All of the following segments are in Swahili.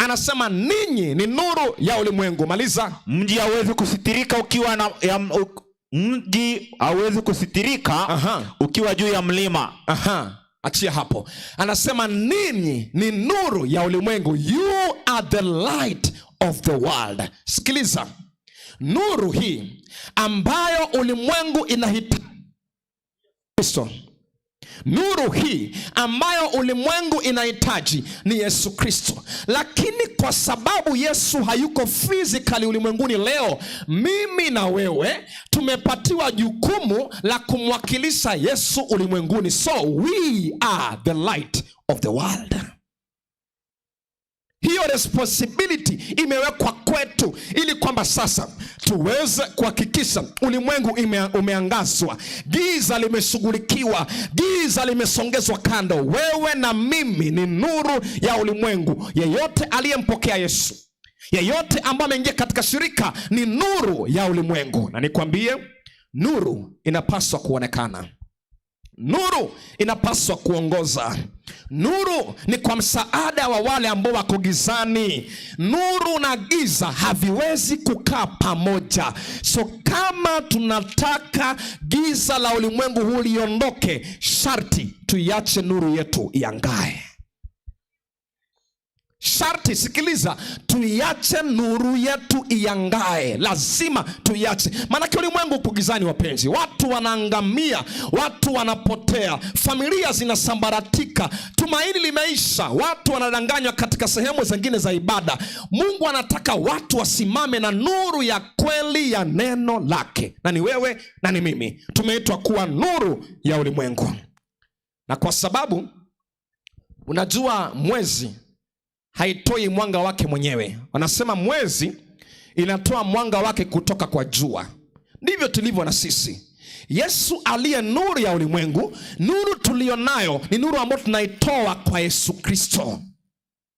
Anasema ninyi ni nuru ya ulimwengu. Maliza. Mji hauwezi kusitirika ukiwa na mji hauwezi kusitirika ukiwa juu ya mlima. Achia hapo. Anasema ninyi ni nuru ya ulimwengu. You are the light of the world. Sikiliza. Nuru hii ambayo ulimwengu inahitaji. Nuru hii ambayo ulimwengu inahitaji ni Yesu Kristo. Lakini kwa sababu Yesu hayuko physically ulimwenguni leo, mimi na wewe tumepatiwa jukumu la kumwakilisha Yesu ulimwenguni. So we are the light of the world. Hiyo responsibility imewekwa kwetu ili kwamba sasa tuweze kuhakikisha ulimwengu umeangazwa, giza limeshughulikiwa, giza limesongezwa kando. Wewe na mimi ni nuru ya ulimwengu. Yeyote aliyempokea Yesu, yeyote ambaye ameingia katika shirika ni nuru ya ulimwengu. Na nikwambie, nuru inapaswa kuonekana. Nuru inapaswa kuongoza. Nuru ni kwa msaada wa wale ambao wako gizani. Nuru na giza haviwezi kukaa pamoja. So kama tunataka giza la ulimwengu huu liondoke, sharti tuiache nuru yetu iangae. Sharti, sikiliza, tuiache nuru yetu iangae. Lazima tuiache. Maana ulimwengu uko gizani wapenzi. Watu wanaangamia, watu wanapotea, familia zinasambaratika, tumaini limeisha, watu wanadanganywa katika sehemu zingine za ibada. Mungu anataka watu wasimame na nuru ya kweli ya neno lake. Na ni wewe na ni mimi. Tumeitwa kuwa nuru ya ulimwengu. Na kwa sababu unajua mwezi haitoi mwanga wake mwenyewe. Wanasema mwezi inatoa mwanga wake kutoka kwa jua. Ndivyo tulivyo na sisi. Yesu aliye nuru ya ulimwengu, nuru tulionayo ni nuru ambayo tunaitoa kwa Yesu Kristo.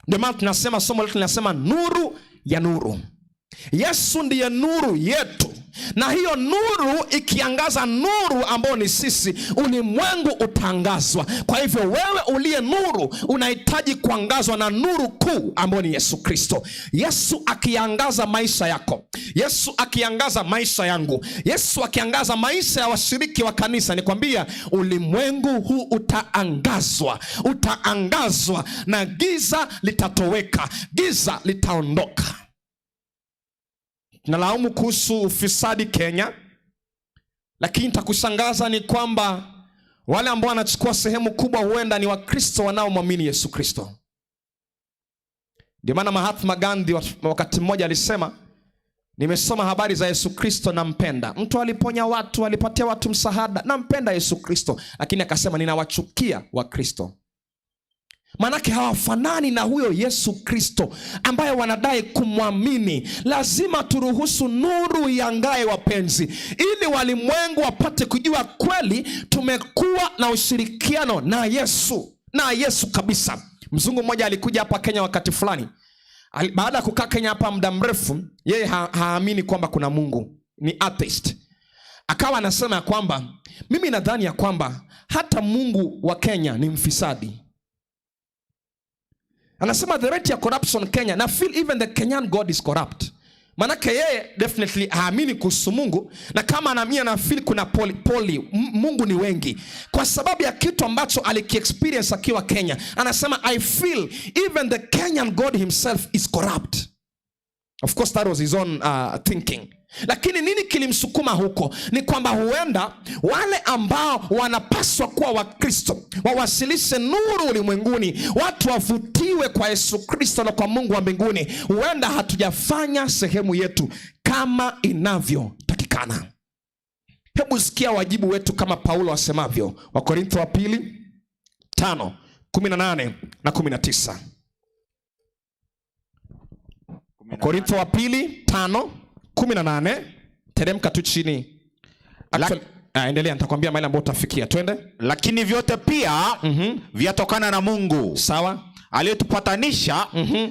Ndio maana tunasema, somo letu linasema nuru ya nuru. Yesu ndiye nuru yetu. Na hiyo nuru ikiangaza nuru ambayo ni sisi, ulimwengu utaangazwa. Kwa hivyo wewe uliye nuru unahitaji kuangazwa na nuru kuu ambayo ni Yesu Kristo. Yesu akiangaza maisha yako, Yesu akiangaza maisha yangu, Yesu akiangaza maisha ya washiriki wa kanisa, nikwambia ulimwengu huu utaangazwa. Utaangazwa na giza litatoweka, giza litaondoka. Nalaumu kuhusu ufisadi Kenya, lakini nitakushangaza ni kwamba wale ambao wanachukua sehemu kubwa huenda ni Wakristo wanaomwamini Yesu Kristo. Ndio maana Mahatma Gandhi wakati mmoja alisema, nimesoma habari za Yesu Kristo, nampenda. Mtu aliponya watu, alipatia watu msaada, nampenda Yesu Kristo. Lakini akasema, ninawachukia Wakristo. Manake hawafanani na huyo Yesu Kristo ambaye wanadai kumwamini. Lazima turuhusu nuru iangae wapenzi, ili walimwengu wapate kujua kweli tumekuwa na ushirikiano na Yesu. Na Yesu kabisa. Mzungu mmoja alikuja hapa Kenya wakati fulani. Baada ya kukaa Kenya hapa muda mrefu, yeye haamini kwamba kuna Mungu, ni atheist. Akawa anasema ya kwamba mimi nadhani ya kwamba hata Mungu wa Kenya ni mfisadi. Anasema the rate ya corruption Kenya, na feel even the Kenyan God is corrupt. Manake yeye definitely haamini kuhusu Mungu, na kama anaamini na feel kuna poli Mungu ni wengi, kwa sababu ya kitu ambacho alikiexperience akiwa Kenya. Anasema I feel even the Kenyan God himself is corrupt. Of course that was his own thinking. Lakini nini kilimsukuma huko? Ni kwamba huenda wale ambao wanapaswa kuwa Wakristo wawasilishe nuru ulimwenguni, watu wavutiwe kwa Yesu Kristo na kwa Mungu wa mbinguni, huenda hatujafanya sehemu yetu kama inavyotakikana. Hebu sikia wajibu wetu kama Paulo asemavyo, Wakorintho wa pili 5:18 na 19. Korintho wa pili 5:18. Teremka tu chini. Endelea, nitakwambia mahali ambapo utafikia. Twende. Lakini vyote pia vyatokana na Mungu. Sawa. Aliyetupatanisha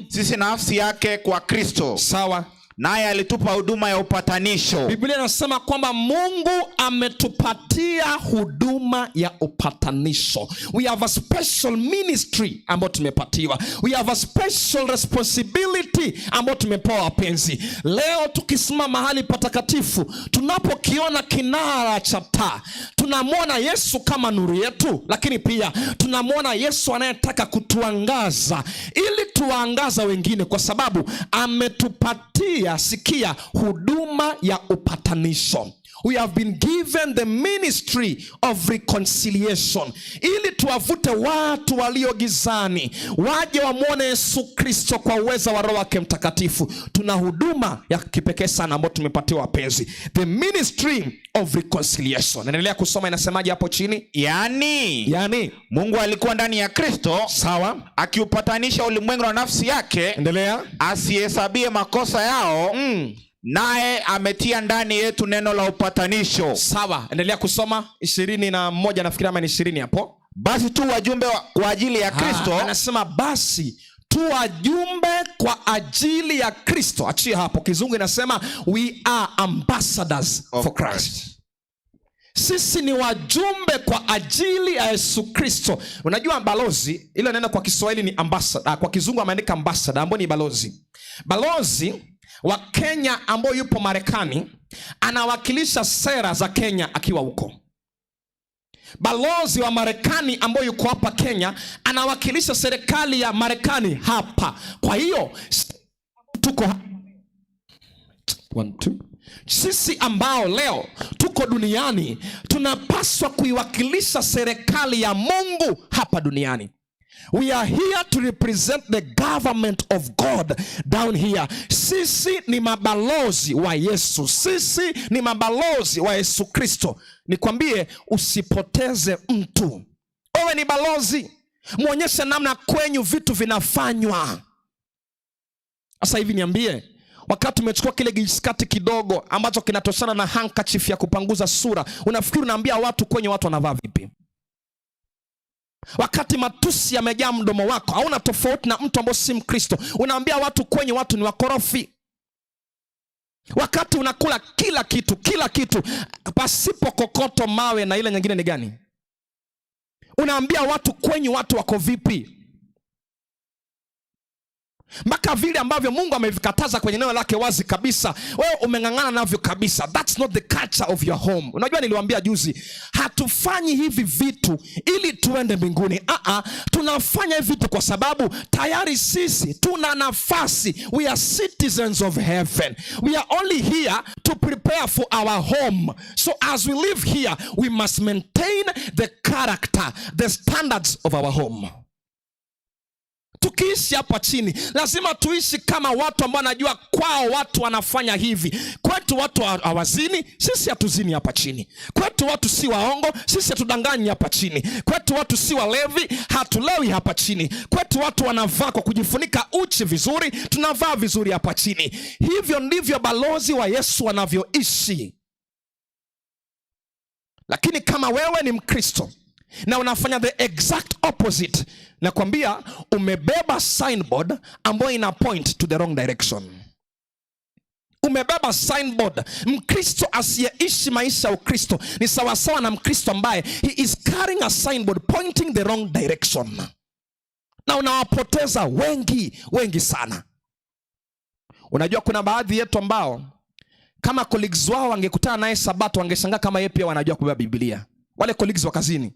sisi na nafsi yake kwa Kristo. Sawa. naye alitupa huduma ya upatanisho. Biblia inasema kwamba Mungu ametupatia huduma ya upatanisho. We have a special ministry ambayo tumepatiwa. We have a special responsibility ambayo tumepewa wapenzi. Leo tukisimama mahali patakatifu, tunapokiona kinara cha taa, tunamwona Yesu kama nuru yetu, lakini pia tunamwona Yesu anayetaka kutuangaza ili tuangaza wengine, kwa sababu ametupatia, sikia, huduma ya upatanisho. We have been given the ministry of reconciliation, ili tuwavute watu walio gizani waje wamwone Yesu Kristo kwa uweza wa Roho wake Mtakatifu. Tuna huduma ya kipekee sana ambayo tumepatiwa wapenzi, the ministry of reconciliation. Naendelea kusoma, inasemaje hapo chini? Yani Mungu alikuwa ndani ya Kristo, sawa, akiupatanisha ulimwengu na nafsi yake. Endelea. Asihesabie makosa yao, naye ametia ndani yetu neno la upatanisho. Sawa, endelea kusoma 21, nafikiri ama ni 20 hapo. Basi tu wajumbe kwa ajili ya Kristo. Anasema basi tu wajumbe kwa ajili ya Kristo. Achia hapo, kizungu inasema we are ambassadors for Christ. Sisi ni wajumbe kwa ajili ya Yesu Kristo. Unajua balozi, ile neno kwa Kiswahili ni ambassador, kwa kizungu ameandika ambassador, ambaye ni balozi. Balozi wa Kenya ambaye yupo Marekani anawakilisha sera za Kenya akiwa huko. Balozi wa Marekani ambaye yuko hapa Kenya anawakilisha serikali ya Marekani hapa. Kwa hiyo tuko 1 2 sisi ambao leo tuko duniani tunapaswa kuiwakilisha serikali ya Mungu hapa duniani. We are here to represent the government of God down here. Sisi ni mabalozi wa Yesu. Sisi ni mabalozi wa Yesu Kristo. Nikwambie, usipoteze mtu. Wewe ni balozi. Muonyeshe namna kwenyu vitu vinafanywa. Sasa hivi niambie, wakati umechukua kile jiskati kidogo ambacho kinatoshana na handkerchief ya kupanguza sura, unafikiri unaambia watu kwenye watu wanavaa vipi? Wakati matusi yamejaa mdomo wako, hauna tofauti na mtu ambaye si Mkristo. Unaambia watu kwenye watu ni wakorofi. Wakati unakula kila kitu pasipo kokoto, mawe na ile nyingine ni gani? Unaambia watu kwenye watu wako vipi? Mpaka vile ambavyo Mungu amevikataza kwenye neno lake wazi kabisa, wewe umeng'ang'ana navyo kabisa. That's not the culture of your home. Unajua niliwaambia juzi, hatufanyi hivi vitu ili tuende mbinguni. Tunafanya hivi vitu kwa sababu tayari sisi tuna nafasi. We are citizens of heaven. We are only here to prepare for our home. So as we live here, we must maintain the character, the standards of our home. Tukiishi hapa chini, lazima tuishi kama watu ambao wanajua kwao watu wanafanya hivi. Kwetu watu hawazini, sisi hatuzini hapa chini. Kwetu watu si waongo, sisi hatudanganyi hapa chini. Kwetu watu si walevi, hatulewi hapa chini. Kwetu watu wanavaa kwa kujifunika uchi vizuri, tunavaa vizuri hapa chini. Hivyo ndivyo balozi wa Yesu wanavyoishi. Lakini kama wewe ni Mkristo na unafanya the exact opposite, nakwambia umebeba signboard ambayo ina point to the wrong direction. Umebeba signboard. Mkristo asiyeishi maisha ya Ukristo ni sawasawa na Mkristo ambaye he is carrying a signboard pointing the wrong direction. Na unawapoteza wengi sana. Unajua kuna baadhi yetu ambao kama colleagues wao wangekutana naye Sabato wangeshangaa kama yeye pia wanajua kubeba Biblia. Wale colleagues wa kazini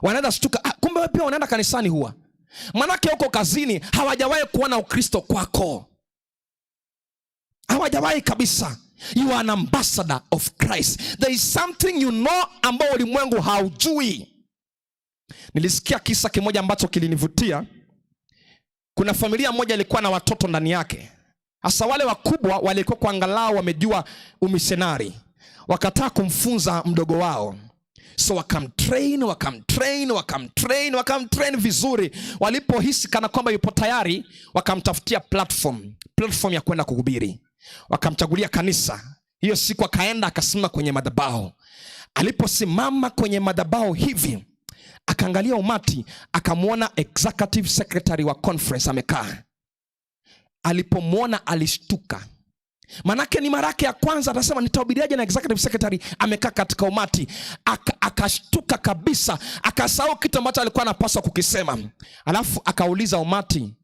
wanaenda shtuka, kumbe wewe pia unaenda kanisani huwa. Manake huko kazini hawajawahi kuona Ukristo kwako. Hawajawahi kabisa. You are an ambassador of Christ. There is something you know ambao ulimwengu haujui. Nilisikia kisa kimoja ambacho kilinivutia. Kuna familia moja ilikuwa na watoto ndani yake. Hasa wale wakubwa walikuwa kwa angalau wamejua umisionari. Wakataa kumfunza mdogo wao. So wakamtrain vizuri. Walipohisi kana kwamba yupo tayari, wakamtafutia platform ya kwenda kuhubiri. Wakamchagulia kanisa. Hiyo siku akaenda akasimama kwenye madhabahu. Aliposimama kwenye madhabahu hivi, akaangalia umati, akamwona executive secretary wa conference amekaa. Alipomwona alishtuka. Manake ni mara yake ya kwanza. Atasema nitahubiriaje na executive secretary amekaa katika umati? Akashtuka kabisa, akasahau kitu ambacho alikuwa anapaswa kukisema. Alafu akauliza umati,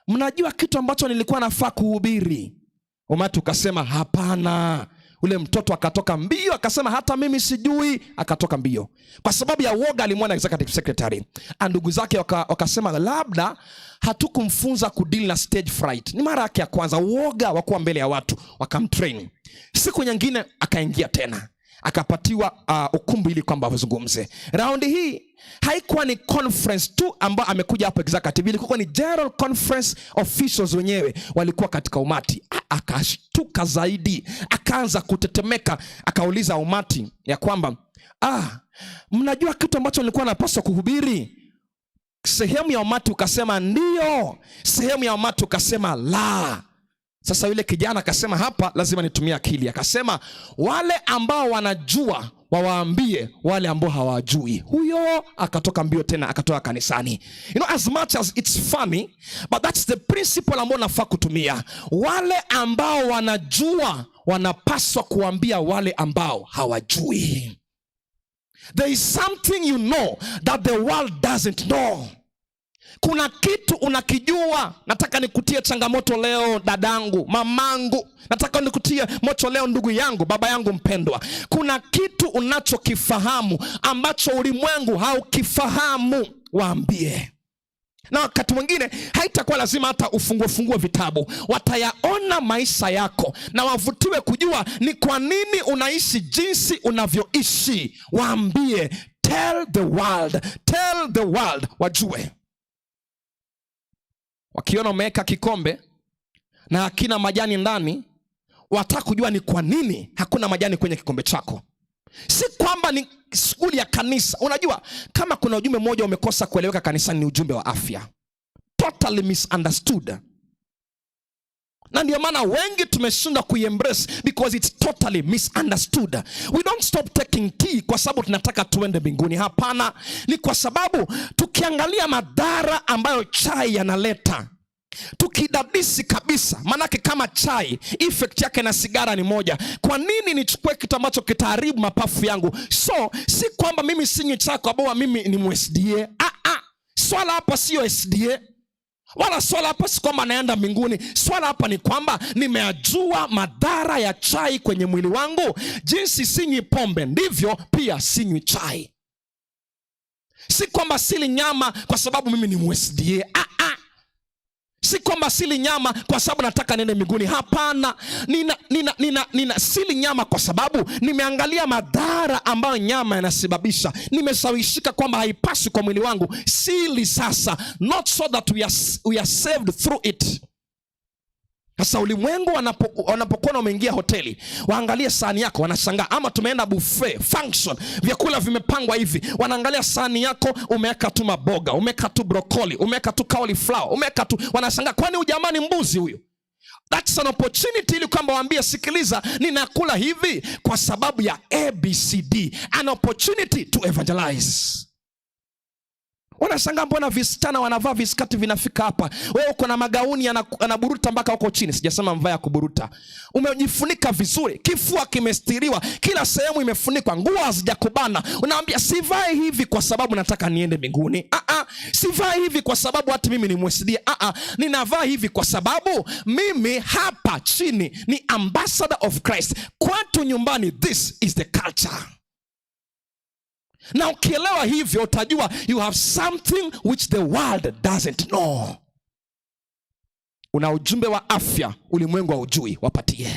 mnajua kitu ambacho nilikuwa nafaa kuhubiri? Umati ukasema hapana. Ule mtoto akatoka mbio akasema hata mimi sijui. Akatoka mbio kwa sababu ya woga alimwona executive secretary. Ndugu zake wakasema labda hatukumfunza kudeal na stage fright. Ni mara yake ya kwanza, woga wa kuwa mbele ya watu. Wakamtrain. Siku nyingine akaingia tena, akapatiwa ukumbi ili kwamba wazungumze. Raundi hii haikuwa ni conference tu ambayo amekuja hapo executive, ilikuwa ni general conference. Officials wenyewe walikuwa katika umati. Akashtuka zaidi, akaanza kutetemeka, akauliza umati ya kwamba mnajua kitu ambacho nilikuwa napaswa kuhubiri? Sehemu ya umati ukasema ndio, sehemu ya umati ukasema la. Sasa yule kijana akasema hapa lazima nitumie akili. Akasema wale ambao wanajua wawaambie wale ambao hawajui. Huyo akatoka mbio tena, akatoka kanisani. As much as it's funny, but that's the principle ambao nafaa kutumia. Wale ambao wanajua wanapaswa kuambia wale ambao hawajui. There is something you know that the world doesn't know. Kuna kitu unakijua. Nataka nikutie changamoto leo dadangu, mamangu. Nataka nikutie moto leo ndugu yangu, baba yangu mpendwa. Kuna kitu unachokifahamu ambacho ulimwengu haukifahamu. Waambie. Na wakati mwingine haitakuwa lazima hata ufungue vitabu. Watayaona maisha yako na wavutiwe kujua ni kwa nini unaishi jinsi unavyoishi. Waambie, tell the world wajue. Wakiona umeweka kikombe na hakina majani ndani, wataka kujua ni kwa nini hakuna majani kwenye kikombe chako. Si kwamba ni shughuli ya kanisa. Unajua kama kuna ujumbe mmoja umekosa kueleweka kanisani, ni ujumbe wa afya. Totally misunderstood. Na ndio maana wengi tumeshindwa kuembrace because it's totally misunderstood. We don't stop taking tea kwa sababu tunataka tuende mbinguni. Hapana, ni kwa sababu tukiangalia madhara ambayo chai yanaleta, tukidadisi kabisa. Manake kama chai effect yake na sigara ni moja, kwa nini nichukue kitu ambacho kitaharibu mapafu yangu? So si kwamba mimi sinywi chai kwa sababu mimi ni msda. Swala hapa sio SDA, wala swala hapa si kwamba naenda mbinguni. Swala hapa ni kwamba nimeajua madhara ya chai kwenye mwili wangu. Jinsi sinywi pombe, ndivyo pia sinywi chai. Si kwamba sili nyama kwa sababu mimi ni msda. Si kwamba sili nyama kwa sababu nataka nende mbinguni. Hapana, nina sili nyama kwa sababu nimeangalia madhara ambayo nyama yanasababisha. Nimesawishika kwamba haipaswi kwa mwili wangu. Sili sasa, not so that we are saved through it. Sasa ulimwengu wanapokuwa umeingia hoteli, waangalie sahani yako, wanashangaa. Ama tumeenda buffet function, vyakula vimepangwa hivi, wanaangalia sahani yako, umeweka tu maboga, umeweka tu broccoli, umeweka tu cauliflower, umeweka tu, wanashangaa kwani ujamani mbuzi huyu? That's an opportunity ili kwamba waambie, sikiliza, ninakula hivi kwa sababu ya ABCD. An opportunity to evangelize. Wanashangaa mbona visichana wanavaa viskati vinafika hapa. Wewe uko na magauni yanaburuta mpaka huko chini. Sijasema mvaa ya kuburuta. Umejifunika vizuri, kifua kimestiriwa, kila sehemu imefunikwa, nguo hazijakubana. Unaambia sivai hivi kwa sababu nataka niende mbinguni. Sivai hivi kwa sababu hata mimi ni msd. Ninavaa hivi kwa sababu mimi hapa chini ni ambassador of Christ. Kwetu nyumbani, this is the culture. Na ukielewa hivyo utajua you have something which the world doesn't know. Una ujumbe wa afya, ulimwengu haujui, wapatie.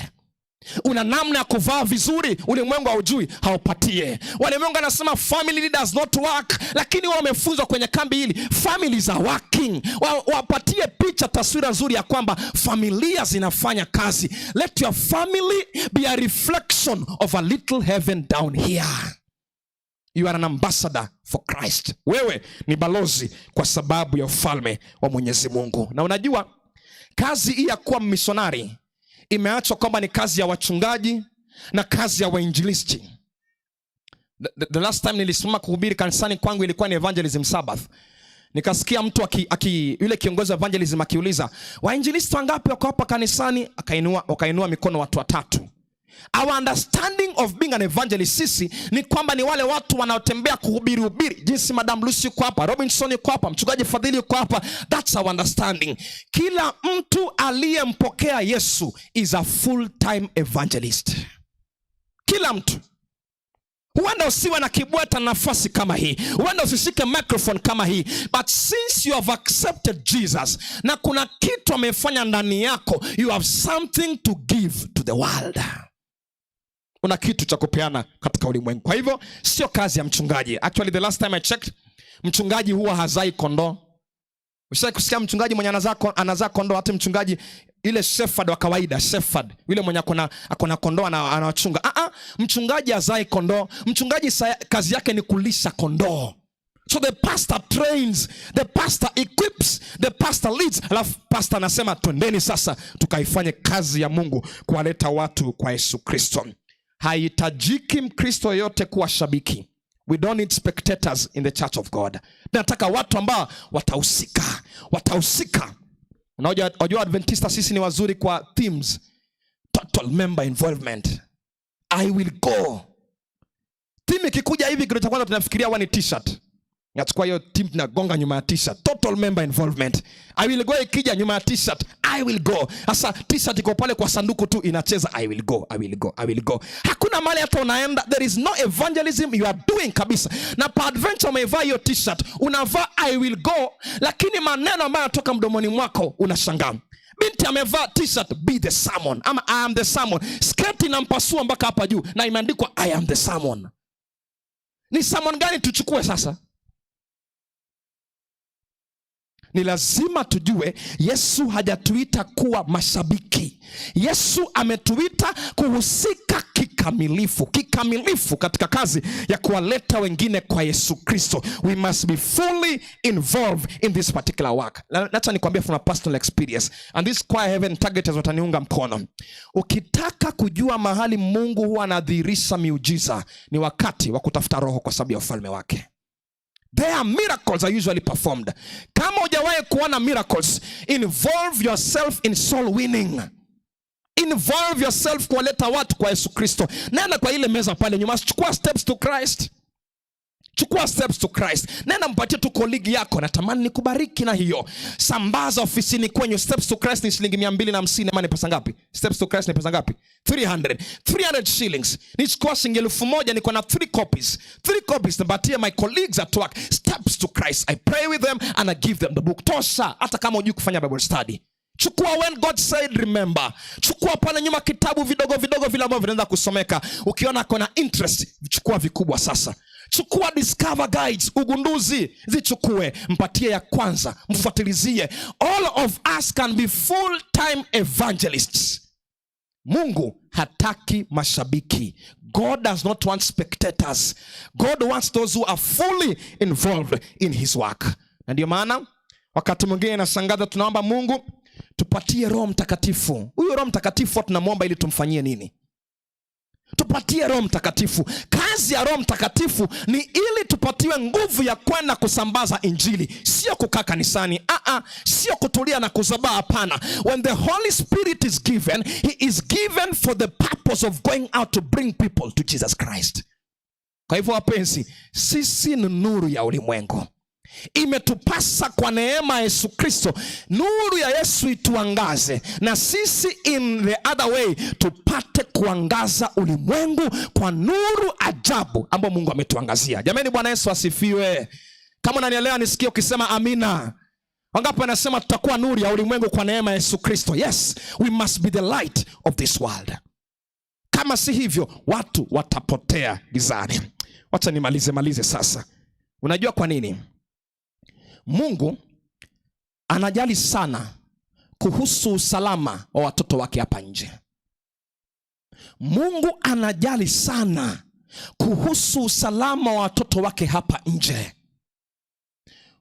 Una namna ya kuvaa vizuri, ulimwengu haujui, haupatie. Walimwengu anasema family does not work, lakini wao wamefunzwa kwenye kambi hili families are working. Wapatie picha, taswira nzuri ya kwamba familia zinafanya kazi. Let your family be a reflection of a little heaven down here. You are an ambassador for Christ. Wewe ni balozi kwa sababu ya ufalme wa Mwenyezi Mungu. Na unajua kazi hii ya kuwa missionary imeachwa kwamba ni kazi ya wachungaji na kazi ya wainjilisti. The last time nilisimama kuhubiri kanisani kwangu ilikuwa ni Evangelism Sabbath. Nikasikia mtu yule kiongozi wa evangelism akiuliza, wainjilisti wangapi wako hapa kanisani? Wakainua mikono watu 3. Our understanding of being an evangelist sisi ni kwamba ni wale watu wanaotembea kuhubiri, jinsi Madam Lucy yuko hapa, Robinson yuko hapa, mchungaji Fadhili yuko hapa. That's our understanding. Kila mtu aliyempokea Yesu is a full time evangelist. Kila mtu. Huenda usiwe na kibweta nafasi kama hii, huenda usishike microphone kama hii, but since you have accepted Jesus na kuna kitu amefanya ndani yako, you have something to give to the world. Una kitu cha kupeana katika ulimwengu. Kwa hivyo sio kazi ya mchungaji. Actually the last time I checked, mchungaji huwa hazai kondoo. Ushawahi kusikia mchungaji mwenye anazaa kondoo? Hata mchungaji ile shepherd wa kawaida, shepherd yule mwenye akona kondoo anawachunga. Mchungaji hazai kondoo. Mchungaji kazi yake ni kulisha kondoo. So the pastor trains, the pastor equips, the pastor leads. Alafu pastor anasema twendeni sasa tukaifanye kazi ya Mungu kuwaleta watu kwa Yesu Kristo. Haitajiki Mkristo yote kuwa shabiki. We don't need spectators in the church of God. Nataka watu ambao watahusika. Unajua Adventista sisi ni wazuri kwa themes. Total member involvement. I will go. Theme ikikuja hivi kitu cha kwanza tunafikiria ni t-shirt. Nachukua hiyo team tunagonga nyuma ya t-shirt. Total member involvement. I will go ikija nyuma ya t-shirt. I will go. Sasa t-shirt iko pale kwa sanduku tu inacheza I will go, I will go, I will go. Hakuna mahali hata unaenda. There is no evangelism you are doing kabisa. Na pa adventure umevaa hiyo t-shirt, unavaa I will go, lakini maneno ambayo yanatoka mdomoni mwako unashangaa. Binti amevaa t-shirt be the sermon ama I am the sermon. Sketi inampasua mpaka hapa juu na imeandikwa I am the sermon. Ni sermon gani tuchukue sasa? Ni lazima tujue Yesu hajatuita kuwa mashabiki. Yesu ametuita kuhusika kikamilifu katika kazi ya kuwaleta wengine kwa Yesu Kristo. We must be fully involved in this particular work. Nataka nikwambie from a personal experience, and this choir heaven targeters wataniunga mkono. Ukitaka kujua mahali Mungu huwa anadhihirisha miujiza, ni wakati wa kutafuta roho kwa sababu ya ufalme wake. There are miracles are usually performed. Kama hujawahi kuona miracles, involve yourself in soul winning. Involve yourself kuwaleta watu kwa Yesu Kristo. Nenda kwa ile meza pale nyuma, chukua steps to Christ. Chukua steps to Christ. Nenda mpatie tu colleague yako, natamani nikubariki na hiyo. Sambaza ofisini kwenye steps to Christ ni shilingi 250. Ama ni pesa ngapi? Steps to Christ ni pesa ngapi? 300 shillings. Nichukua shilingi 1000, niko na 3 copies. 3 copies napatia my colleagues at work. Steps to Christ. I pray with them and I give them the book. Tosha hata kama hujui kufanya Bible study. Chukua when God said remember. Chukua pale nyuma kitabu vidogo vile ambavyo vinaanza kusomeka. Ukiona kuna interest, chukua vikubwa sasa. Chukua discover guides, ugunduzi, zichukue, mpatie ya kwanza, mfuatilizie. All of us can be full time evangelists. Mungu hataki mashabiki. God does not want spectators. God wants those who are fully involved in his work. Na ndio maana wakati mwingine nashangaza tunaomba Mungu tupatie Roho Mtakatifu. Huyo Roho Mtakatifu tunamwomba ili tumfanyie nini? Tupatie Roho Mtakatifu. Kazi ya Roho Mtakatifu ni ili tupatiwe nguvu ya kwenda kusambaza injili, sio kukaa kanisani, sio kutulia na kuzabaa, hapana. When the Holy Spirit is given, he is given for the purpose of going out to bring people to Jesus Christ. Kwa hivyo wapenzi, sisi ni nuru ya ulimwengu. Imetupasa kwa neema ya Yesu Kristo, nuru ya Yesu ituangaze, na sisi in the other way tupate kuangaza ulimwengu kwa nuru ajabu ambayo Mungu ametuangazia. Jamani, Bwana Yesu asifiwe. Kama unanielewa nisikie ukisema amina. Wangapi wanasema tutakuwa nuru ya ulimwengu kwa neema ya Yesu Kristo? Yes, we must be the light of this world. Kama si hivyo watu watapotea gizani. Wacha nimalize sasa. Unajua kwa nini? Mungu anajali sana kuhusu usalama wa watoto wake hapa nje. Mungu anajali sana kuhusu usalama wa watoto wake hapa nje.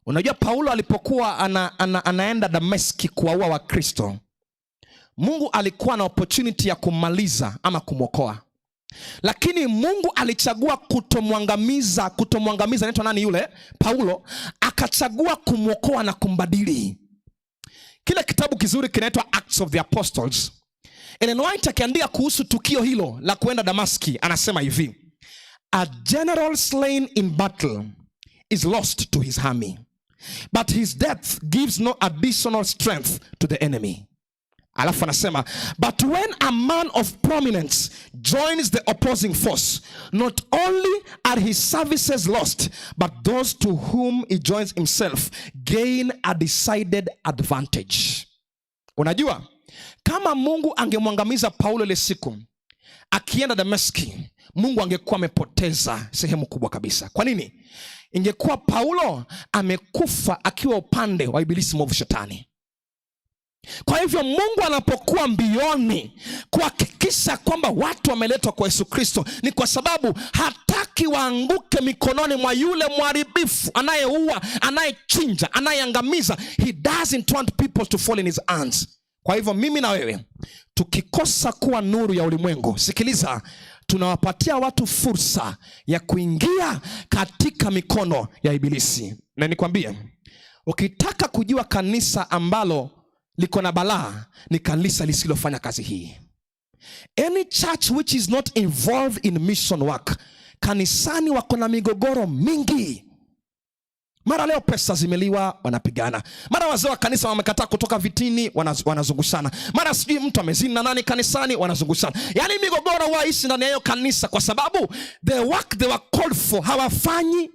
Unajua Paulo alipokuwa anaenda Dameski kuwaua Wakristo, Mungu alikuwa na opportunity ya kumaliza ama kumwokoa. lakini Mungu alichagua kutomwangamiza. Anaitwa nani yule? Paulo. Akachagua kumwokoa na kumbadili. Kile kitabu kizuri kinaitwa Acts of the Apostles. Ellen White akiandika kuhusu tukio hilo la kuenda Damaski, anasema hivi: a general slain in battle is lost to his army, but his death gives no additional strength to the enemy. Alafu anasema, but when a man of prominence joins the opposing force, not only are his services lost, but those to whom he joins himself gain a decided advantage. Unajua, kama Mungu angemwangamiza Paulo ile siku akienda Dameski, Mungu angekuwa amepoteza sehemu kubwa kabisa. Kwa nini? Ingekuwa Paulo amekufa akiwa upande wa ibilisi mwovu Shetani. Kwa hivyo Mungu anapokuwa mbioni kuhakikisha kwamba watu wameletwa kwa Yesu Kristo, ni kwa sababu hataki waanguke mikononi mwa yule mharibifu, anayeua, anayechinja, anayeangamiza. He doesn't want people to fall in his hands. Kwa hivyo mimi na wewe tukikosa kuwa nuru ya ulimwengu, sikiliza, tunawapatia watu fursa ya kuingia katika mikono ya ibilisi. Na nikwambie, ukitaka kujua kanisa ambalo liko na balaa, ni kanisa lisilofanya kazi hii. Any church which is not involved in mission work, kanisani wako na migogoro mingi. Mara leo pesa zimeliwa, wanapigana. Mara wazee wa kanisa wamekataa kutoka vitini, wanazungushana. Mara sijui mtu amezini na nani kanisani, wanazungushana. Yaani migogoro waishi ndani ya hiyo kanisa kwa sababu the work they were called for hawafanyi.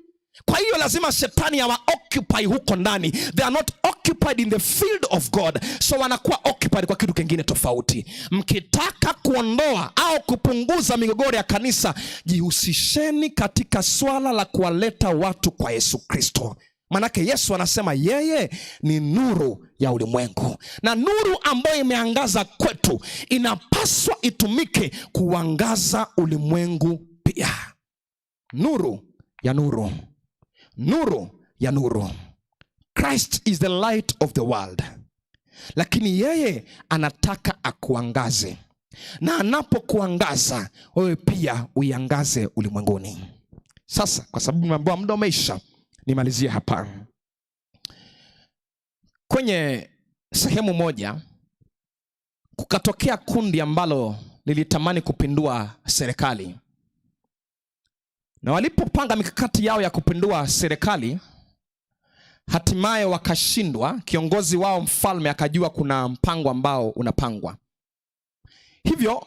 Kwa hiyo lazima Shetani occupy huko ndani. They are not occupied in the field of God, so wanakuwa occupied kwa kitu kingine tofauti. Mkitaka kuondoa au kupunguza migogoro ya kanisa, jihusisheni katika swala la kuwaleta watu kwa Yesu Kristo. Manake Yesu anasema yeye ni nuru ya ulimwengu, na nuru ambayo imeangaza kwetu inapaswa itumike kuangaza ulimwengu pia. Nuru ya nuru. Nuru ya nuru. Christ is the light of the world. Lakini yeye anataka akuangaze, na anapokuangaza wewe pia uiangaze ulimwenguni. Sasa kwa sababu nimeambiwa muda umeisha, nimalizie hapa. Kwenye sehemu moja kukatokea kundi ambalo lilitamani kupindua serikali. Na walipopanga mikakati yao ya kupindua serikali, hatimaye wakashindwa. Kiongozi wao mfalme akajua kuna mpango ambao unapangwa. Hivyo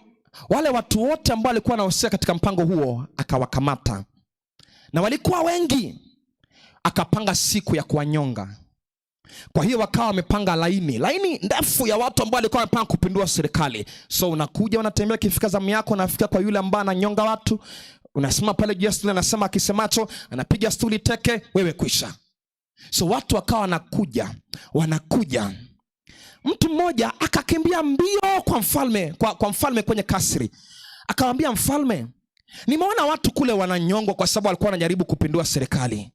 wale watu wote ambao walikuwa wanahusika katika mpango huo akawakamata, na walikuwa wengi. Akapanga siku ya kuwanyonga. Kwa hiyo wakawa wamepanga laini ndefu ya watu ambao walikuwa wamepanga kupindua serikali. So unakuja, unatembea, kifika zamu yako unafika kwa yule ambaye ananyonga watu, unasema pale juu ya stuli, anasema akisemacho, anapiga stuli teke, wewe kwisha. So watu wakawa wanakuja. Mtu mmoja akakimbia mbio kwa mfalme kwenye kasri. Akamwambia mfalme, nimeona watu kule wananyongwa kwa sababu walikuwa wanajaribu kupindua serikali,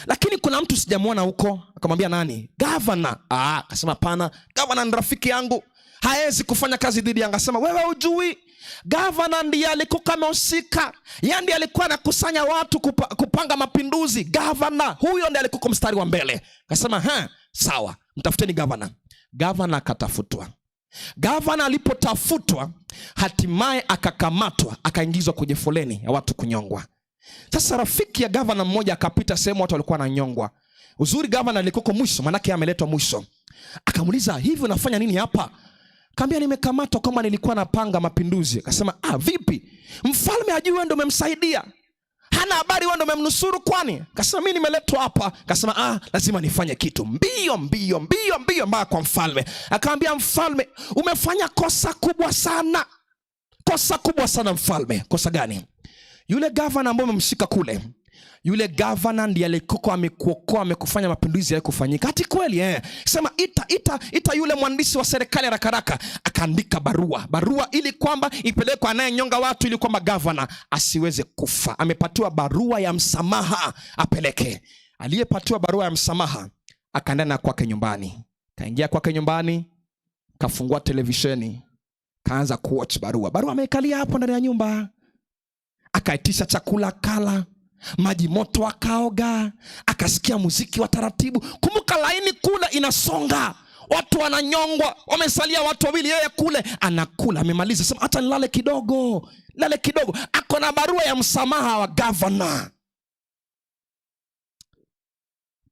lakini kuna mtu sijamuona huko. Akamwambia nani? Governor. Akasema pana, governor ni rafiki yangu, haezi kufanya kazi dhidi yangu. Akasema wewe hujui, governor ndiye alikuwa amehusika, yeye ndiye alikuwa anakusanya watu kupanga mapinduzi. Governor huyo ndiye alikuwa mstari wa mbele. Akasema sawa, mtafuteni governor. Governor akatafutwa. Governor alipotafutwa, hatimaye akakamatwa, akaingizwa kwenye foleni ya watu kunyongwa. Sasa rafiki ya governor mmoja akapita sehemu watu walikuwa wananyongwa. Uzuri governor alikuwa mwisho, manake ameletwa mwisho. Akamuuliza, hivi unafanya nini hapa? Akamwambia, nimekamatwa kama nilikuwa napanga mapinduzi. Akasema, vipi? Mfalme hajui wewe ndio umemsaidia? Hana habari wewe ndio umemnusuru kwani? Akasema, mimi nimeletwa hapa. Akasema, lazima nifanye kitu. Mbio mpaka kwa mfalme. Akamwambia, mfalme, umefanya kosa kubwa sana. Kosa kubwa sana mfalme. Kosa gani? Yule governor ambaye umemshika kule, yule governor ndiye alikuwa amekuokoa, amekufanya mapinduzi yale kufanyika. Hati kweli Sema ita yule mwandishi wa serikali haraka. Akaandika barua ili kwamba ipelekwe anayenyonga watu, ili kwamba governor asiweze kufa. Amepatiwa barua ya msamaha apeleke. Aliyepatiwa barua ya msamaha akaenda kwake nyumbani. Kaingia kwake nyumbani, kafungua televisheni, kaanza kuwatch barua. Barua ameikalia hapo ndani ya nyumba. akaitisha chakula kala, maji moto akaoga, akasikia muziki wa taratibu. Kumbuka laini kule inasonga, watu wananyongwa, wamesalia watu wawili, yeye kule anakula, amemaliza, sema hata nilale kidogo, lale kidogo. Ako na barua ya msamaha wa governor.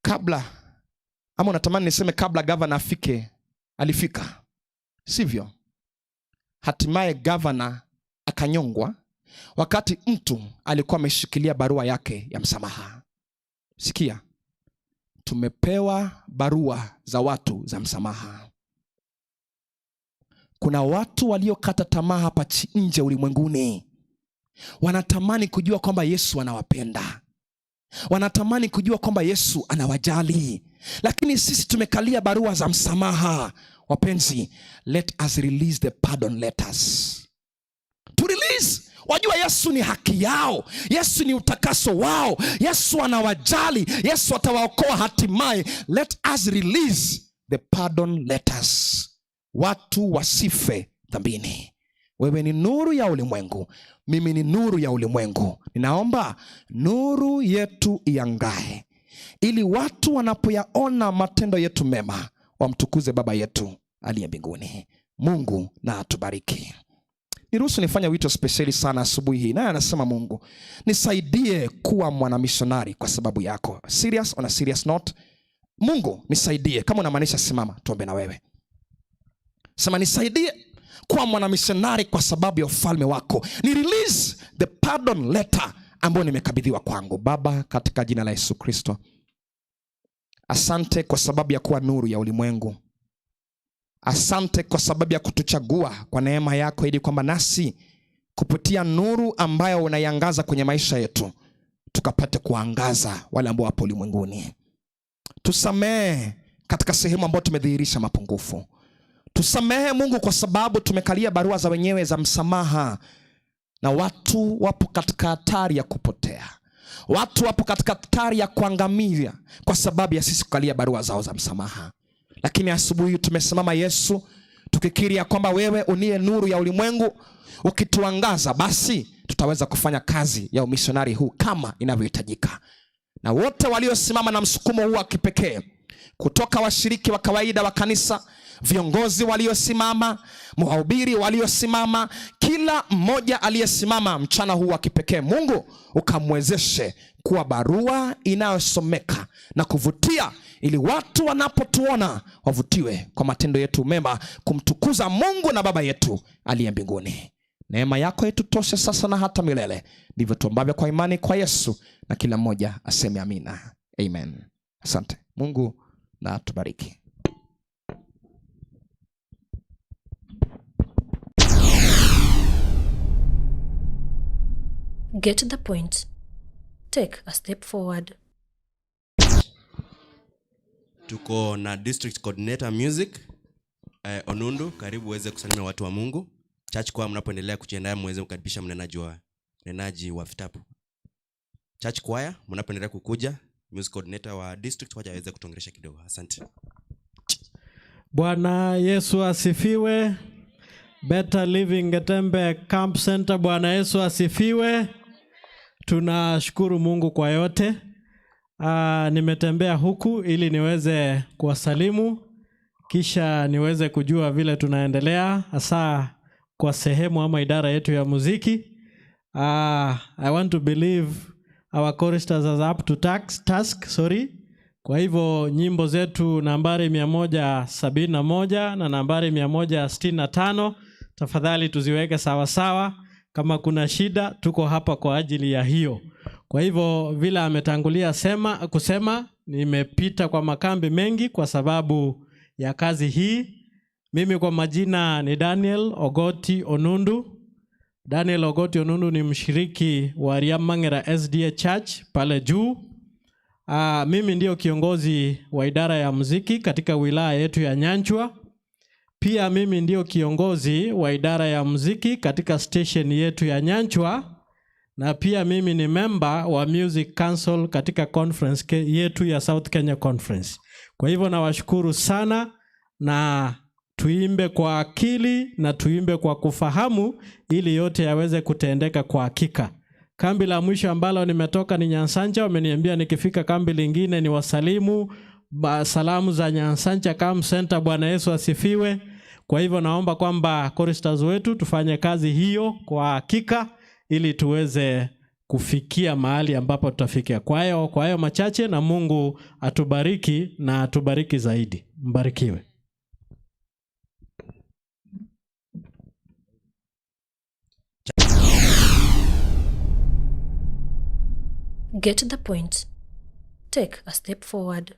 Kabla, ama unatamani niseme kabla governor afike, alifika, sivyo? Hatimaye governor akanyongwa wakati mtu alikuwa ameshikilia barua yake ya msamaha. Sikia, tumepewa barua za watu za msamaha. Kuna watu waliokata tamaa hapa nje ulimwenguni. Wanatamani kujua kwamba Yesu anawapenda. Wanatamani kujua kwamba Yesu anawajali. Lakini sisi tumekalia barua za msamaha. Wapenzi, let us release the pardon letters. To release. Wajua Yesu ni haki yao. Yesu ni utakaso wao. Yesu anawajali. Yesu atawaokoa hatimaye. Let us release the pardon letters. Watu wasife dhambini. Wewe ni nuru ya ulimwengu, mimi ni nuru ya ulimwengu. Ninaomba nuru yetu iangae, ili watu wanapoyaona matendo yetu mema wamtukuze Baba yetu aliye mbinguni. Mungu na atubariki. Niruhusu nifanye wito speciali sana asubuhi hii. Naye anasema, Mungu nisaidie kuwa mwanamishonari kwa sababu yako. Serious on a serious note. Mungu nisaidie. Kama unamaanisha simama tuombe na wewe. Sema nisaidie kuwa mwanamishonari kwa sababu ya ufalme wako. Ni release the pardon letter ambayo nimekabidhiwa kwangu. Baba, katika jina la Yesu Kristo, asante kwa sababu ya kuwa nuru ya ulimwengu. Asante kwa sababu ya kutuchagua kwa neema yako, ili kwamba nasi kupitia nuru ambayo unaiangaza kwenye maisha yetu tukapate kuangaza wale ambao wapo ulimwenguni. Tusamehe katika sehemu ambayo tumedhihirisha mapungufu. Tusamehe Mungu kwa sababu tumekalia barua za wenyewe za msamaha, na watu wapo katika hatari ya kupotea. Watu wapo katika hatari ya kuangamia kwa sababu ya sisi kukalia barua zao za msamaha. Lakini asubuhi tumesimama Yesu, tukikiri ya kwamba wewe unie nuru ya ulimwengu, ukituangaza basi tutaweza kufanya kazi ya umishonari huu kama inavyohitajika. Na wote waliosimama na msukumo huu wa kipekee, kutoka washiriki wa kawaida wa kanisa, viongozi waliosimama, mhubiri waliosimama, kila mmoja aliyesimama mchana huu wa kipekee, Mungu ukamwezeshe kuwa barua inayosomeka na kuvutia, ili watu wanapotuona wavutiwe kwa matendo yetu mema, kumtukuza Mungu na Baba yetu aliye mbinguni. Neema yako itutoshe sasa na hata milele. Ndivyo tuombavyo kwa imani kwa Yesu, na kila mmoja aseme amina. Amen. Asante. Mungu na atubariki. Get to the point. Take a step forward. Tuko na District Coordinator Music Onundu. Karibu uweze kusalimia watu wa Mungu. Church choir, mnapoendelea kujiandaa muweze kukaribisha mnenaji wa vitabu. Church choir, mnapoendelea kukuja, Music Coordinator wa District waje aweze kutongelesha kidogo. Asante. Bwana Yesu asifiwe. Better Living Getembe Camp Center, Bwana Yesu asifiwe. Tunashukuru Mungu kwa yote. Nimetembea huku ili niweze kuwasalimu, kisha niweze kujua vile tunaendelea hasa kwa sehemu ama idara yetu ya muziki. I want to believe our choristers are up to task. Kwa hivyo nyimbo zetu nambari 171 na nambari 165, tafadhali tuziweke sawa sawa. Kama kuna shida, tuko hapa kwa ajili ya hiyo. Kwa hivyo vile ametangulia kusema, nimepita kwa makambi mengi kwa sababu ya kazi hii. Mimi kwa majina ni Daniel Ogoti Onundu. Daniel Ogoti Onundu ni mshiriki wa Riamang'era SDA Church pale juu. Mimi ndio kiongozi wa idara ya muziki katika wilaya yetu ya Nyanchwa. Pia mimi ndio kiongozi wa idara ya muziki katika station yetu ya Nyanchwa. Na pia mimi ni member wa Music Council katika conference yetu ya South Kenya Conference. Kwa hivyo nawashukuru sana, na tuimbe kwa akili na tuimbe kwa kufahamu ili yote yaweze kutendeka kwa hakika. Kambi la mwisho ambalo nimetoka ni Nyansanja. Wameniambia nikifika kambi lingine ni wasalimu salamu za Nyansanja Camp Center. Bwana Yesu asifiwe. Kwa hivyo naomba kwamba choristers wetu tufanye kazi hiyo kwa hakika ili tuweze kufikia mahali ambapo tutafikia. Kwa hiyo machache, na Mungu atubariki na atubariki zaidi. Mbarikiwe. Get the point. Take a step forward.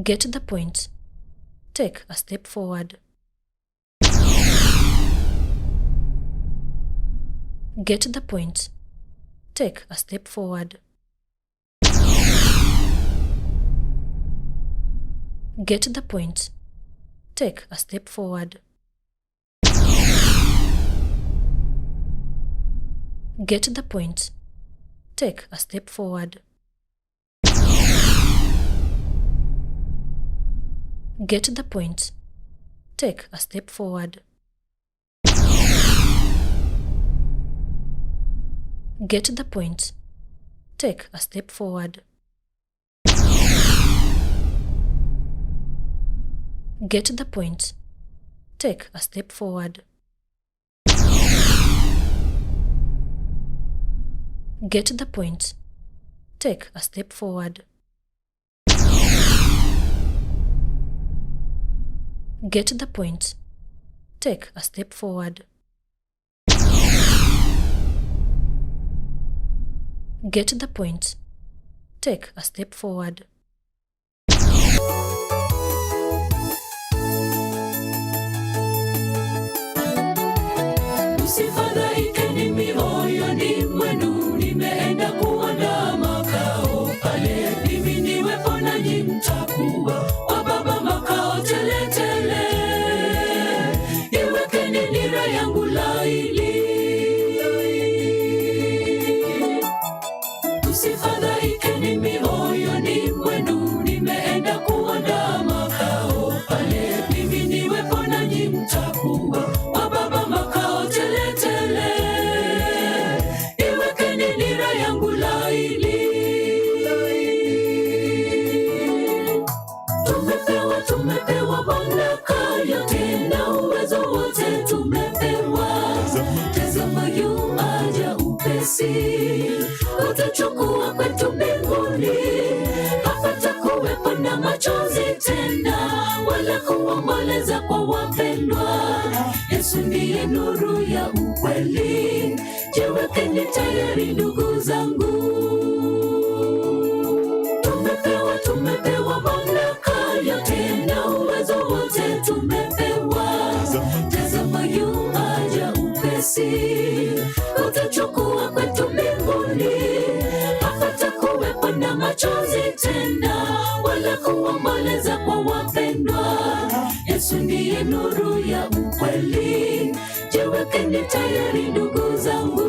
Get the point. Take a step forward. Get the point. Take a step forward. Get the point. Take a step forward. Get the point. Take a step forward. Get the point. Take a step forward. Get the point. Take a step forward. Get the point. Take a step forward. Get the point. Take a step forward. Get the point. Take a step forward. Get the point. Take a step forward. Usifadhaike mioyoni mwenu, nimeenda kuandaa makao pale. Mimi niwepo nanyi, mtakuwa wa Baba makao tele tele. Iwekeni nira yangu laini. Usifadhaike mioyoni mwenu, nimeenda kuandaa makao pale. Mimi niwepo nanyi, mtakuwa wa Baba makao tele tele. Iwekeni nira yangu laini. Tumepewa mamlaka yote na uwezo wote tumepewa. Tazama yu aja upesi, utachukua kwetu mbinguni. Hapatakuwepo na machozi tena, wala kuomboleza kwa wapendwa. Yesu ndiye nuru ya ukweli. Jiwekeni tayari ndugu zangu. Tumepewa mamlaka yote na uwezo wote tumepewa. Tazama yu aja upesi, utachukua kwetu mbinguni. Hapatakuwepo na machozi tena, wala kuomboleza kwa wapendwa. Yesu ndiye nuru ya ukweli. Jiwekeni tayari ndugu zangu.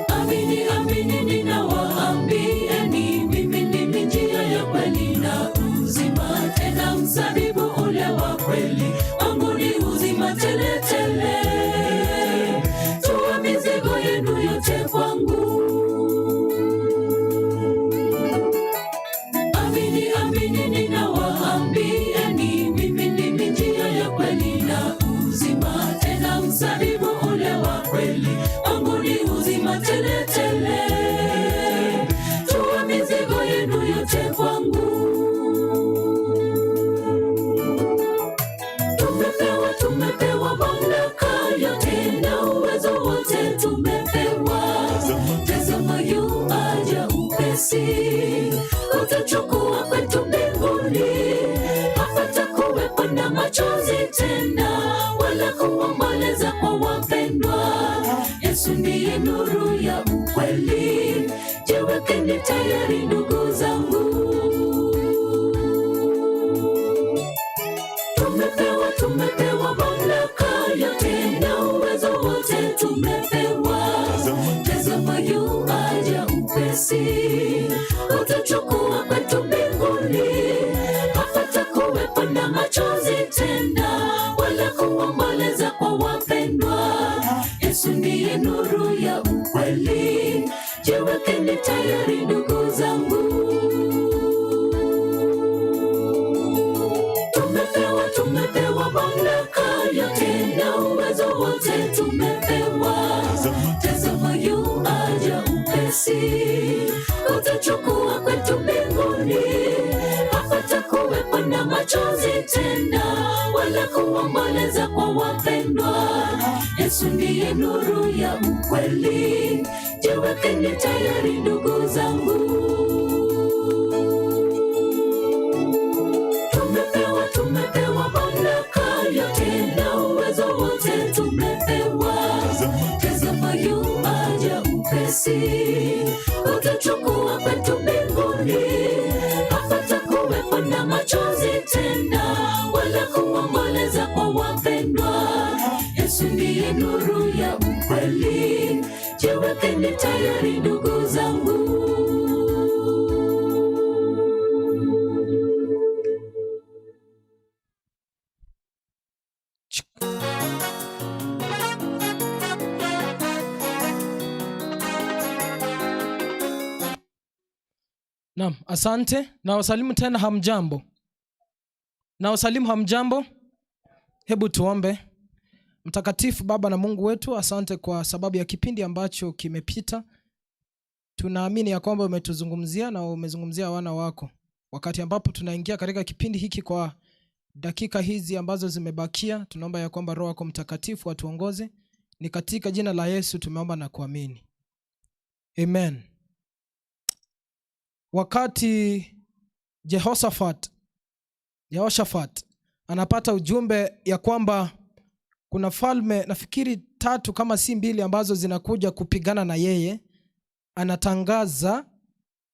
Amini ninawaambieni, mimi ndimi njia ya kweli na uzima. Tena mzabibu ule wa kweli wangu ni uzima tele tele. Toa mizigo yenu yote kwangu. Amini ninawaambieni, mimi ndimi njia ya kweli na uzima. Tena mzabibu ule wa kweli wangu ni uzima tele tele. Toa mizigo yenu yote kwangu. Tumepewa mamlaka yote na uwezo wote tumepewa. Tazama yu aja upesi, utachukua kwetu mbinguni. ndiye nuru ya ukweli. Jiwekeni tayari ndugu zangu. Tumepewa mamlaka yote na uwezo wote tumepewa. Tazama yu aja upesi, utachukua kwetu mbinguni. Hapatakuwepo na machozi tena, wala kuomboleza kwa wapendwa. Yesu ndiye nuru ya ukweli. Jiwekeni tayari ndugu zangu. Tumepewa mamlaka yote na uwezo wote tumepewa. Tazama yu aja upesi, utachukua kwetu mbinguni. Hapatakuwepo na machozi tena, wala kuomboleza kwa wapendwa. Yesu ndiye nuru ya ukweli. Jiwekeni tayari ndugu zangu. Tumepewa mamlaka yote na uwezo wote tumepewa. Tazama yu aja upesi, utachukua kwetu mbinguni. Hapatakuwepo na machozi tena, wala kuomboleza kwa wapendwa. Yesu ndiye nuru ya ukweli. Jiwekeni tayari ndugu zangu. Naam, asante. Na wasalimu tena hamjambo. Na wasalimu hamjambo. Hebu tuombe. Mtakatifu Baba na Mungu wetu, asante kwa sababu ya kipindi ambacho kimepita. Tunaamini ya kwamba umetuzungumzia na umezungumzia wana wako. Wakati ambapo tunaingia katika kipindi hiki kwa dakika hizi ambazo zimebakia, tunaomba ya kwamba Roho yako Mtakatifu atuongoze. Ni katika jina la Yesu tumeomba na kuamini. Amen. Wakati Jehoshaphat anapata ujumbe ya kwamba kuna falme nafikiri 3 kama si 2 ambazo zinakuja kupigana na yeye, anatangaza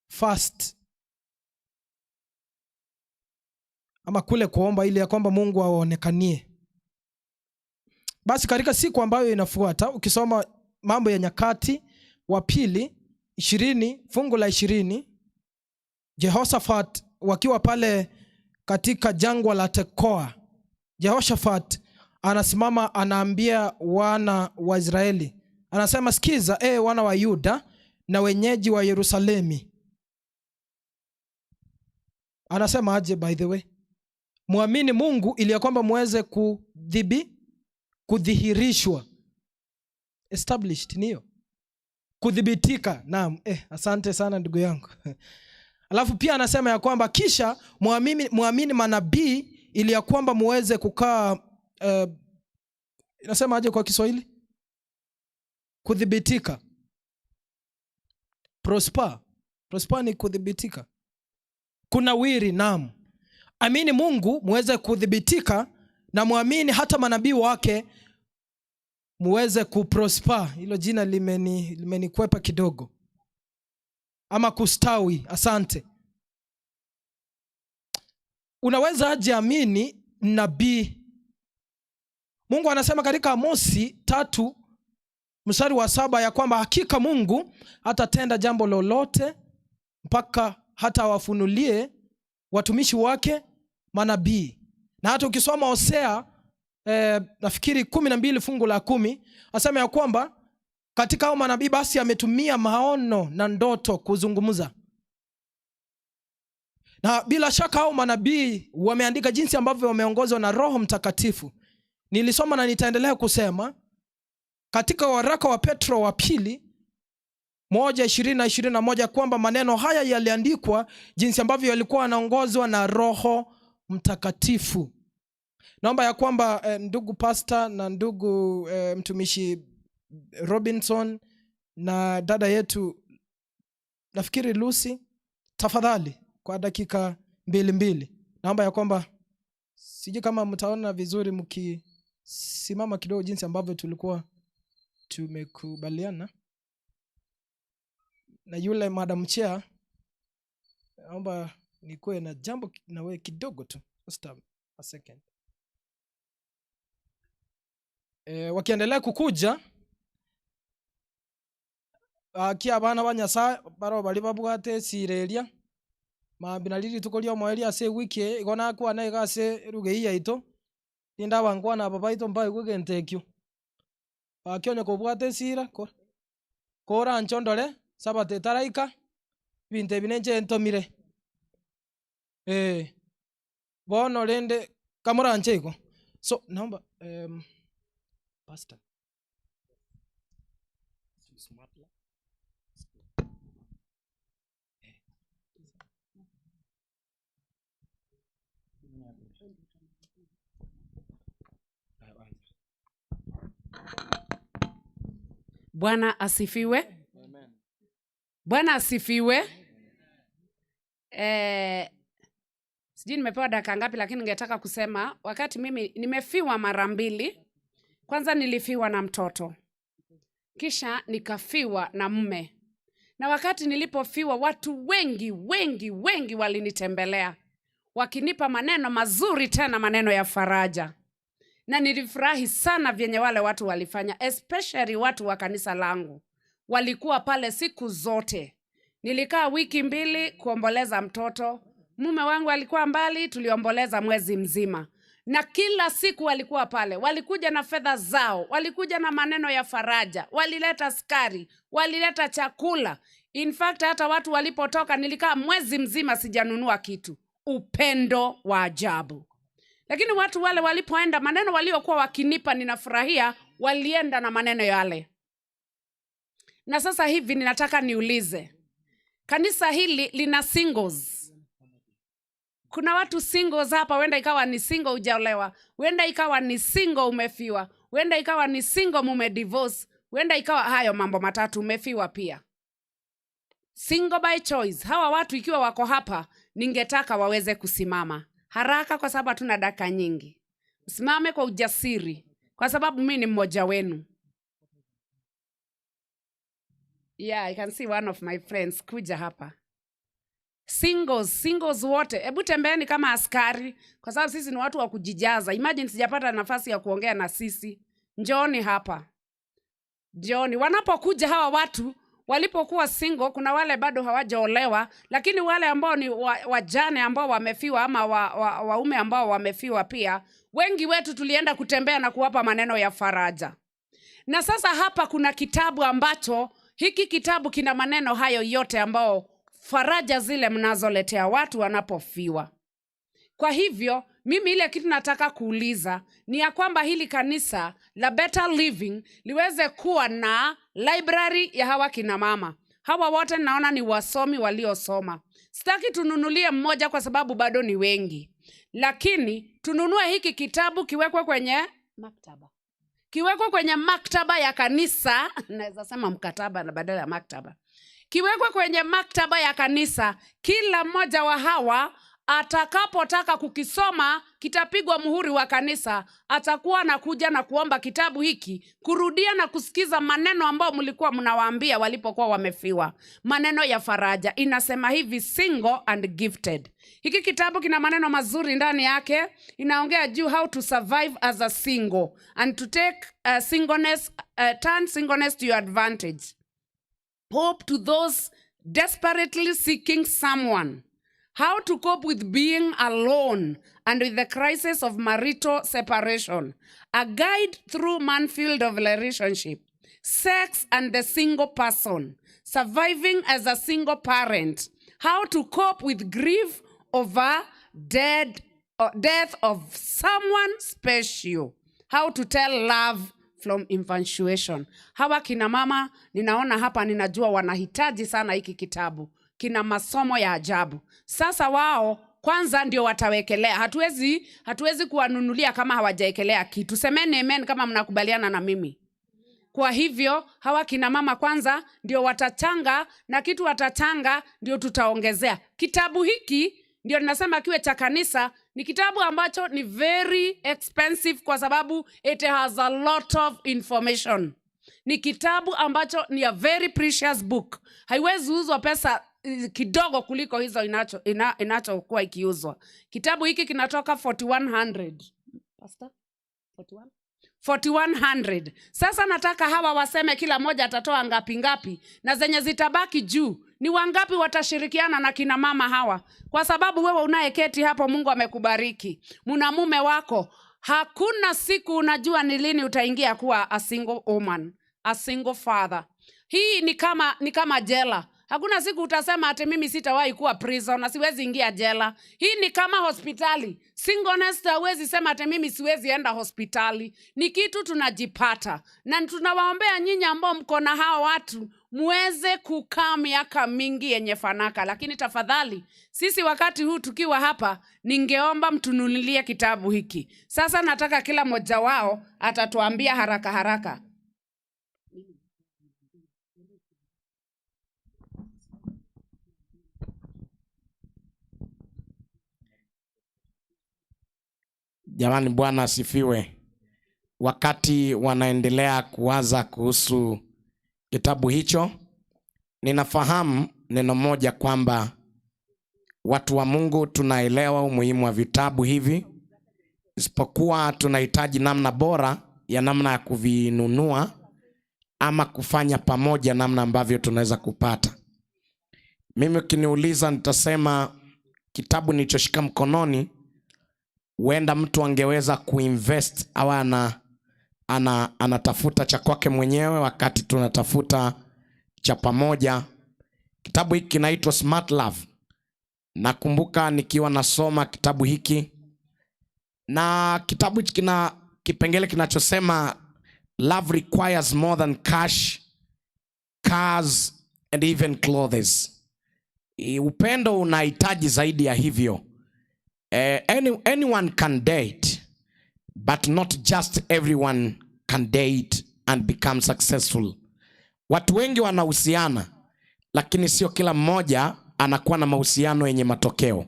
fast ama kule kuomba ili ya kwamba Mungu aonekanie. Basi katika siku ambayo inafuata, ukisoma Mambo ya Nyakati wa Pili 20 fungu la 20, Jehoshaphat wakiwa pale katika jangwa la Tekoa, Jehoshaphat anasimama anaambia wana wa Israeli, anasema, sikiza wana wa Yuda na wenyeji wa Yerusalemi. Anasema aje by the way? Muamini Mungu ili ya kwamba muweze kudhihirishwa. Established niyo. Kudhibitika. Naam, asante sana ndugu yangu. Alafu pia anasema ya kwamba kisha muamini manabii ili ya kwamba muweze kukaa inasema aje kwa Kiswahili? Kudhibitika. Prosper ni kudhibitika. Kunawiri, naam. Amini Mungu muweze kudhibitika, na muamini hata manabii wake muweze kuprosper. Hilo jina limenikwepa kidogo. Ama kustawi, asante. Unaweza aje amini nabii? Mungu anasema katika Amosi 3 mstari wa 7 ya kwamba hakika Mungu hatatenda jambo lolote mpaka hata wafunulie watumishi wake manabii. Na hata ukisoma Hosea nafikiri 12 fungu la 10, asema ya kwamba katika hao manabii basi ametumia maono na ndoto kuzungumza. Na bila shaka hao manabii wameandika jinsi ambavyo wameongozwa na Roho Mtakatifu. Nilisoma na nitaendelea kusema katika waraka wa Petro wa pili 1:20 na 21 kwamba maneno haya yaliandikwa jinsi ambavyo yalikuwa yanaongozwa na Roho Mtakatifu. Naomba ya kwamba ndugu pastor na ndugu mtumishi Robinson na dada yetu nafikiri Lucy, tafadhali kwa dakika 2 naomba ya kwamba siji kama mtaona vizuri mkisimama kidogo jinsi ambavyo tulikuwa tumekubaliana na yule Madam Chair, naomba nikuwe na jambo na wewe kidogo tu. Just a second. Wakiendelea kukuja kia abana ba Nyasaye baro bali babwate sireria mambina lili tukolio mweli ase wiki igona kwa na igase rugeia ito tinda bangwa na baba ito mbai kugentekyo akionye kubwate sira kora nchondole sabate taraika binte binenje entomire bono lende kamera ncheko. So naomba pastor Bwana asifiwe. Bwana asifiwe. Sijui nimepewa dakika ngapi, lakini ningetaka kusema wakati mimi nimefiwa mara mbili. Kwanza nilifiwa na mtoto, kisha nikafiwa na mume. Na wakati nilipofiwa, watu wengi walinitembelea wakinipa maneno mazuri, tena maneno ya faraja. Na nilifurahi sana vyenye wale watu walifanya, especially watu wa kanisa langu. Walikuwa pale siku zote. Nilikaa wiki 2 kuomboleza mtoto. Mume wangu alikuwa mbali, tuliomboleza mwezi mzima. Na kila siku walikuwa pale. Walikuja na fedha zao, walikuja na maneno ya faraja, walileta sukari, walileta chakula. In fact, hata watu walipotoka nilikaa mwezi mzima sijanunua kitu. Upendo wa ajabu. Lakini watu wale walipoenda, maneno waliokuwa wakinipa ninafurahia, walienda na maneno yale. Na sasa hivi ninataka niulize, kanisa hili lina singles. Kuna watu singles hapa, wenda ikawa ni single hujaolewa, wenda ikawa ni single umefiwa, wenda ikawa ni single mume divorce, wenda ikawa hayo mambo matatu umefiwa pia. Single by choice. Hawa watu ikiwa wako hapa, ningetaka waweze kusimama haraka kwa sababu hatuna dakika nyingi. Usimame kwa ujasiri kwa sababu mimi ni mmoja wenu. Yeah, I can see one of my friends kuja hapa. Singles wote, hebu tembeeni kama askari kwa sababu sisi ni watu wa kujijaza. Imagine sijapata nafasi ya kuongea na sisi. Njooni hapa. Njooni. Wanapokuja hawa watu, walipokuwa single, kuna wale bado hawajaolewa, lakini wale ambao ni wajane ambao wamefiwa ama waume ambao wamefiwa pia, wengi wetu tulienda kutembea na kuwapa maneno ya faraja. Na sasa hapa kuna kitabu ambacho, hiki kitabu kina maneno hayo yote ambao faraja zile mnazoletea watu wanapofiwa. Kwa hivyo, mimi ile kitu nataka kuuliza ni ya kwamba hili kanisa la Better Living liweze kuwa na library ya hawa kina mama. Hawa wote naona ni wasomi waliosoma. Sitaki tununulie mmoja kwa sababu bado ni wengi. Lakini tununue hiki kitabu kiwekwe kwenye maktaba. Kiwekwe kwenye maktaba ya kanisa, naweza sema mkataba na badala ya maktaba. Kiwekwe kwenye maktaba ya kanisa, kila mmoja wa hawa atakapotaka kukisoma, kitapigwa muhuri wa kanisa, atakuwa na kuja na kuomba kitabu hiki, kurudia na kusikiza maneno ambao mlikuwa mnawaambia walipokuwa wamefiwa. Maneno ya faraja. Inasema hivi, single and gifted. Hiki kitabu kina maneno mazuri ndani yake. Inaongea juu how to survive as a single and to take turn singleness to your advantage. Hope to those desperately seeking someone. How to cope with being alone and with the crisis of marital separation. A guide through minefield of relationship. Sex and the single person. Surviving as a single parent. How to cope with grief over death of someone special. How to tell love from infatuation. Hawa kina mama ninaona hapa, ninajua wanahitaji sana hiki kitabu. Kina masomo ya ajabu. Sasa wao kwanza ndio watawekelea. Hatuwezi kuwanunulia kama hawajaekelea kitu. Semeni amen kama mnakubaliana na mimi. Kwa hivyo hawa kina mama kwanza ndio watachanga, na kitu watachanga ndio tutaongezea. Kitabu hiki ndio ninasema kiwe cha kanisa. Ni kitabu ambacho ni very expensive kwa sababu it has a lot of information. Ni kitabu ambacho ni a very precious book. Haiwezi uzwa pesa kidogo kuliko hizo inachokuwa ikiuzwa. Kitabu hiki kinatoka 4100. Pastor? 4100. Sasa nataka hawa waseme kila moja atatoa ngapi, na zenye zitabaki juu ni wangapi watashirikiana na kina mama hawa. Kwa sababu wewe unayeketi hapo, Mungu amekubariki. Muna mume wako. Hakuna siku unajua ni lini utaingia kuwa a single woman, a single father. Hii ni kama jela. Hakuna siku utasema ati mimi sitawahi kuwa prison na siwezi ingia jela. Hii ni kama hospitali. Singleness hawezi sema ati mimi siwezi enda hospitali. Ni kitu tunajipata. Na tunawaombea nyinyi ambao mko na hao watu muweze kukaa miaka mingi yenye fanaka. Lakini tafadhali, sisi wakati huu tukiwa hapa, ningeomba mtununulie kitabu hiki. Sasa nataka kila mmoja wao atatuambia haraka haraka. Jamani, Bwana asifiwe. Wakati wanaendelea kuwaza kuhusu kitabu hicho, ninafahamu neno moja kwamba watu wa Mungu tunaelewa umuhimu wa vitabu hivi, isipokuwa tunahitaji namna bora ya namna ya kuvinunua ama kufanya pamoja namna ambavyo tunaweza kupata. Mimi ukiniuliza nitasema kitabu nilichoshika mkononi, huenda mtu angeweza kuinvest au anatafuta cha kwake mwenyewe wakati tunatafuta cha pamoja. Kitabu hiki kinaitwa Smart Love. Nakumbuka nikiwa nasoma kitabu hiki, na kitabu hiki kina kipengele kinachosema love requires more than cash, cars and even clothes. Upendo unahitaji zaidi ya hivyo. Anyone can date, but not just everyone can date and become successful. Watu wengi wanahusiana, lakini sio kila mmoja anakuwa na mahusiano yenye matokeo.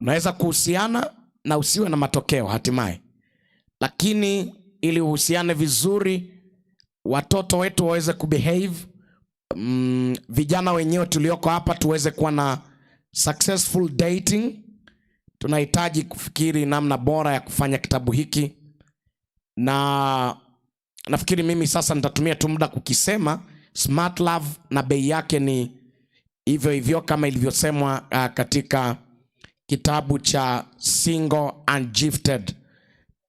Unaweza kuhusiana na usiwe na matokeo hatimaye. Lakini ili uhusiane vizuri, watoto wetu waweze kubehave, vijana wenyewe tulioko hapa tuweze kuwa na successful dating, tunahitaji kufikiri namna bora ya kufanya kitabu hiki. Na nafikiri mimi sasa nitatumia tu muda kukisema Smart Love, na bei yake ni hivyo hivyo kama ilivyosemwa katika kitabu cha Single and Gifted.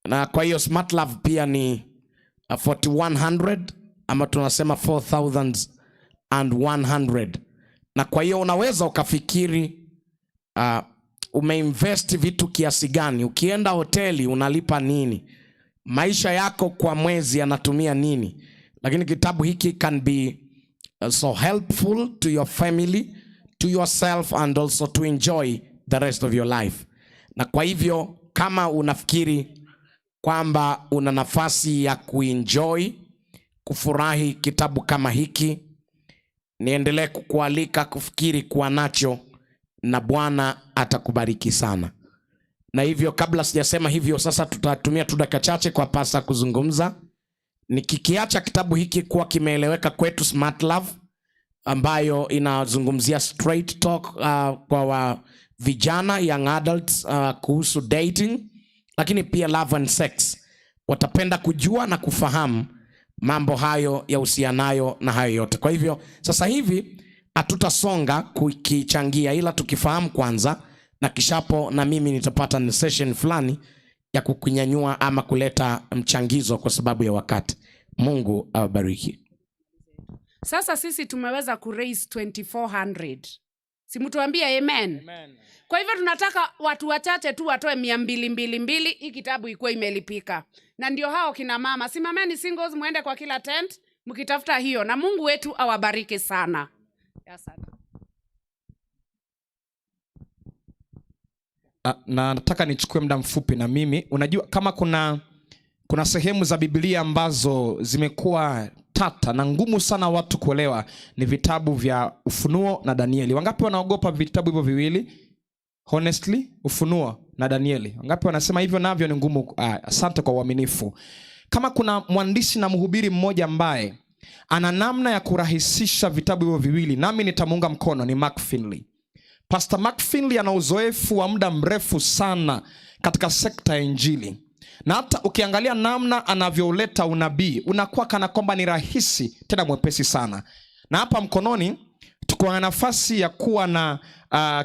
Na kwa hiyo Smart Love pia ni 4100 ama tunasema 4100. Na kwa hiyo unaweza ukafikiri umeinvest vitu kiasi gani, ukienda hoteli unalipa nini, maisha yako kwa mwezi yanatumia nini. Lakini kitabu hiki can be so helpful to your family, to yourself and also to enjoy the rest of your life. Na kwa hivyo kama unafikiri kwamba una nafasi ya kuenjoy, kufurahi kitabu kama hiki, niendelee kukualika kufikiri kuwa nacho, na Bwana atakubariki sana. Na hivyo kabla sijasema hivyo, sasa tutatumia tu dakika chache kwa pasa kuzungumza. Nikikiacha kitabu hiki kuwa kimeeleweka kwetu, Smart Love, ambayo inazungumzia straight talk kwa vijana, young adults, kuhusu dating, lakini pia love and sex. Watapenda kujua na kufahamu mambo hayo ya uhusianayo na hayo yote. Kwa hivyo sasa hivi hatutasonga kukichangia, ila tukifahamu kwanza, na kishapo na mimi nitapata session fulani ya kukunyanyua ama kuleta mchangizo kwa sababu ya wakati. Mungu awabariki. Sasa sisi tumeweza kuraise 2400. Si mtuambie amen. Amen. Kwa hivyo tunataka watu wachache tu watoe 200 hii kitabu ikuwe imelipika. Na ndio hao kina mama, simameni singles, muende kwa kila tent mkitafuta hiyo, na Mungu wetu awabariki sana. Asante. Na nataka nichukue muda mfupi na mimi. Unajua kama kuna sehemu za Biblia ambazo zimekuwa tata na ngumu sana watu kuelewa, ni vitabu vya Ufunuo na Danieli. Wangapi wanaogopa vitabu hivyo viwili? Honestly, Ufunuo na Danieli. Wangapi wanasema hivyo navyo ni ngumu? Asante kwa uaminifu. Kama kuna mwandishi na mhubiri mmoja ambaye ana namna ya kurahisisha vitabu hivyo viwili, nami nitamuunga mkono, ni Mark Finley. Pastor Mark Finley ana uzoefu wa muda mrefu sana katika sekta ya injili, na hata ukiangalia namna anavyoleta unabii unakuwa kana kwamba ni rahisi tena mwepesi sana. Na hapa mkononi tuko na nafasi ya kuwa na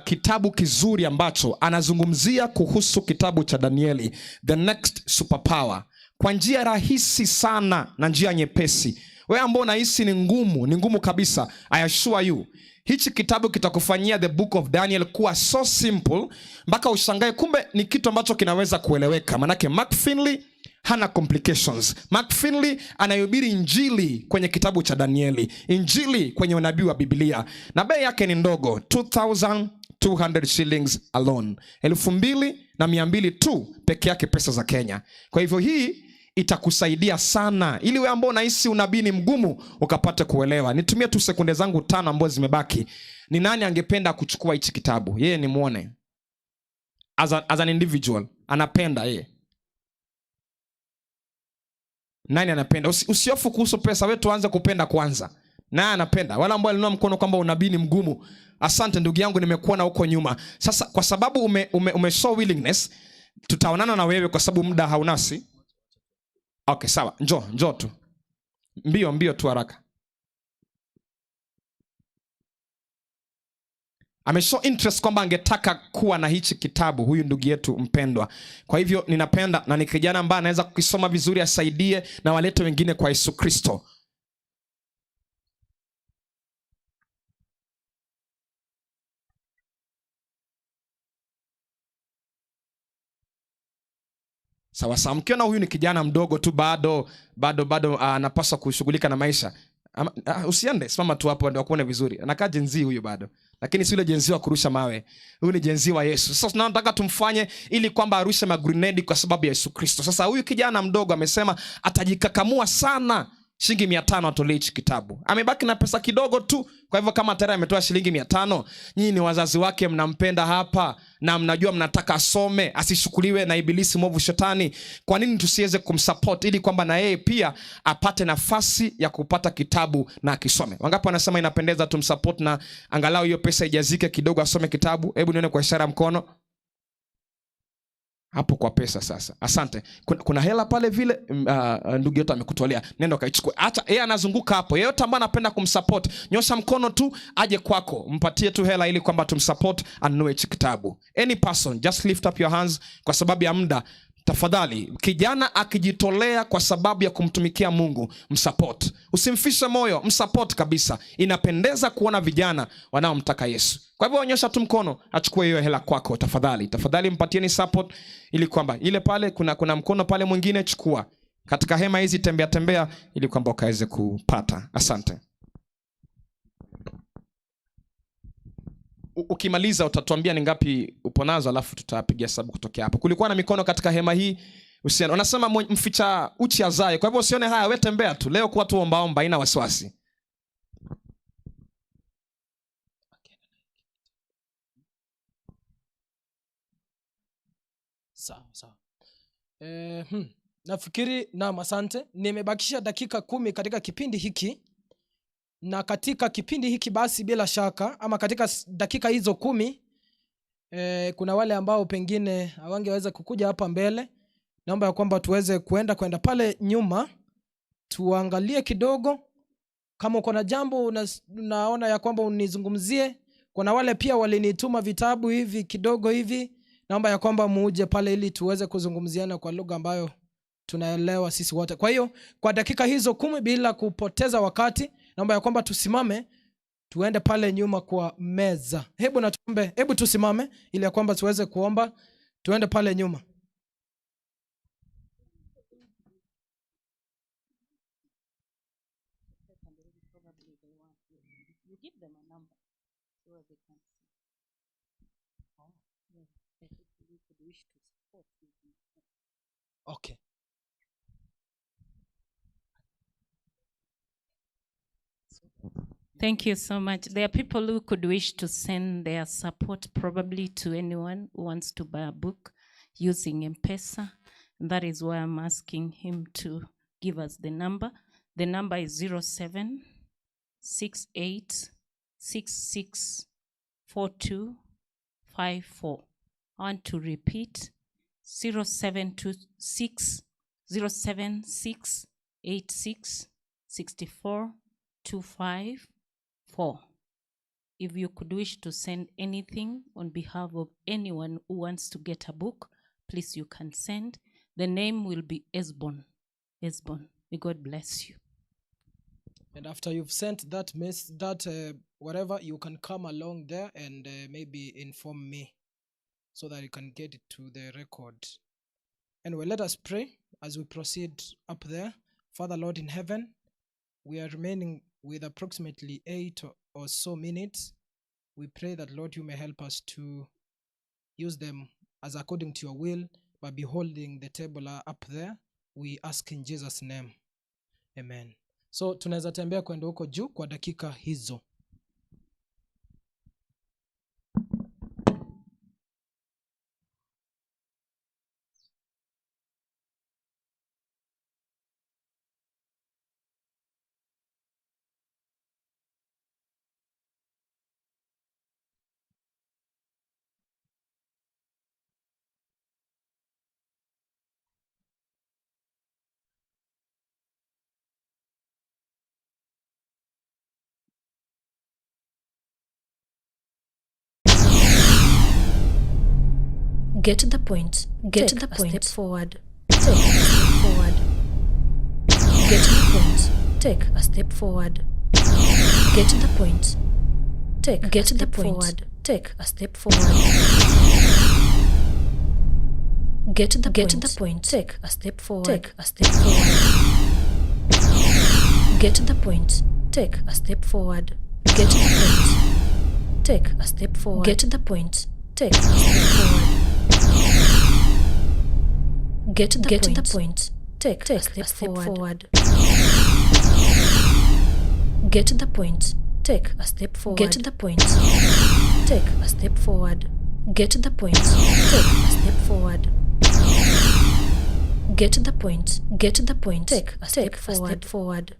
kitabu kizuri ambacho anazungumzia kuhusu kitabu cha Danieli, The Next Superpower, kwa njia rahisi sana na njia nyepesi. Wewe ambao unahisi ni ngumu kabisa, I assure you hichi kitabu kitakufanyia the book of Daniel kuwa so simple mpaka ushangae kumbe ni kitu ambacho kinaweza kueleweka. Manake Mark Finley hana complications. Mark Finley anahubiri injili kwenye kitabu cha Danieli, injili kwenye unabii wa Biblia, na bei yake ni ndogo, 2,200 shillings alone, 2,200 tu peke yake pesa za Kenya. Kwa hivyo hii itakusaidia sana ili wewe ambao unahisi unabii ni mgumu ukapate kuelewa. Nitumie tu sekunde zangu 5 ambazo zimebaki. Ni nani angependa kuchukua hichi kitabu? Yeye ni muone as an individual, anapenda yeye. Nani anapenda? Usiofu kuhusu pesa, wewe tuanze kupenda kwanza. Na anapenda. Wala ambao alinua mkono kwamba unabii ni mgumu, asante ndugu yangu, nimekuona huko nyuma. Sasa kwa sababu ume show willingness, tutaonana na wewe kwa sababu muda haunasi. Okay, sawa. Njoo tu. Mbio tu haraka. Ameshow interest kwamba angetaka kuwa na hichi kitabu, huyu ndugu yetu mpendwa. Kwa hivyo ninapenda, na ni kijana ambaye anaweza kukisoma vizuri, asaidie na walete wengine kwa Yesu Kristo. Sawa, mkiona huyu ni kijana mdogo tu, bado anapaswa kushughulika na maisha, usiende, simama tu hapo ndio akuone vizuri. Anakaa jenzi huyu bado, lakini si yule jenzi wa kurusha mawe. Huyu ni jenzi wa Yesu. Sasa tunataka tumfanye ili kwamba arushe magrenade kwa sababu ya Yesu Kristo. Sasa huyu kijana mdogo amesema atajikakamua sana, shilingi 500 atolee hichi kitabu. Amebaki na pesa kidogo tu. Kwa hivyo kama tayari ametoa shilingi 500, nyinyi ni wazazi wake, mnampenda hapa na mnajua mnataka asome, asishukuliwe na ibilisi mwovu shetani, kwa nini tusiweze kumsupport ili kwamba na yeye pia apate nafasi ya kupata kitabu na akisome? Wangapi wanasema inapendeza tumsupport na angalau hiyo pesa ijazike kidogo asome kitabu? Hebu nione kwa ishara mkono. Hapo kwa pesa sasa. Asante. Kuna hela pale vile ndugu yetu amekutolea. Nenda kaichukue. Acha yeye anazunguka hapo. Yeyote ambaye anapenda kumsupport, nyosha mkono tu aje kwako. Mpatie tu hela ili kwamba tumsupport anunue hichi kitabu. Any person, just lift up your hands kwa sababu ya muda. Tafadhali, kijana akijitolea kwa sababu ya kumtumikia Mungu, msupport. Usimfishe moyo, msupport kabisa. Inapendeza kuona vijana wanaomtaka Yesu. Kwa hivyo nyosha tu mkono, achukue hiyo hela kwako tafadhali mpatieni support ili kwamba ile pale kuna mkono pale mwingine, chukua. Katika hema hizi tembea ili kwamba ukaweze kupata. Asante. Ukimaliza utatuambia ni ngapi upo nazo, alafu tutapigia hesabu kutokea hapo. Kulikuwa na mikono katika hema hii. Usione. Unasema mficha uchi azae. Kwa hivyo usione haya, wewe tembea tu. Leo kwa tu omba haina wasiwasi. Sawa. Nafikiri asante. Nimebakisha dakika 10 katika kipindi hiki. Na katika kipindi hiki basi bila shaka, ama katika dakika hizo 10, kuna wale ambao pengine hawangeweza kukuja hapa mbele. Naomba ya kwamba tuweze kwenda pale nyuma, tuangalie kidogo. Kama uko na jambo unaona ya kwamba unizungumzie. Kuna wale pia walinituma vitabu hivi kidogo hivi. Naomba ya kwamba muuje pale ili tuweze kuzungumziana kwa lugha ambayo tunaelewa sisi wote. Kwa hiyo kwa dakika hizo 10 bila kupoteza wakati, naomba ya kwamba tusimame, tuende pale nyuma kwa meza. Hebu tusimame ili ya kwamba tuweze kuomba, tuende pale nyuma. Okay. Thank you so much. There are people who could wish to send their support probably to anyone who wants to buy a book using M-Pesa. And that is why I'm asking him to give us the number. The number is 0768664254. I want to repeat 0726-0686-64-254. If you could wish to send anything on behalf of anyone who wants to get a book, please you can send. The name will be Esbon. Esbon. May God bless you. And after you've sent that whatever, you can come along there and maybe inform me so that you can get it to the record. Anyway, let us pray as we proceed up there. Father, Lord in heaven, we are remaining with approximately 8 or so minutes. We pray that, Lord, you may help us to use them as according to your will by beholding the table up there. We ask in Jesus' name. Amen. So tunaweza tembea kwenda huko juu kwa dakika hizo. Get to the point. Get to the point. Step forward. Take a step forward. Get to the point. Take a step forward. Get to the point. Take a step forward. Take a step forward. Get to the point. Take a step forward. Take a step forward. Get to the point. Take a step forward. Get to the point. Take a step forward. Get to the point. Take a step forward. Get to the point. Take a step forward. Get to the point. Take a step forward. Get to the point. Take a step forward. Get to the point. Take a step forward. Get to the point. Get to the point. Take a step forward.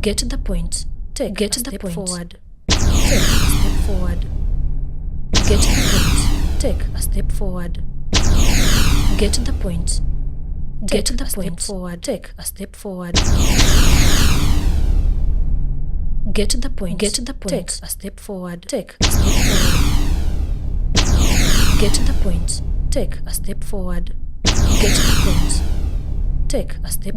Get to the point. Take a step forward. Take a step forward. Get to the point. Take a step forward. Get to the point. Get to the point. Forward. Take a step forward. Get to the point. Get to the point. Take a step forward. Take a step forward. Get to the point. Take a step forward. Get to the point. Take a step.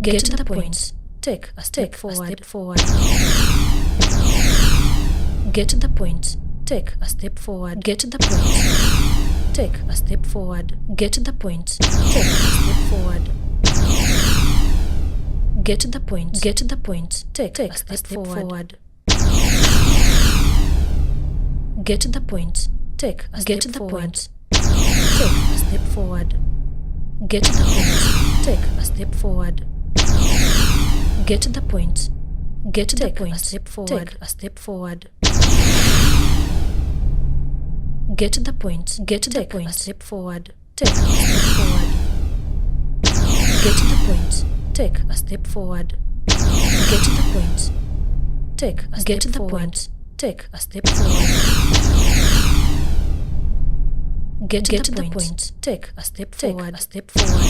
Get to the point. Take a step forward. Get to the point. Take a step forward. Get to the point. Take a step forward. Get to the point. Take a step forward. Get to the point. Take a step forward. Get to the point. Get to the point. Take a step forward. Get to the point. Take a step forward. Take a step forward. Get to the point. Take a step forward. Get to the point. Get to the point. A step forward. Take a step forward. Get to the point. Get to the point. A step forward. Take a step forward. Get to the point. Take a step forward. Get to the point. Take a step forward. Take a step forward. Get to the point. Take a step forward. A step forward.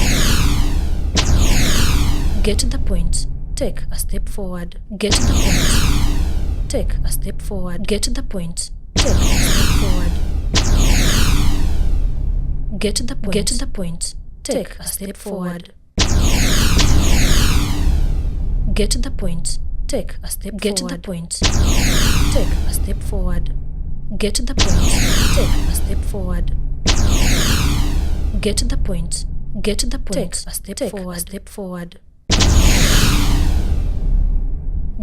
Get to the point. Take a step forward. Get to the point. Take a step forward. Get to the point. Take a step forward. Get to the point. Get to the point. Take a step forward. Get to the point. Take a step. Get to the point. Take a step forward. Get to the point. Take a step forward. Get to the point. Get to the point. Take a step forward. Step forward.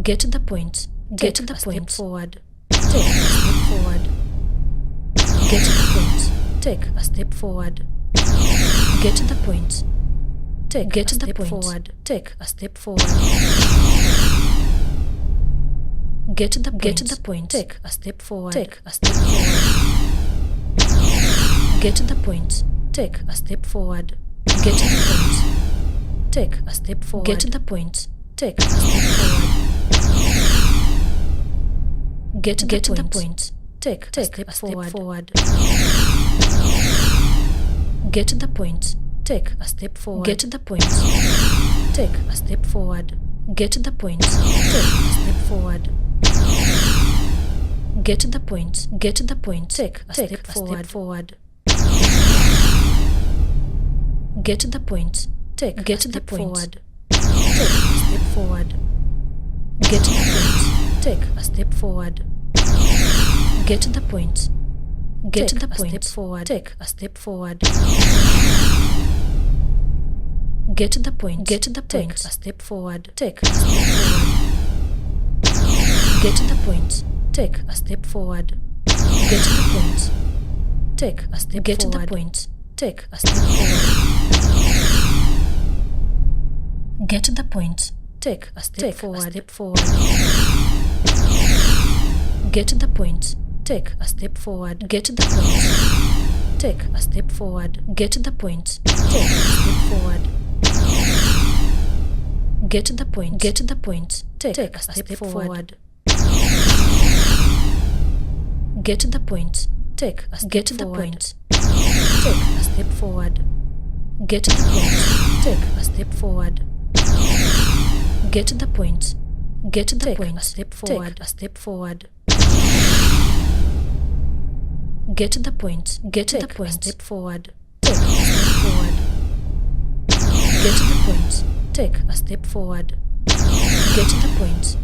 Get to the point. Get to the point. Forward. Take a step forward. Get to the point. Take a step forward. Get to the point. Take a step forward. Take a step forward. Get to the point. Take a step forward. Take a step forward. Get to the point. Take a step forward. Get to the point. Take a step forward. Get to the point. Take a step forward. Get to the point. Take a step forward. Get to the point. Take a step forward. Get to the point. Take a step forward. Get to the point. Take a step forward. Get to the point. Get to the point. Take a step forward. Get to the point. Take a step forward. Take a step forward. Get to the point. Take a step forward. Get to the point. Get to the point. Forward. Take a step forward. Get to the point. Get to the point. Take a step forward. Take a step forward. Get to the point. Take a step forward. Get to the point. Take a step forward. Get to the point. Take a step forward. Get to the point. Take a step forward. Get to the point. Take a step forward. Get to the point. Take a step forward. Get to the point. Take a step forward. Get to the point. Get to the point. Take a step forward. Get to the point. Take a step forward. Take a step forward. Get to the point. Take a step forward. Get to the point. Get to the point. Step forward. A step forward. Get to the point. Get to the point. Step forward. Take a step forward. Get to the point. Take a step forward. Get to the point.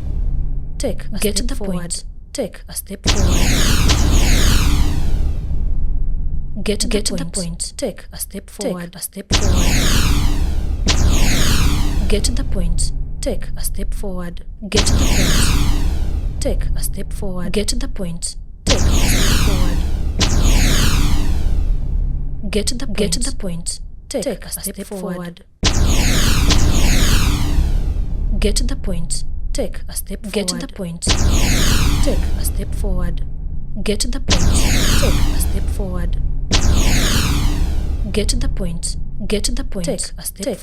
Take a step forward. Take a step forward. Get to the point. Take a step forward. A step forward. Get to the point. Take a step forward. Get to the point. Take a step forward. Get to the point. Take a step forward. Get to the point. Take a step forward. Get to the point. Take a step forward. Get to the point. Take a step forward. Get to the point. Take a step forward. Get to the point. Get to the point. Take a step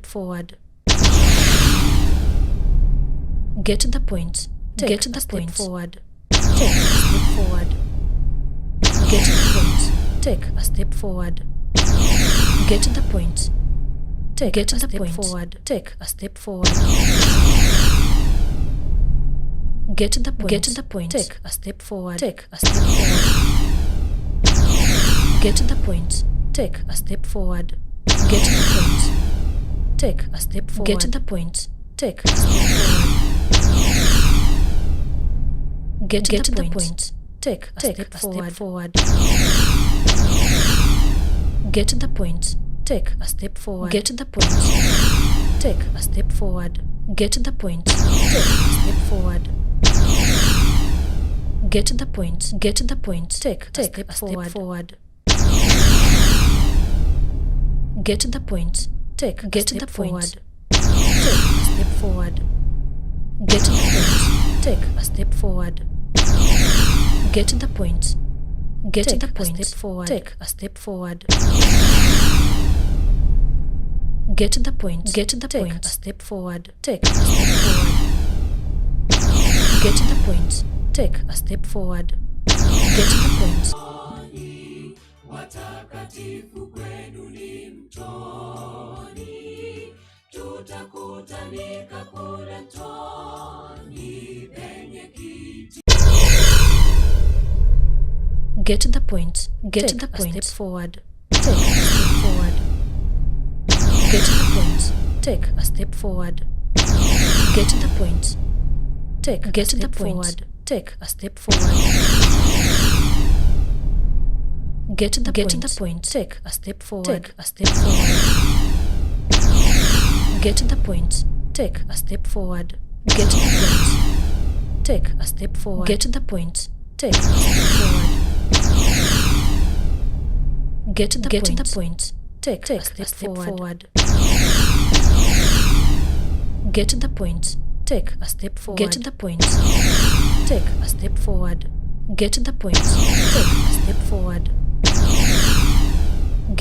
forward. Get to the point. Get to the point. Forward. Take a step forward. Get to the point. Take a step forward. Get to the point. Take a step forward. Take a step forward. Get to the point. Get to the point. Take a step forward. Take a step forward. Get to the point. Take a step forward. Get to the point. Take a step forward. Get to the point. Take a step forward. Get to the point. Take a step forward. Get to the point. Take a step forward. Get to the point. Take a step forward. Get to the point. Take a step forward. Get to the point. Get to the point. Take a step forward. Get to the point. Take a step forward. Take a step forward. Get to the point. Take a step forward. Get to the point. Get to the point. Take a step forward. Get to the point. Get to the point. A step forward. Take a step forward. Get to the point. Take a step forward. Get to the point. Watakatifu kwenu ni mtoni, tutakutanika kule mtoni penye kiti. Get to the point. Get to the point. Step forward. Take a step forward. Get to the point. Take a step forward. Get to the point. Take a step forward. Take a step forward. Get to the point. Take a step forward. Take a step forward. Get to the point. Take a step forward. Get to the point. Take a step forward. Get to the point. Take a step forward. Get to the point. Take a step forward. Get to the point. Take a step forward. Get to the point. Take a step forward. Get to the point. Take a step forward.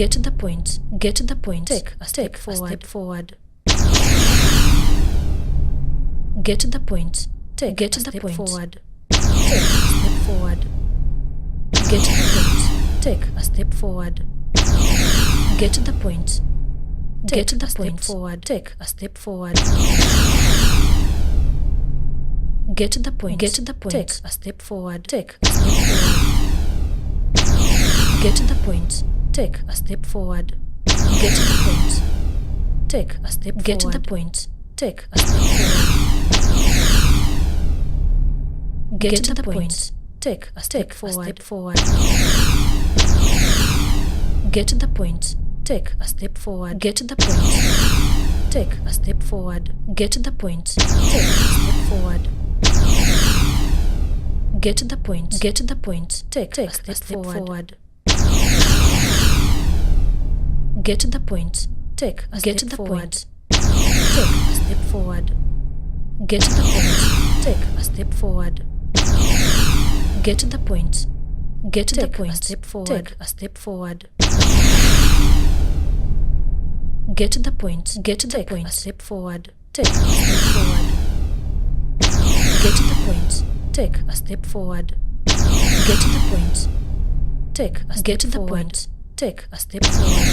Get to the point. Get to the point. Take a step forward. Get to the point. Get to the point. Forward. Take a step forward. Get to the point. Take a step forward. Get to the point. Get to the point. Forward. Take a step forward. Get to the point. Get to the point. Take a step forward. Take a step forward. Get to the point. Take a step forward. Get to the point. Take a step forward. Get to the point. Take a step forward. Get to the point. Take a step forward. Get to the point. Take a step forward. Get to the point. Take a step forward. Get to the point. Take a step forward. Get to the point. Get to the point. Take a step forward. Get to the point. Take a step forward. Take a step forward. Get to the point. Take a step forward. Get to the point. Get to the point. Step forward. Take a step forward. Get to the point. Get to the point. Step forward. Take a step forward. Get to the point. Take a step forward. Get to the point. Take a step forward. Take a step forward.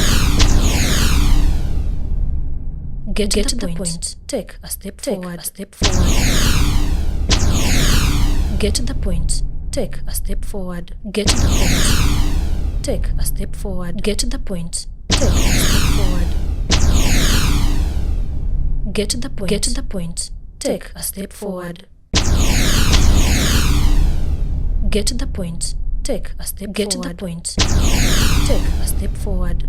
Get to the point. Take a step forward. Step forward. Get to the point. Take a step forward. Get to the point. Take a step forward. Get to the point. Take a step forward. Get to the point. Get to the point. Take a step forward. Get to the point. Take a step. Get to the point. Take a step forward.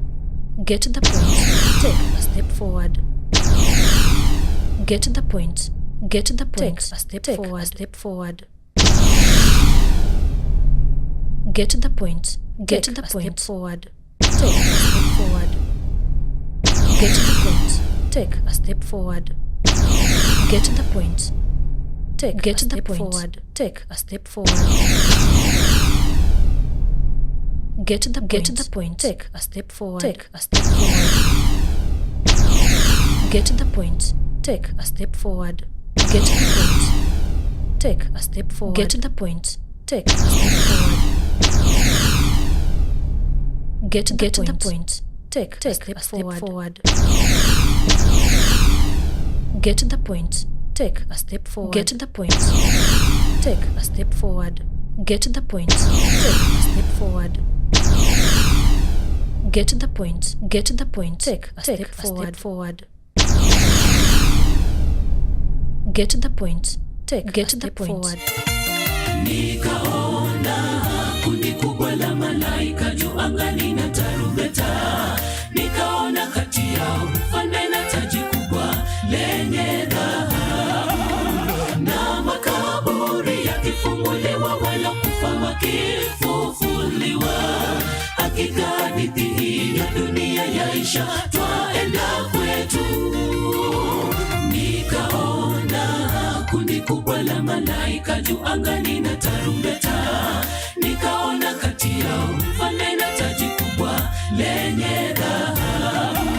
Get to the point. Take a step forward. Get to the point. Get to the point. Take a step forward. Step forward. Get to the point. Get to the point. Forward. Take a step forward. Get to the point. Take a step forward. Get to the point. Take. Get to the point. Forward. Take a step forward. Get to the point. Get to the point. Take a step forward. Take a step forward. Get to the point. Take a step forward. Get to the point. Take a step forward. Get to the point. Take a step forward. Get to the point. Take a step forward. Get to the point. Take a step forward. Get to the point. Take a step forward. Get to the point. Take a step forward. Get to the point. Get to the point. Take a step forward. Get to the point. Take. Get to the point. Nikaona kundi kubwa la malaika juu angani na tarumbeta. Nikaona kati yao mfalme na taji kubwa lenye dhahabu, na makaburi yakifunguliwa, walokufa wakifufuliwa. Hakika hadithi hii ya dunia yaisha, twaenda kwetu. Nikaona kundi kubwa la malaika juu angani na tarumbeta. Nikaona kati yao mfalme na taji kubwa lenye dhahabu,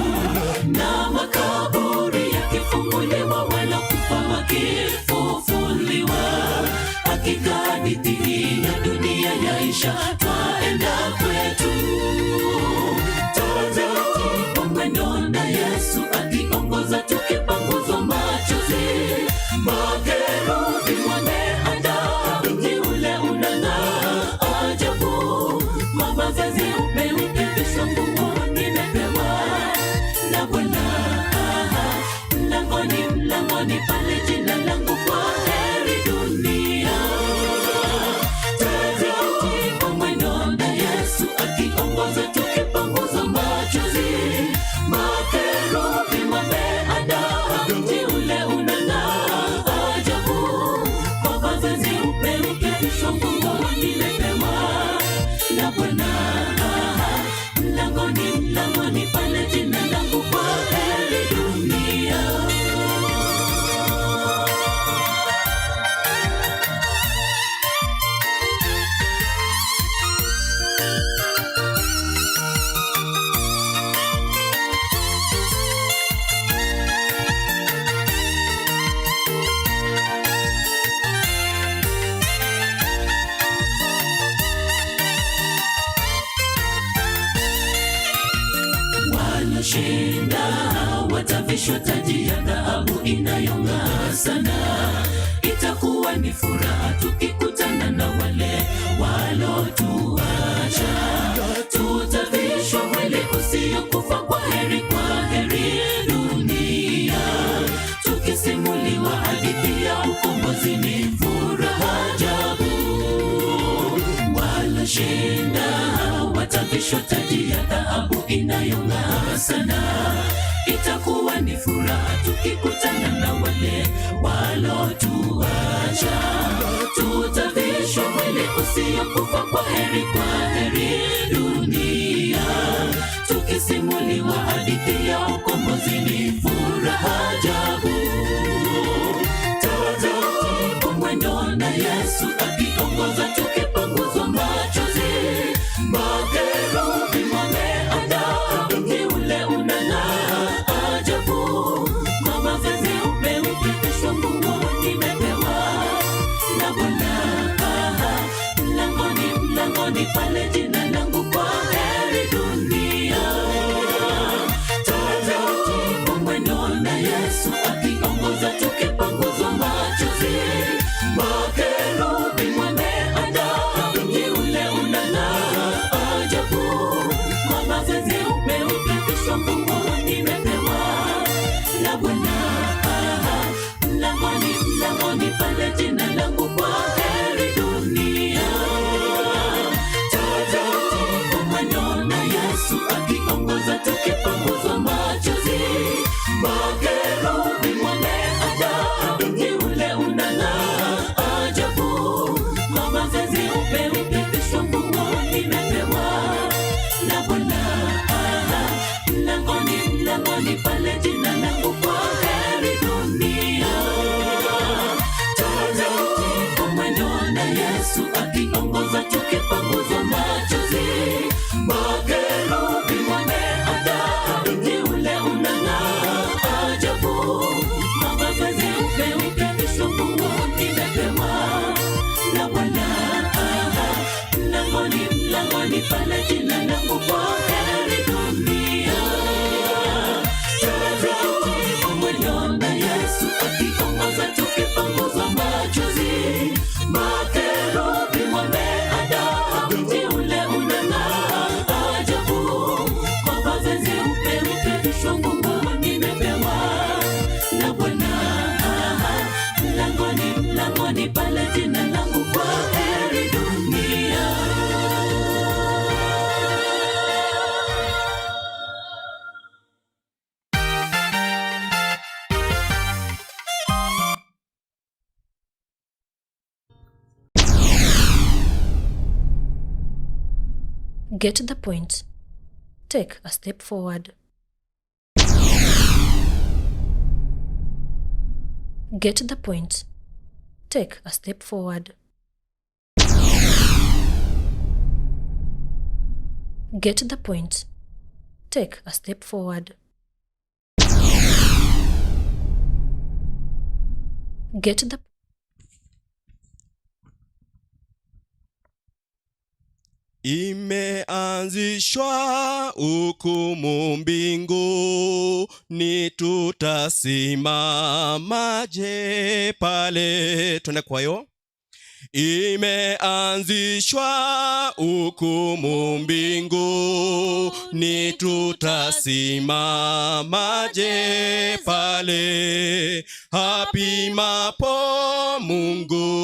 na makaburi yakifunguliwa, walokufa wakifufuliwa. Hakika hadithi hii ya dunia yaisha, twaenda kwetu. Taratibu mwendo na Yesu akiongoza, tukipanguzwa machozi. Makerubi wameandaa mji ule unang'aa ajabu. Mavazi meupe, visha nguo nimepewa na Bwana. Mlangoni pale jina langu, kwa heri dunia. Taratibu mwendo na Yesu akiongoza, tukipanguzwa machozi. Makerubi wameandaa mji ule unang'aa ajabu. Mavazi meupe, visha nguo nimepewa na Bwana. Mlangoni pale jina langu, kwa heri dunia. tutavishwa taji ya dhahabu inayong'aa sana. Itakuwa ni furaha tukikutana na wale walotuacha. Tutavishwa mwili usiokufa, kwa heri dunia. Tukisimuliwa hadithi ya ukombozi, ni furaha ajabu. Waloshinda watavishwa taji ya dhahabu inayong'aa sana. Itakuwa ni furaha tukikutana na wale walotuacha. Tutavishwa mwili usiokufa, kwa heri dunia. Tukisimuliwa hadithi ya ukombozi, ni furaha ajabu. Taratibu mwendo na Yesu akiongoza, tukipanguzwa machozi. Makerubi wameandaa mji ule unang'aa ajabu. Mavazi meupe kesho nguo nimepewa na Bwana. Mlangoni pale jina langu, kwa heri dunia. Taratibu mwendo na Yesu akiongoza, tukipanguzwa machozi. Makerubi wameandaa mji ule unang'aa ajabu. Mavazi meupe kesho nguo nimepewa na Bwana. Mlangoni pale jina langu, kwa heri dunia. Taratibu mwendo na Yesu akiongoza, tukipanguzwa machozi. Makerubi wameandaa mji ule unang'aa ajabu. Mavazi meupe kesho nguo nimepewa na Bwana. Mlangoni pale jina langu, kwa heri dunia. Taratibu mwendo na Yesu akiongoza, tukipanguzwa machozi. Makerubi wameandaa mji ule unang'aa ajabu. Mavazi meupe kesho nguo nimepewa na Bwana. Mlangoni pale jina langu, kwa heri dunia. Taratibu mwendo na Yesu akiongoza, tukipanguzwa machozi. Makerubi wameandaa mji ule unang'aa ajabu. Mavazi meupe kesho nguo nimepewa na Bwana. Mlangoni pale jina langu, kwa heri dunia. Get the point. Take a step forward. Get the point. Take a step forward. Get the point. Take a step forward. Get the Imeanzishwa hukumu mbinguni, tutasimamaje pale? Twende kwayo. Imeanzishwa hukumu mbinguni, tutasimamaje pale? Hapimapo Mungu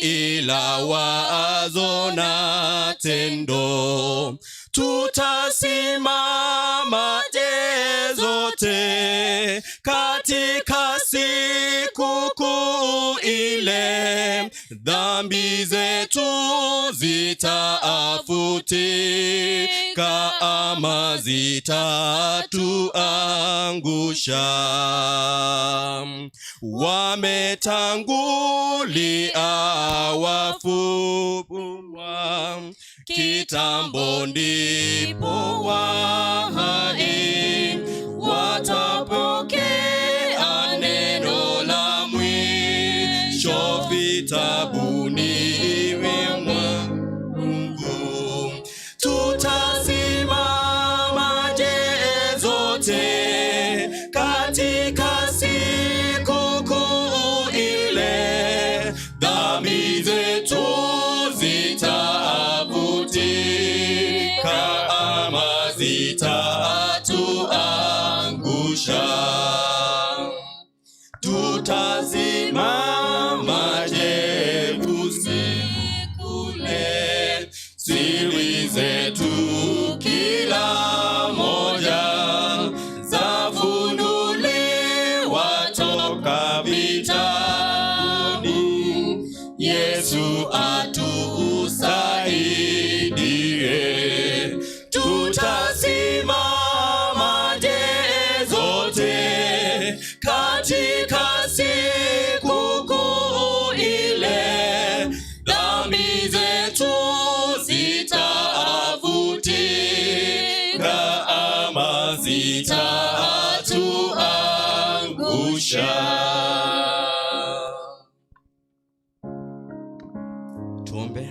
ila wazo na tendo, tutasimamaje zote katika siku kuu ile? Dhambi zetu zitafutika ama zitatuangusha? Wametangulia wafungwa kitambo, ndipo wahai watapokea neno la mwisho vitabuni mwa Mungu. Tutasimamaje tutasimamaje usiku ule? Siri zetu kila moja zafunuliwa toka vitani. Yesu atusaidie, tutasimamaje zote katika siku kuu ile? Dhambi zetu zitafutika ama zitatuangusha? Tuombe.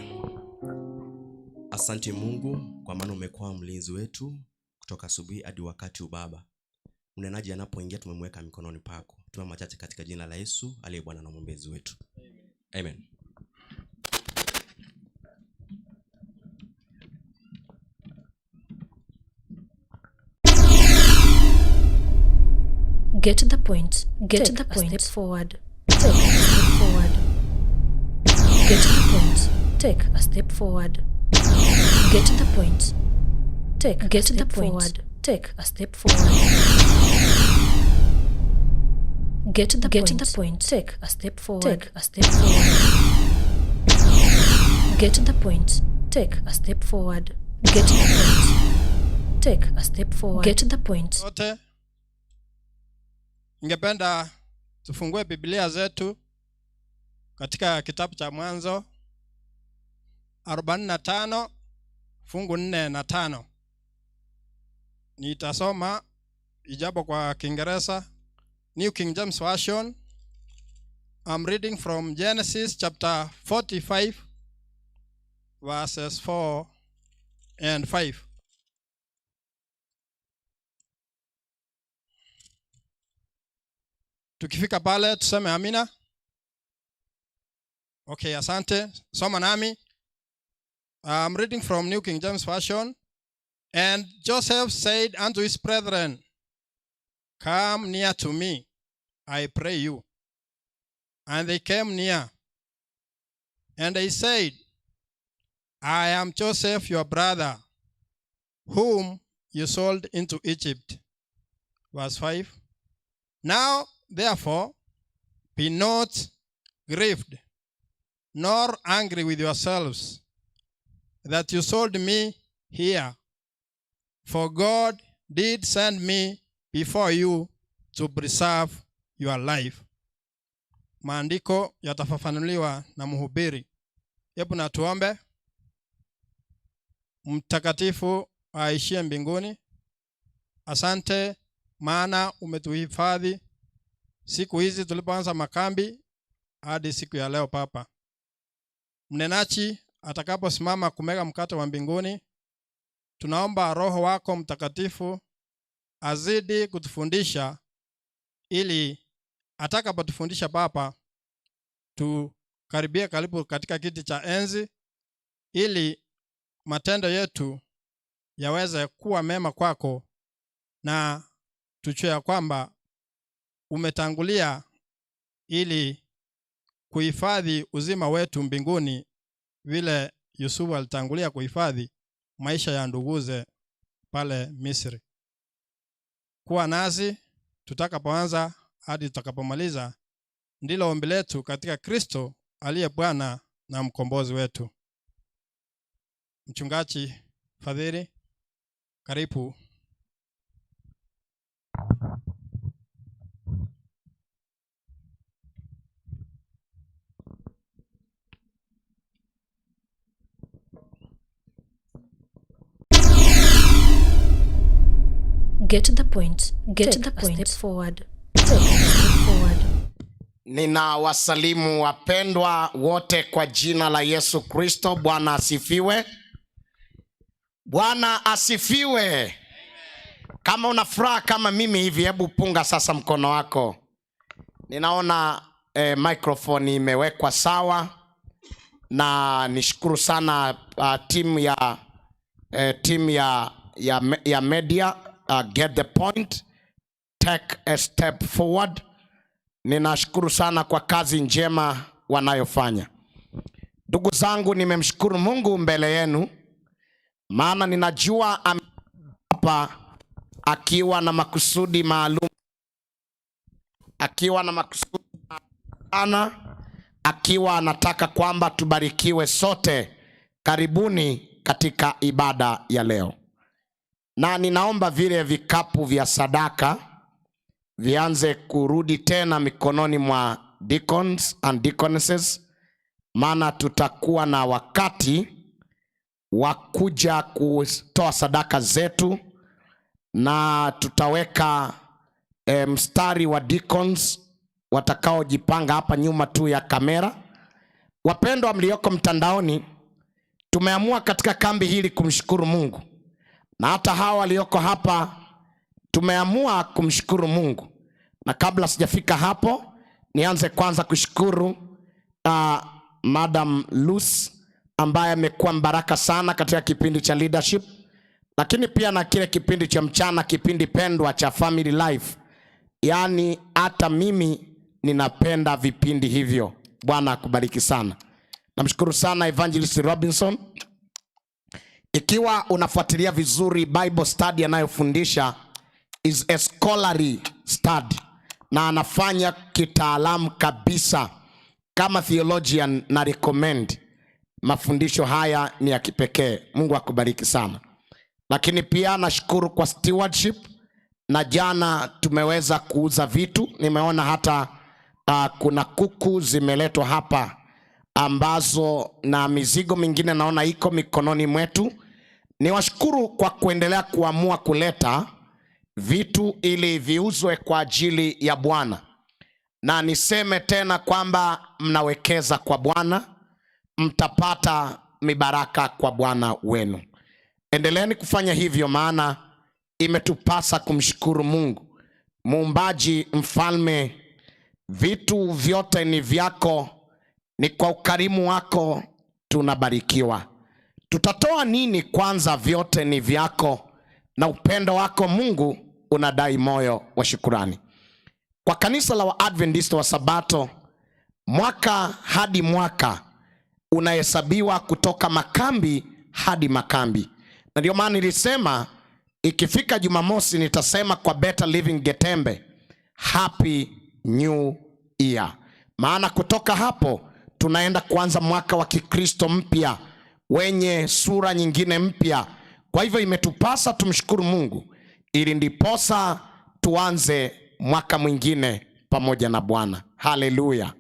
Asante Mungu kwa maana umekuwa mlinzi wetu kutoka asubuhi hadi wakati Baba. Mnenaji anapoingia tumemweka mikononi pako. Tuma machache katika jina la Yesu aliye Bwana na mwombezi wetu. Amen. Get to the point. Get to the point. Step forward. Take a step forward. Get to the point. Take a step forward. Get to the point. Take a step forward. Take a step forward. Get to the point. Take a step forward. Take a step forward. Get to the point. Take a step forward. Get to the point. Take a step forward. Get to the point. Sote ningependa tufungue Biblia zetu katika kitabu cha Mwanzo 45 fungu 4 na 5. Nitasoma ijapo kwa Kiingereza, New King James Version. I'm reading from Genesis chapter 45 verses 4 and 5. Tukifika pale tuseme amina. Okay, asante. Soma nami. I'm reading from New King James Version. And Joseph said unto his brethren, Come near to me, I pray you. And they came near. And they said, I am Joseph your brother, whom you sold into Egypt. Verse 5. Now, therefore, be not grieved, nor angry with yourselves, that you sold me here. For God did send me before you to preserve your life. Maandiko yatafafanuliwa na mhubiri. Hebu na tuombe. Mtakatifu aishie mbinguni, asante maana umetuhifadhi siku hizi tulipoanza makambi hadi siku ya leo Papa. Mnenaji atakaposimama kumega mkate wa mbinguni, tunaomba Roho wako Mtakatifu azidi kutufundisha, ili atakapotufundisha Papa tukaribie karibu katika kiti cha enzi, ili matendo yetu yaweze kuwa mema kwako, na tuchue kwamba umetangulia ili kuhifadhi uzima wetu mbinguni, vile Yusufu alitangulia kuhifadhi maisha ya nduguze pale Misri. Kuwa nasi tutakapoanza hadi tutakapomaliza, ndilo ombi letu katika Kristo aliye Bwana na mkombozi wetu. Mchungaji Fadhili, karibu. Get to the point. Get to the point. Step forward. Take a step forward. Nina wasalimu wapendwa wote kwa jina la Yesu Kristo. Bwana asifiwe. Bwana asifiwe. Kama una furaha kama mimi hivi, hebu punga sasa mkono wako. Ninaona microphone imewekwa sawa, na nishukuru sana team ya media. Get the point, take a step forward. ninashukuru sana kwa kazi njema wanayofanya. Ndugu zangu, nimemshukuru Mungu mbele yenu, maana ninajua hapa akiwa na makusudi maalum, akiwa anataka kwamba tubarikiwe sote. Karibuni katika ibada ya leo, na ninaomba vile vikapu vya sadaka vianze kurudi tena mikononi mwa deacons and deaconesses, maana tutakuwa na wakati wa kuja kutoa sadaka zetu, na tutaweka mstari wa deacons watakaojipanga hapa nyuma tu ya kamera. Wapendwa mlioko mtandaoni, tumeamua katika kambi hili kumshukuru Mungu, na hata hawa walioko hapa tumeamua kumshukuru Mungu. Na kabla sijafika hapo, nianze kwanza kushukuru Madam Luce ambaye amekuwa mbaraka sana katika kipindi cha leadership, lakini pia na kile kipindi cha mchana, kipindi pendwa cha Family Life. Yaani hata mimi ninapenda vipindi hivyo. Bwana akubariki sana. Namshukuru sana Evangelist Robinson. Ikiwa unafuatilia vizuri, Bible study anayofundisha is a scholarly study, na anafanya kitaalamu kabisa. Kama theologian na recommend mafundisho haya, ni ya kipekee. Mungu akubariki sana. Lakini pia nashukuru kwa stewardship, na jana tumeweza kuuza vitu. Nimeona hata kuna kuku zimeletwa hapa ambazo na mizigo mingine naona iko mikononi mwetu. Niwashukuru kwa kuendelea kuamua kuleta vitu ili viuzwe kwa ajili ya Bwana. Na niseme tena kwamba mnawekeza kwa Bwana, mtapata mibaraka kwa Bwana wenu. Endeleeni kufanya hivyo, maana imetupasa kumshukuru Mungu Muumbaji, Mfalme. Vitu vyote ni vyako, ni kwa ukarimu wako tunabarikiwa. Tutatoa nini kwanza? Vyote ni vyako, na upendo wako Mungu unadai moyo wa shukrani. Kwa kanisa la Waadventista wa Sabato, mwaka hadi mwaka unahesabiwa kutoka makambi hadi makambi. Na ndio maana nilisema ikifika Jumamosi nitasema kwa Better Living Getembe, Happy New Year. Maana kutoka hapo tunaenda kuanza mwaka wa Kikristo mpya wenye sura nyingine mpya. Kwa hivyo imetupasa tumshukuru Mungu ili ndiposa tuanze mwaka mwingine pamoja na Bwana. Haleluya.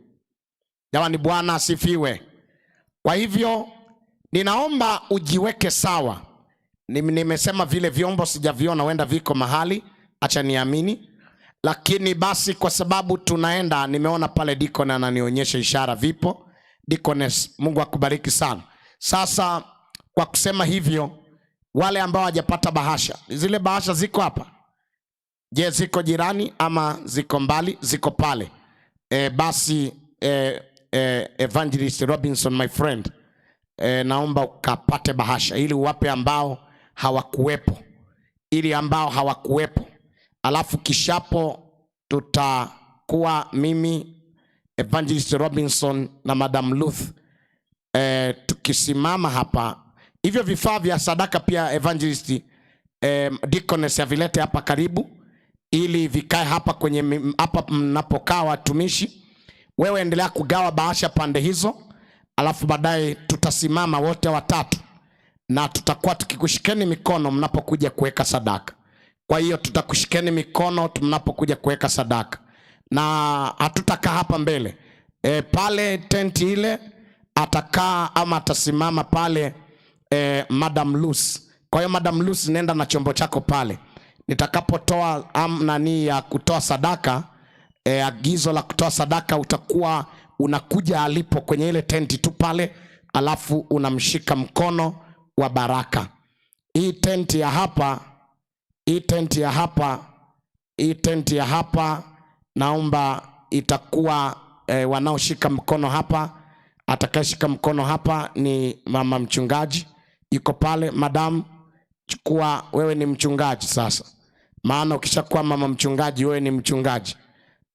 Jamani, Bwana asifiwe. Kwa hivyo ninaomba ujiweke sawa. Nimesema vile vyombo sijaviona, wenda viko mahali, acha niamini. Lakini basi kwa sababu tunaenda, nimeona pale deacon ananionyesha ishara vipo. Deaconess, Mungu akubariki sana. Sasa kwa kusema hivyo, wale ambao hawajapata bahasha, zile bahasha ziko hapa. Je, ziko jirani ama ziko mbali? Ziko pale. Basi Evangelist Robinson, my friend, naomba ukapate bahasha ili uwape ambao hawakuwepo, alafu kishapo tutakuwa mimi, Evangelist Robinson na Madam Luth tukisimama hapa. Hivyo vifaa vya sadaka pia Evangelist Deaconess avilete hapa karibu, ili vikae hapa kwenye hapa mnapokaa watumishi. Wewe endelea kugawa bahasha pande hizo, alafu baadaye tutasimama wote watatu na tutakuwa tukikushikeni mikono mnapokuja kuweka sadaka. Kwa hiyo tutakushikeni mikono mnapokuja kuweka sadaka, na hatutakaa hapa mbele. Pale tenti ile atakaa ama atasimama pale Madam Luce. Kwa hiyo Madam Luce, nenda na chombo chako pale. Nitakapotoa nani ya kutoa sadaka, agizo la kutoa sadaka, utakuwa unakuja alipo kwenye ile tenti tu pale, alafu unamshika mkono wa baraka. Hii tenti ya hapa naomba itakuwa wanaoshika mkono hapa. Atakayeshika mkono hapa ni mama mchungaji, yuko pale. Madam, chukua, wewe ni mchungaji sasa. Maana ukishakuwa mama mchungaji, wewe ni mchungaji.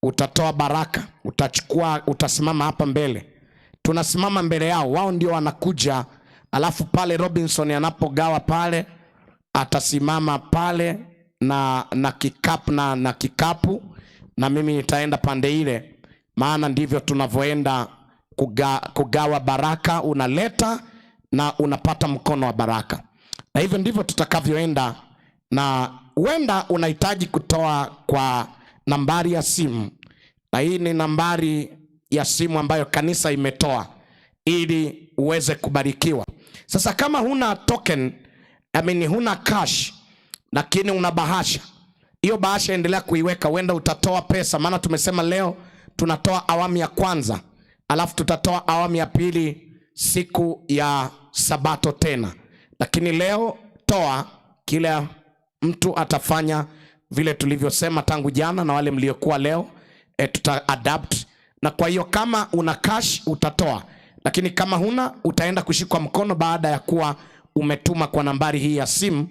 utatoa baraka, utasimama hapa mbele. Tunasimama mbele yao, wao ndio wanakuja, alafu pale Robinson anapogawa pale atasimama pale na kikapu na mimi nitaenda pande ile, maana ndivyo tunavyoenda kugawa baraka. Unaleta na unapata mkono wa baraka, na hivyo ndivyo tutakavyoenda. Na huenda unahitaji kutoa kwa nambari ya simu, na hii ni nambari ya simu ambayo kanisa imetoa ili uweze kubarikiwa. Sasa kama huna token, huna cash, lakini una bahasha, hiyo bahasha endelea kuiweka. Huenda utatoa pesa, maana tumesema leo tunatoa awamu ya kwanza, alafu tutatoa awamu ya pili siku ya Sabato tena. Lakini leo toa, kila mtu atafanya vile tulivyosema tangu jana, na wale mliokuwa leo tuta adapt. Na kwa hiyo kama una cash utatoa, lakini kama huna utaenda kushikwa mkono baada ya kuwa umetuma kwa nambari hii ya simu.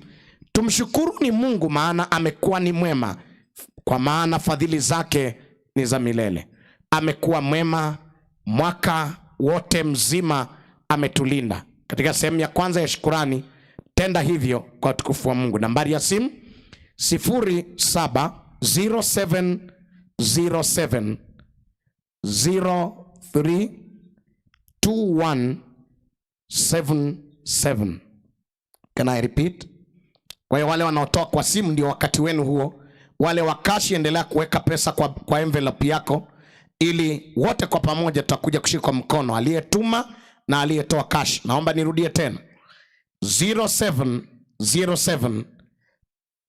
Tumshukuru ni Mungu, maana amekuwa ni mwema, kwa maana fadhili zake ni za milele. Amekuwa mwema mwaka wote mzima, ametulinda. Katika sehemu ya kwanza ya shukrani, tenda hivyo kwa utukufu wa Mungu. Nambari ya simu 070707 032177. Can I repeat? Kwa hiyo wale wanaotoa kwa simu ndio wakati wenu huo. Wale wakashi endelea kuweka pesa kwa envelope yako, ili wote kwa pamoja tutakuja kushika mkono, aliyetuma na aliyetoa cash. Naomba nirudie tena 0707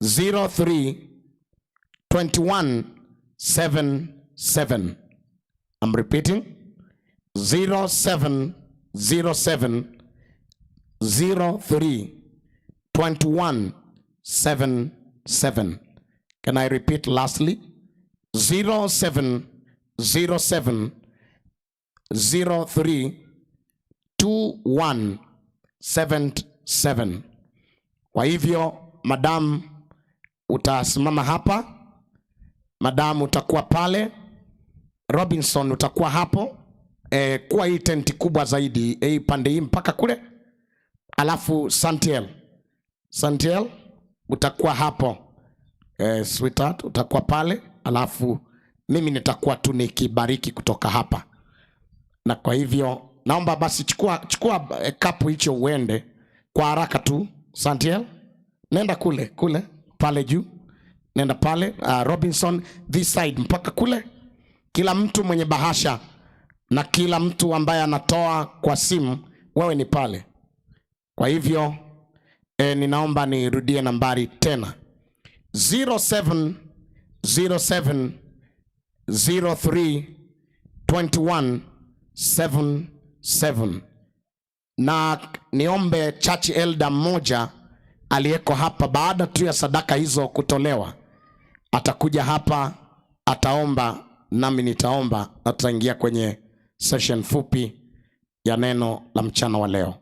032177. I'm repeating 0707 032177. Can I repeat lastly? 0707 032177. Kwa hivyo madam utasimama hapa, madam utakuwa pale, Robinson utakuwa hapo, kwa hii tenti kubwa zaidi, pande hii mpaka kule. Alafu Santiel utakuwa hapo, sweetheart utakuwa pale, alafu mimi nitakuwa tu nikibariki kutoka hapa. Na kwa hivyo naomba basi chukua kapu hicho uende kwa haraka tu. Santiel, nenda kule pale juu, nenda pale. Robinson this side mpaka kule. Kila mtu mwenye bahasha na kila mtu ambaye anatoa kwa simu, wewe ni pale. Kwa hivyo ninaomba nirudie nambari tena 0707 032177. Na niombe church elder mmoja aliyeko hapa, baada tu ya sadaka hizo kutolewa, atakuja hapa, ataomba nami nitaomba, na tutaingia kwenye session fupi ya neno la mchana wa leo.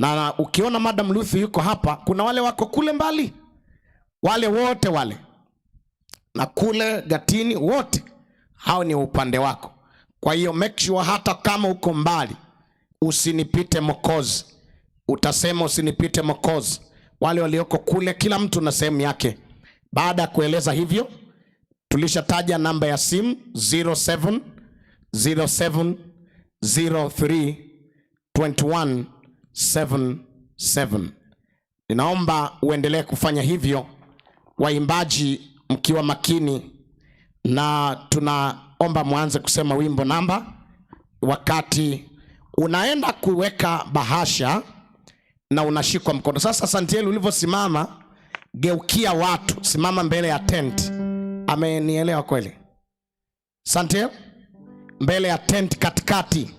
Na ukiona Madam Lucy yuko hapa, kuna wale wako kule mbali, wale wote wale na kule Gatini, wote hao ni upande wako. Kwa hiyo make sure hata kama uko mbali, usinipite Mwokozi. Utasema usinipite Mwokozi. Wale walioko kule, kila mtu na sehemu yake. Baada ya kueleza hivyo, tulishataja namba ya simu 0707032177. Ninaomba uendelee kufanya hivyo, waimbaji mkiwa makini, na tunaomba mwanze kusema wimbo namba wakati unaenda kuweka bahasha na unashikwa mkono. Sasa Santiel, ulivyosimama, geukia watu, simama mbele ya tent. Amenielewa kweli? Santiel, mbele ya tent katikati,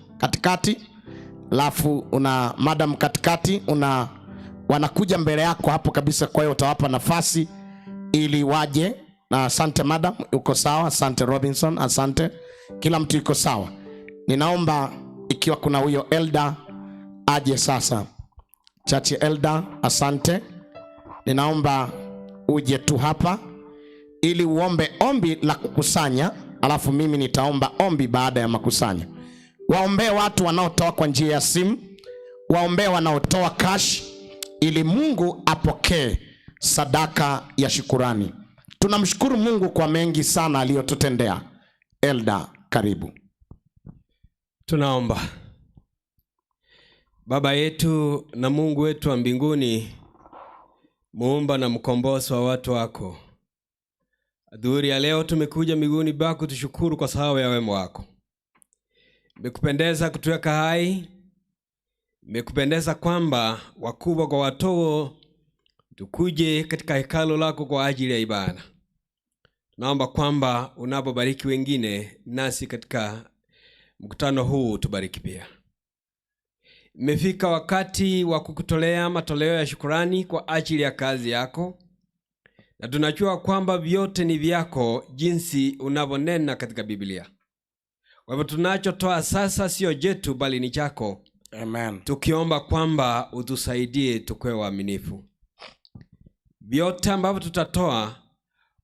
alafu una madam katikati, wanakuja mbele yako hapo kabisa. Kwa hiyo utawapa nafasi ili waje. Na asante madam, uko sawa. Asante Robinson, asante. Kila mtu yuko sawa. Ninaomba ikiwa kuna huyo elder aje sasa. Church elder, asante. Ninaomba uje tu hapa ili uombe ombi la kukusanya alafu mimi nitaomba ombi baada ya makusanyo. Waombee watu wanaotoa kwa njia ya simu, waombee wanaotoa cash, ili Mungu apokee sadaka ya shukurani. Tunamshukuru Mungu kwa mengi sana aliyotutendea. Elda, karibu. Tunaomba. Baba yetu na Mungu wetu wa mbinguni, muumba na mkombozi wa watu wako, adhuhuri ya leo tumekuja miguuni pako tushukuru kwa sababu ya wema wako. Imekupendeza kutuweka hai, imekupendeza kwamba wakubwa kwa watoto tukuje katika hekalu lako kwa ajili ya ibada. Tunaomba kwamba unapobariki wengine, nasi katika mkutano huu tubariki pia. Imefika wakati wa kukutolea matoleo ya shukurani kwa ajili ya kazi yako, na tunajua kwamba vyote ni vyako jinsi unavyonena katika Biblia. Kwa hivyo tunachotoa sasa sio jetu bali ni chako. Amen. Tukiomba kwamba utusaidie tukue waaminifu. Vyote ambavyo tutatoa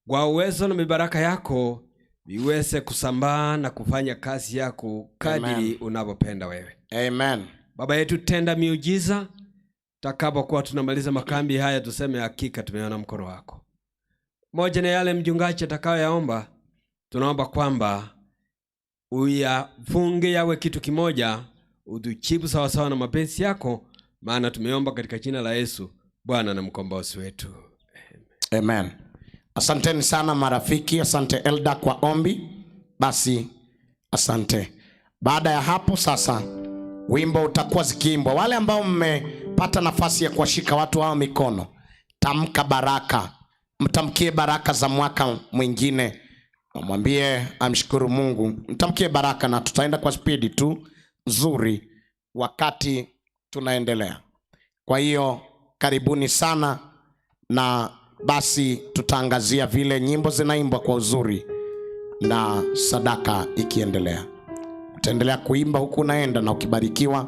kwa uwezo na mibaraka yako viweze kusambaa na kufanya kazi yako kadiri unavyopenda wewe. Amen. Baba yetu, tenda miujiza. Takapokuwa tunamaliza makambi haya tuseme hakika tumeona mkono wako. Moja na yale mchungaji atakayoyaomba, tunaomba kwamba uyafunge yawe kitu kimoja, utujibu sawa sawa na mapenzi yako, maana tumeomba katika jina la Yesu, Bwana na mkombozi wetu. Amen. Asanteni sana marafiki, asante Elda kwa ombi. Basi asante. Baada ya hapo sasa wimbo utakuwa zikiimbwa. Wale ambao mmepata nafasi ya kuwashika watu hao mikono, tamka baraka. Mtamkie baraka za mwaka mwingine. Mwambie amshukuru Mungu. Mtamkie baraka na tutaenda kwa spidi tu nzuri wakati tunaendelea. Kwa hiyo karibuni sana, na basi tutaangazia vile nyimbo zinaimbwa kwa uzuri na sadaka ikiendelea. Utaendelea kuimba huku unaenda, na ukibarikiwa,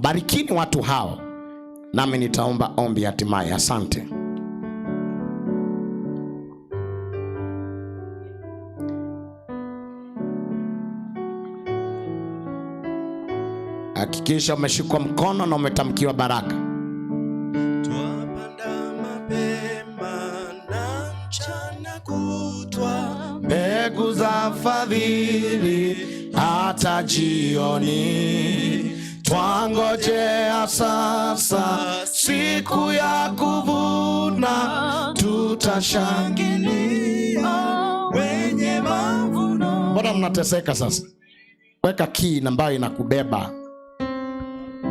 barikini watu hao, nami nitaomba ombi hatimaye. Asante. Hakikisha umeshikwa mkono na umetamkiwa baraka. Twapanda mapema na mchana kutwa, Mbegu za fadhili hata jioni. Twangojea sasa siku ya kuvuna, tutashangilia wenye mavuno. Mbona mnateseka sasa? Weka key ambayo inakubeba.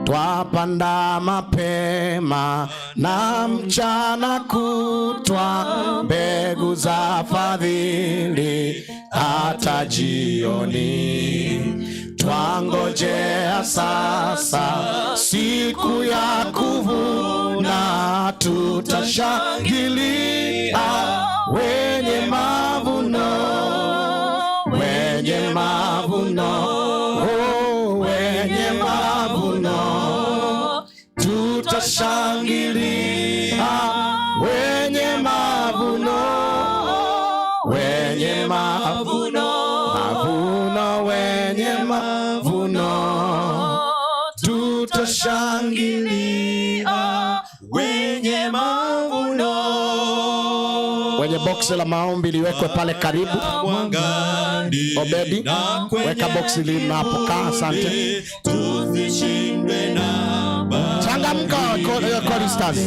Twapanda mapema na mchana kutwa, mbegu za fadhili hata jioni. Twangojea sasa siku ya kuvuna, tutashangilia wenye mavuno, wenye mavuno, oh, wenye mavuno. Tutashangilia wenye mavuno, wenye mavuno, mavuno, wenye mavuno. Tutashangilia wenye mavuno. Wenye boksi la maombi liwekwe pale karibu. Obedi, weka boksi linapokaa. Asante. tusishindwe na Changamka choristers.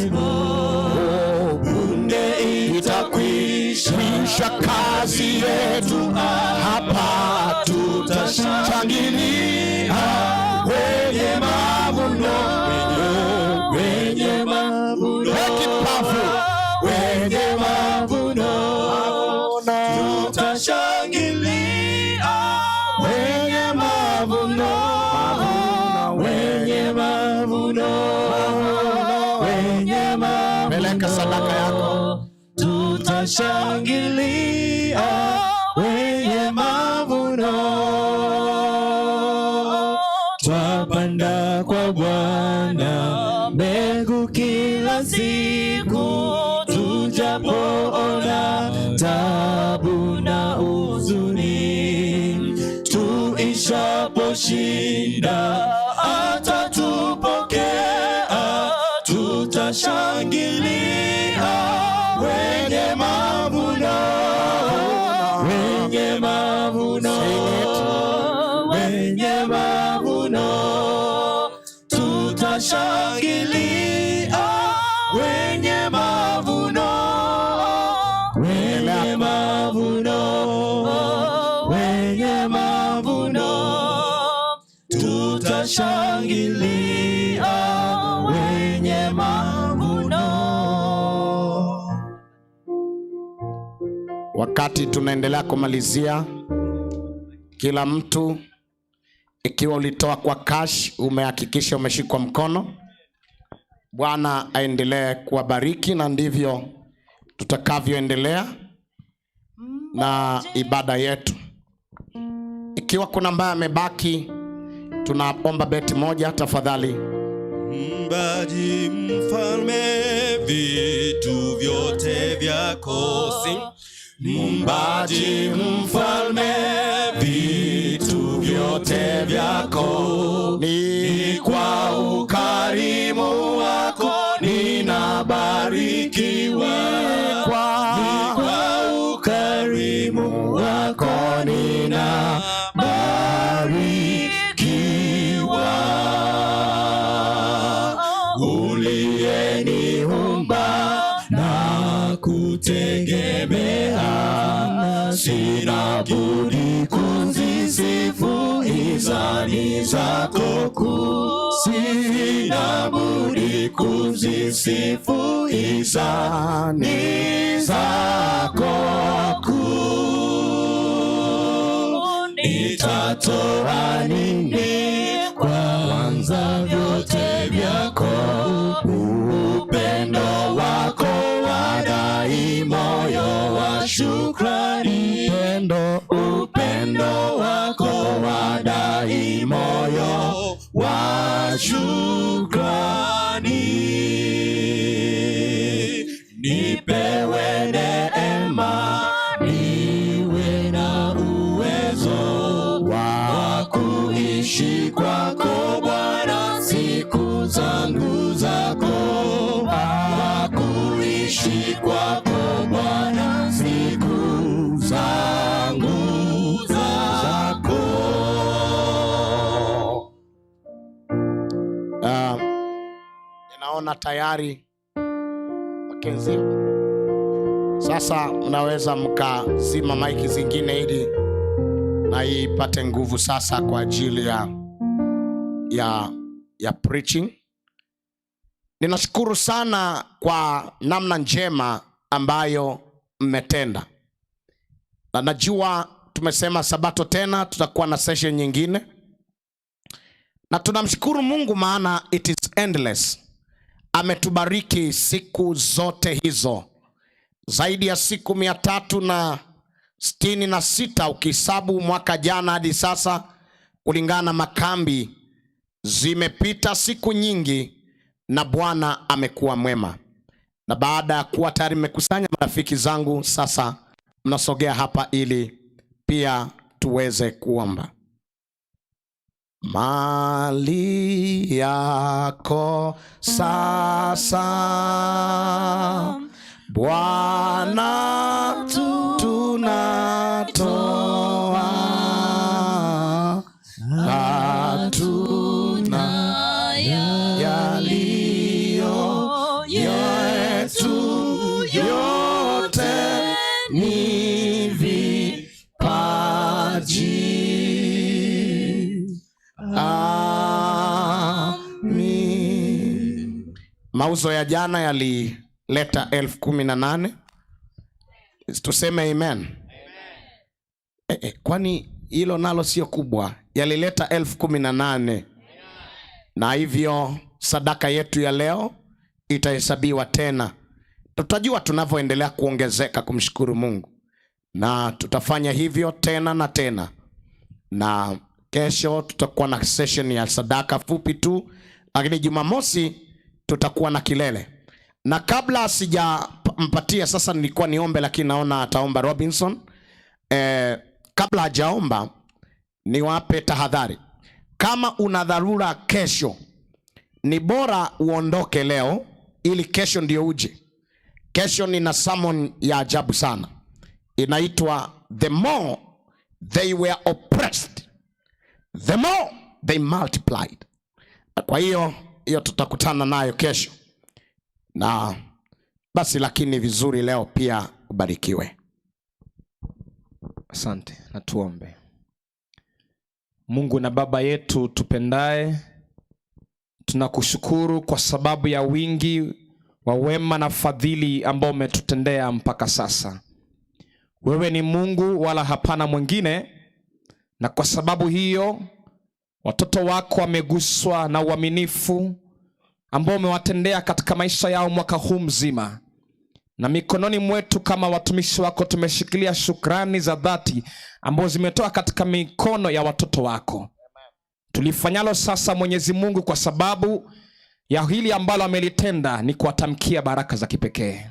punde Itakwisha kazi yetu hapa, tutashangilia wenye mavuno, wenye mavuno. Make it powerful. Wenye mavuno, tutashangilia wenye mavuno, wenye mavuno, wenye mavuno. Peleka sadaka yako. tutashangilia wenye mavuno. Twapanda kwa Bwana mbegu kila siku, tujapoona tabu na huzuni, tujaposhinda atatupokea, tutashangilia wenye mavuno, wenye mavuno, wenye mavuno, tutashangilia wenye mavuno, wenye mavuno, wenye mavuno, tutashangilia wenye mavuno. Wakati tunaendelea kumalizia, kila mtu, ikiwa ulitoa kwa cash, umehakikisha umeshikwa mkono. Bwana aendelee kuwabariki, na ndivyo tutakavyoendelea na ibada yetu. Ikiwa kuna ambaye amebaki, tunaomba beti moja tafadhali. Mbaji mfalme, vitu vyote vyako. Mbaji mfalme, vitu vyote vyako. Ni kwa ukarimu wako ninabarikiwa. Ni kwa ukarimu wako ninabarikiwa. Uliyeniumba na kutegemea, sina budi kuzisifu hisani zako kuu. Sina budi kuzisifu hisani zako kuu. Nitatoa nini kwanza vyote vyako? Upendo wako wadai moyo wa shukrani. Upendo wako wadai moyo wa shukrani. Nipewe neema, niwe na uwezo wa kuishi kwako Bwana siku zangu zako. Wa kuishi kwako Bwana siku zangu zako. Ninaona tayari Makenzi. Sasa mnaweza mkazima maiki zingine ili na ipate nguvu sasa kwa ajili ya preaching. Ninashukuru sana kwa namna njema ambayo mmetenda. Na najua tumesema Sabato tena tutakuwa na session nyingine. Na tunamshukuru Mungu maana it is endless. Ametubariki siku zote hizo. Zaidi ya siku 366 ukihesabu mwaka jana hadi sasa, kulingana na makambi. Zimepita siku nyingi na Bwana amekuwa mwema. Na baada ya kuwa tayari mmekusanya marafiki zangu, sasa mnasogea hapa ili pia tuweze kuomba. Mali yako sasa Bwana tunatoa, hatuna yaliyo yetu, yote ni vipaji. Amin. Mauzo ya jana yalileta 18,000. Tuseme amen. Kwani hilo nalo sio kubwa? Yalileta 18,000. Na hivyo sadaka yetu ya leo itahesabiwa tena. Tutajua tunavyoendelea kuongezeka kumshukuru Mungu. Na tutafanya hivyo tena na tena. Na kesho tutakuwa na session ya sadaka fupi tu, lakini Jumamosi tutakuwa na kilele. Na kabla sijampatia sasa, nilikuwa niombe lakini naona ataomba Robinson. Kabla hajaomba, niwape tahadhari. Kama una dharura kesho, ni bora uondoke leo ili kesho ndio uje. Kesho nina summon ya ajabu sana. Inaitwa the more they were oppressed, the more they multiplied. Kwa hiyo tutakutana nayo kesho. Na basi, lakini vizuri leo pia ubarikiwe. Asante, na tuombe. Mungu na Baba yetu tupendaye, tunakushukuru kwa sababu ya wingi wa wema na fadhili ambao umetutendea mpaka sasa. Wewe ni Mungu wala hapana mwingine, na kwa sababu hiyo watoto wako wameguswa na uaminifu ambao umewatendea katika maisha yao mwaka huu mzima. Na mikononi mwetu kama watumishi wako tumeshikilia shukrani za dhati ambazo zimetoka katika mikono ya watoto wako. Tulifanyalo sasa, Mwenyezi Mungu, kwa sababu ya hili ambalo amelitenda, ni kuwatamkia baraka za kipekee.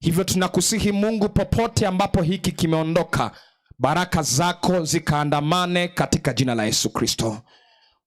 Hivyo tunakusihi Mungu, popote ambapo hiki kimeondoka, baraka zako zikaandamane katika jina la Yesu Kristo.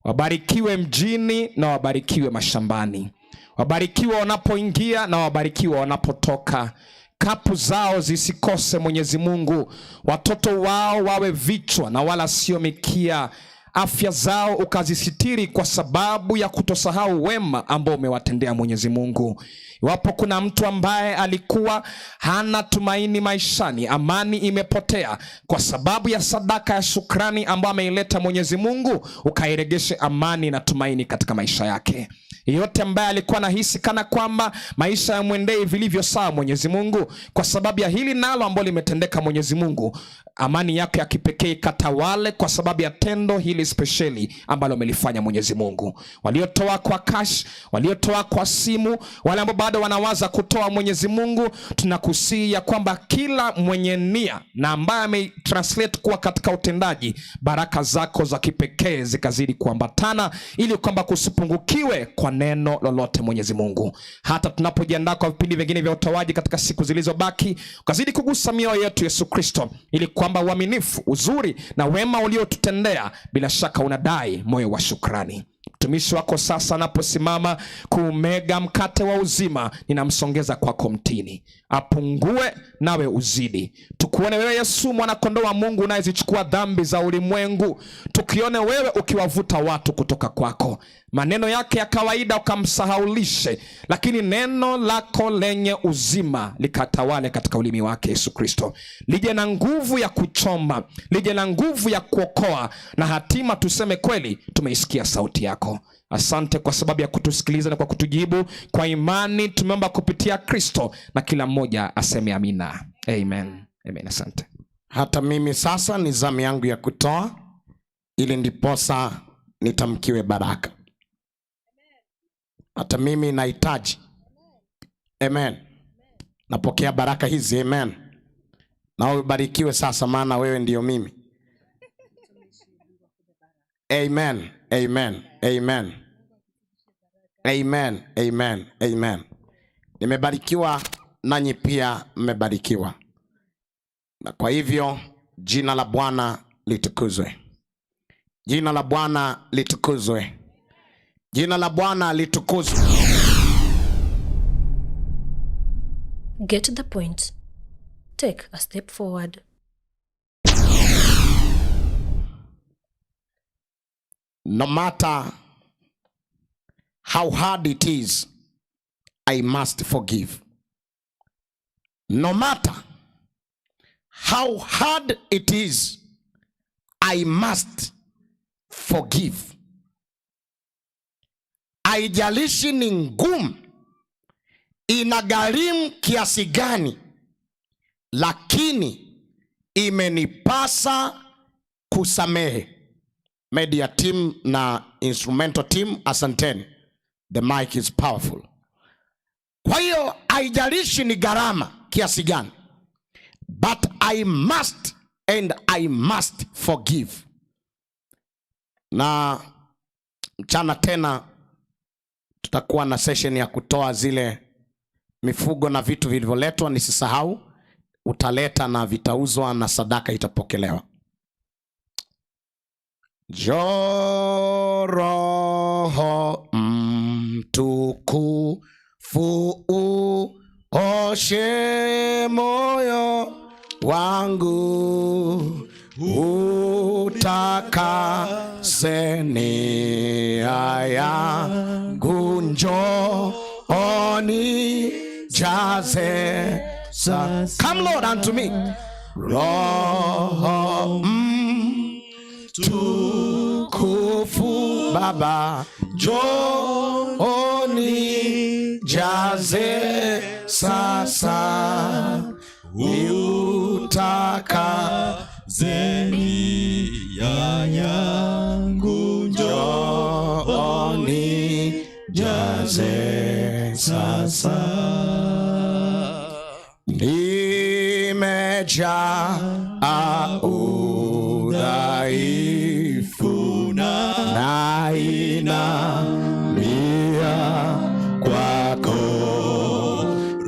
Wabarikiwe mjini na wabarikiwe mashambani. Wabarikiwe wanapoingia na wabarikiwe wanapotoka. Kapu zao zisikose, Mwenyezi Mungu. Watoto wao wawe vichwa na wala sio mikia. Afya zao ukazisitiri kwa sababu ya kutosahau wema ambao umewatendea, Mwenyezi Mungu. Iwapo kuna mtu ambaye alikuwa hana tumaini maishani, amani imepotea, kwa sababu ya sadaka ya shukrani ambayo ameileta, Mwenyezi Mungu, ukairegeshe amani na tumaini katika maisha yake. Yeyote ambaye alikuwa anahisi kana kwamba maisha ya mwendei vilivyo sawa, Mwenyezi Mungu, kwa sababu ya hili nalo ambalo limetendeka, Mwenyezi Mungu, amani yako ya kipekee katawale kwa sababu ya tendo hili speciali ambalo umelifanya, Mwenyezi Mungu. Waliotoa kwa cash, waliotoa kwa simu, wale ambao bado wanawaza kutoa, Mwenyezi Mungu, tunakusihi ya kwamba kila mwenye nia na ambaye ametranslate kuwa katika utendaji, baraka zako za kipekee zikazidi kuambatana, ili kwamba kusipungukiwe kwa neno lolote, Mwenyezi Mungu. Hata tunapojiandaa kwa vipindi vingine vya utoaji katika siku zilizobaki, ukazidi kugusa mioyo yetu, Yesu Kristo, ili kwamba uaminifu, uzuri na wema uliotutendea, bila shaka unadai moyo wa shukrani. Mtumishi wako sasa anaposimama kumega mkate wa uzima, ninamsongeza kwako mtini. Apungue nawe uzidi. Tukuone wewe Yesu, mwana kondoo wa Mungu unayezichukua dhambi za ulimwengu. Tukione wewe ukiwavuta watu kutoka kwako. Maneno yake ya kawaida ukamsahaulishe, lakini neno lako lenye uzima likatawale katika ulimi wake, Yesu Kristo. Lije na nguvu ya kuchoma, lije na nguvu ya kuokoa, na hatima tuseme kweli tumeisikia sauti yako. Asante kwa sababu ya kutusikiliza na kwa kutujibu kwa imani. Tumeomba kupitia Kristo, na kila mmoja aseme amina. Amen. Amen. Asante. Hata mimi sasa ni zamu yangu ya kutoa, ili ndiposa nitamkiwe baraka. Hata mimi nahitaji. Amen. Napokea baraka hizi. Amen. Na ubarikiwe sasa, maana wewe ndio mimi. Amen. Amen. Amen. Amen. Amen. Amen. Nimebarikiwa, nanyi pia mmebarikiwa. Na kwa hivyo jina la Bwana litukuzwe. Jina la Bwana litukuzwe. Jina la Bwana litukuzwe. Get to the point. Take a step forward. No matter how hard it is, I must forgive. No matter how hard it is, I must forgive. Haijalishi ni ngumu, inagharimu kiasi gani, lakini imenipasa kusamehe. Media team na instrumental team, asanteni. The mic is powerful. Kwa hiyo haijalishi ni gharama kiasi gani, but I must and I must forgive. Na mchana tena tutakuwa na session ya kutoa zile mifugo na vitu vilivyoletwa. Nisisahau, utaleta na vitauzwa na sadaka itapokelewa. Njoo Roho Mtukufu uoshe moyo wangu, utakase nia yangu. Njoo jaze sa. Come Lord unto me. Roho Mtukufu Baba, njoo jaze sasa, utakase nia yangu. Njoo jaze sasa. Nimejaa udhaifu na inamia kwako,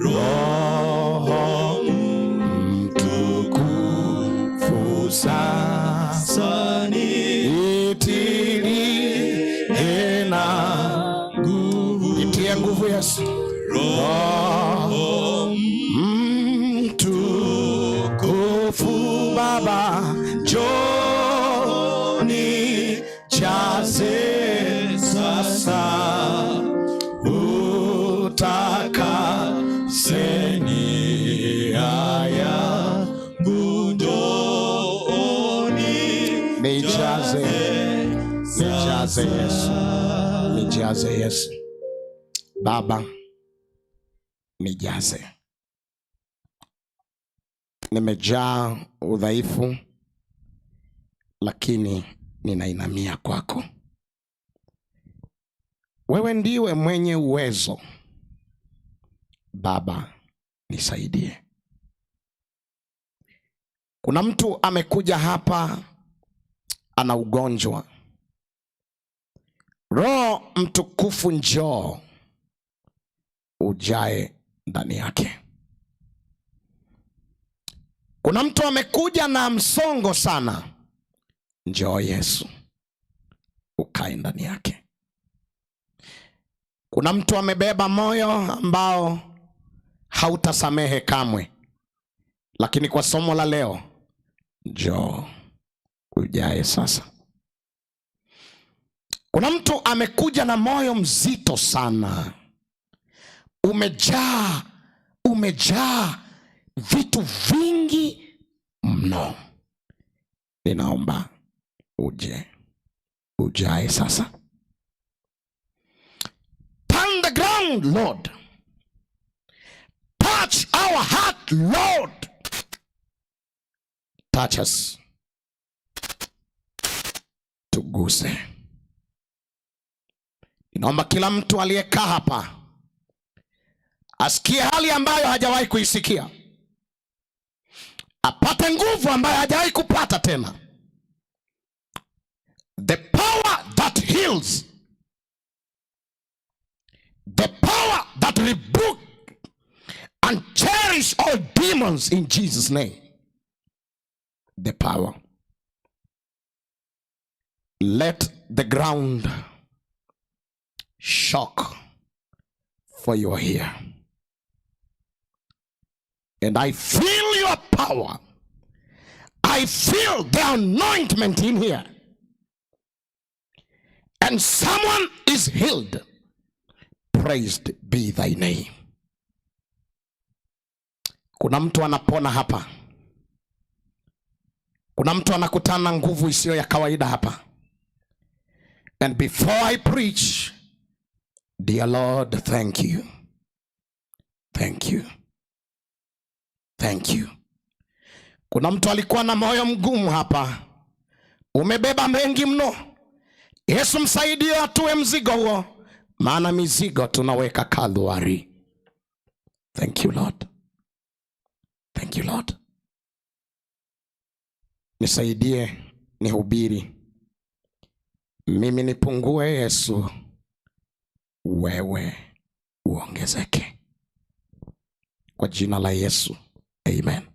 Roho Mtukufu sasa nitilie na nguvu. Nitie nguvu Yesu. Roho Mtukufu Baba, njoo jaze sasa, utakase nia yangu. Njoo nijaze Yesu, nijaze Yesu Baba, nijaze. Nimejaa udhaifu, lakini ninainamia kwako. Wewe ndiwe mwenye uwezo. Baba, nisaidie. Kuna mtu amekuja hapa ana ugonjwa. Roho Mtukufu njoo ujae ndani yake. Kuna mtu amekuja na msongo sana. Njoo Yesu ukae ndani yake. Kuna mtu amebeba moyo ambao hautasamehe kamwe, lakini kwa somo la leo, njoo ujae sasa. Kuna mtu amekuja na moyo mzito sana. Umejaa vitu vingi mno. Ninaomba ujae sasa. Turn the ground, Lord. Touch our heart, Lord. Touch us. Tuguse. Ninaomba kila mtu aliyekaa hapa asikie hali ambayo hajawahi kuisikia, apate nguvu ambayo hajawahi kupata tena. The power that heals, the power that rebuke and cherish all demons in Jesus' name. The power. Let the ground shock, for you are here. And I feel your power. I feel the anointment in here. And someone is healed. Praised be thy name. Kuna mtu anapona hapa. Kuna mtu anakutana nguvu isiyo ya kawaida hapa. And before I preach, dear Lord, thank you. Thank you. Thank you. Kuna mtu alikuwa na moyo mgumu hapa. Umebeba mengi mno. Yesu msaidie atue mzigo huo, maana mizigo tunaweka Kalvari. Thank you, Lord. Thank you, Lord. Nisaidie nihubiri. Mimi nipungue, Yesu wewe uongezeke. Kwa jina la Yesu. Amen.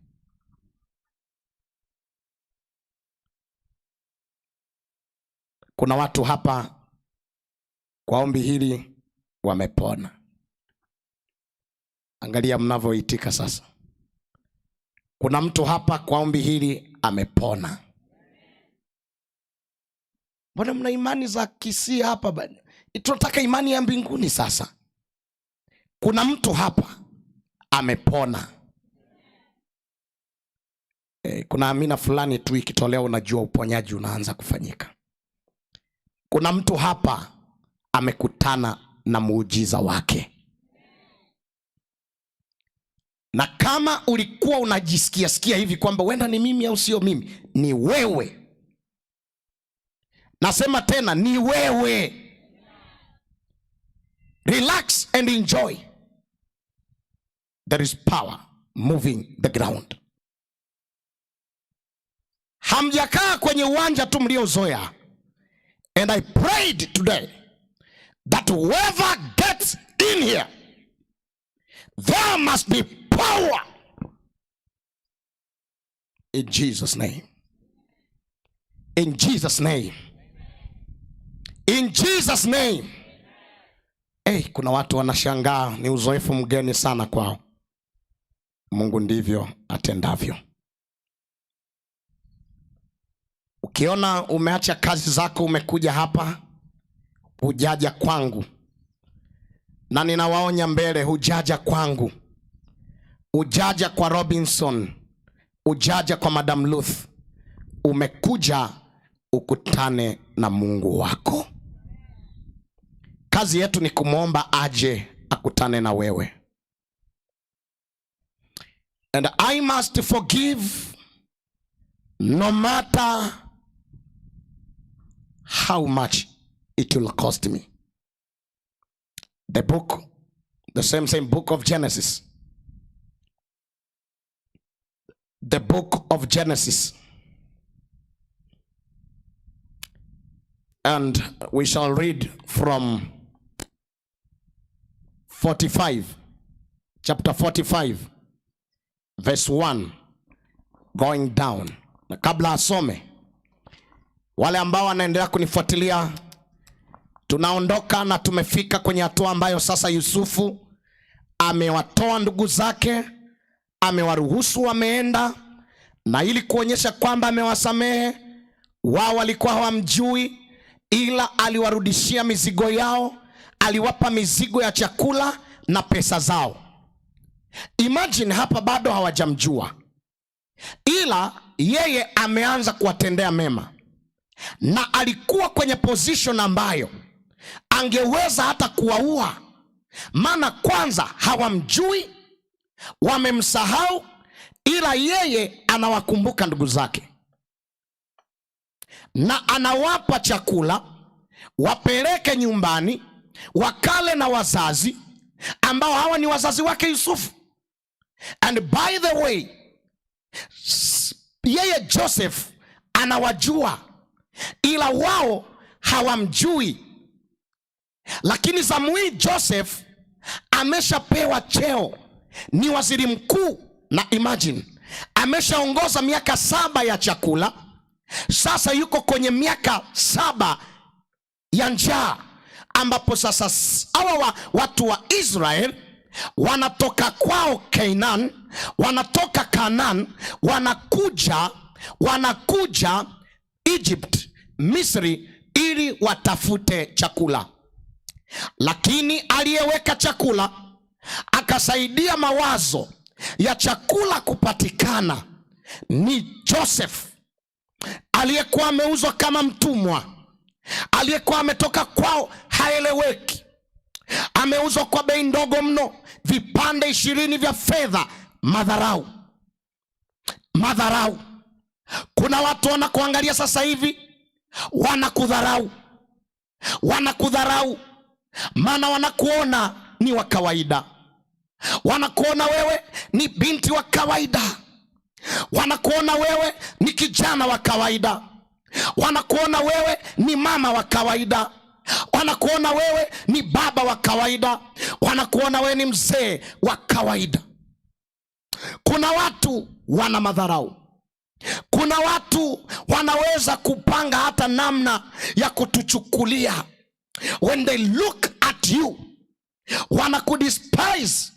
kuna watu hapa kwa ombi hili wamepona. Angalia mnavyoitika sasa. Kuna mtu hapa kwa ombi hili amepona. Mbona mna imani za kisia hapa bwana? Tunataka imani ya mbinguni sasa. Kuna mtu hapa amepona. Kuna amina fulani tu ikitolewa unajua uponyaji unaanza kufanyika. Kuna mtu hapa amekutana na muujiza wake. Na kama ulikuwa unajisikia hivi kwamba wenda ni mimi au sio mimi, ni wewe. Nasema tena ni wewe. Relax and enjoy. There is power moving the ground. Hamjakaa kwenye uwanja tu mliozoea. And I prayed today that whoever gets in here, there must be power. In Jesus' name. In Jesus' name. In Jesus' name. Kuna watu wanashangaa, ni uzoefu mgeni sana kwao. Mungu ndivyo atendavyo. Ukiona umeacha kazi zako umekuja hapa, hujaja kwangu. Na ninawaonya mbele, hujaja kwangu. Hujaja kwa Robinson, hujaja kwa Madam Ruth. Umekuja ukutane na Mungu wako. Kazi yetu ni kumwomba aje akutane na wewe. And I must forgive no matter how much it will cost me. The same book of Genesis. The book of Genesis. And we shall read from 45, chapter 45, verse 1, going down. Na kabla asome, wale ambao wanaendelea kunifuatilia, tunaondoka na tumefika kwenye hatua ambayo sasa Yusufu amewatoa ndugu zake, amewaruhusu wameenda, na ili kuonyesha kwamba amewasamehe. Wao walikuwa hawamjui, ila aliwarudishia mizigo yao, aliwapa mizigo ya chakula na pesa zao. Imagine hapa bado hawajamjua, ila yeye ameanza kuwatendea mema, na alikuwa kwenye position ambayo angeweza hata kuwaua. Maana kwanza hawamjui, wamemsahau, ila yeye anawakumbuka ndugu zake, na anawapa chakula wapeleke nyumbani wakale na wazazi ambao hawa ni wazazi wake Yusufu. And by the way, yeye Joseph anawajua, ila wao hawamjui. Lakini Samuel Joseph ameshapewa cheo, ni waziri mkuu, na imagine ameshaongoza miaka 7 ya chakula. Sasa yuko kwenye miaka 7 ya njaa, ambapo sasa hawa watu wa Israel wanatoka kwao Canaan, wanatoka Canaan, wanakuja Egypt, Misri, ili watafute chakula. Lakini aliyeweka chakula akasaidia mawazo ya chakula kupatikana ni Joseph, aliyekuwa ameuzwa kama mtumwa, aliyekuwa ametoka kwao haeleweki, ameuzwa kwa bei ndogo mno, vipande 20 vya fedha. Madharau. Kuna watu wanakuangalia sasa hivi wanakudharau, maana wanakuona ni wa kawaida, wanakuona wewe ni binti wa kawaida, wanakuona wewe ni kijana wa kawaida, wanakuona wewe ni mama wa kawaida, wanakuona wewe ni baba wa kawaida, wanakuona wewe ni mzee wa kawaida. Kuna watu wana madharau. Kuna watu wanaweza kupanga hata namna ya kutuchukulia. When they look at you, wanakudespise.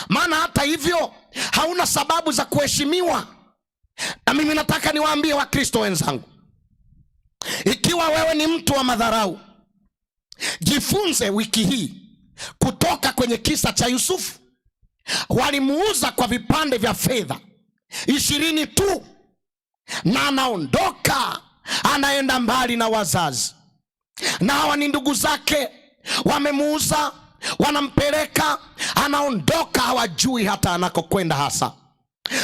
Maana hata hivyo hauna sababu za kuheshimiwa. Na mimi nataka niwaambie Wakristo wenzangu, ikiwa wewe ni mtu wa madharau, jifunze wiki hii kutoka kwenye kisa cha Yusufu. Walimuuza kwa vipande vya fedha 20 tu, na anaondoka, anaenda mbali na wazazi. Na hawa ni ndugu zake, wamemuuza, wanampeleka, anaondoka, hawajui hata anakokwenda hasa.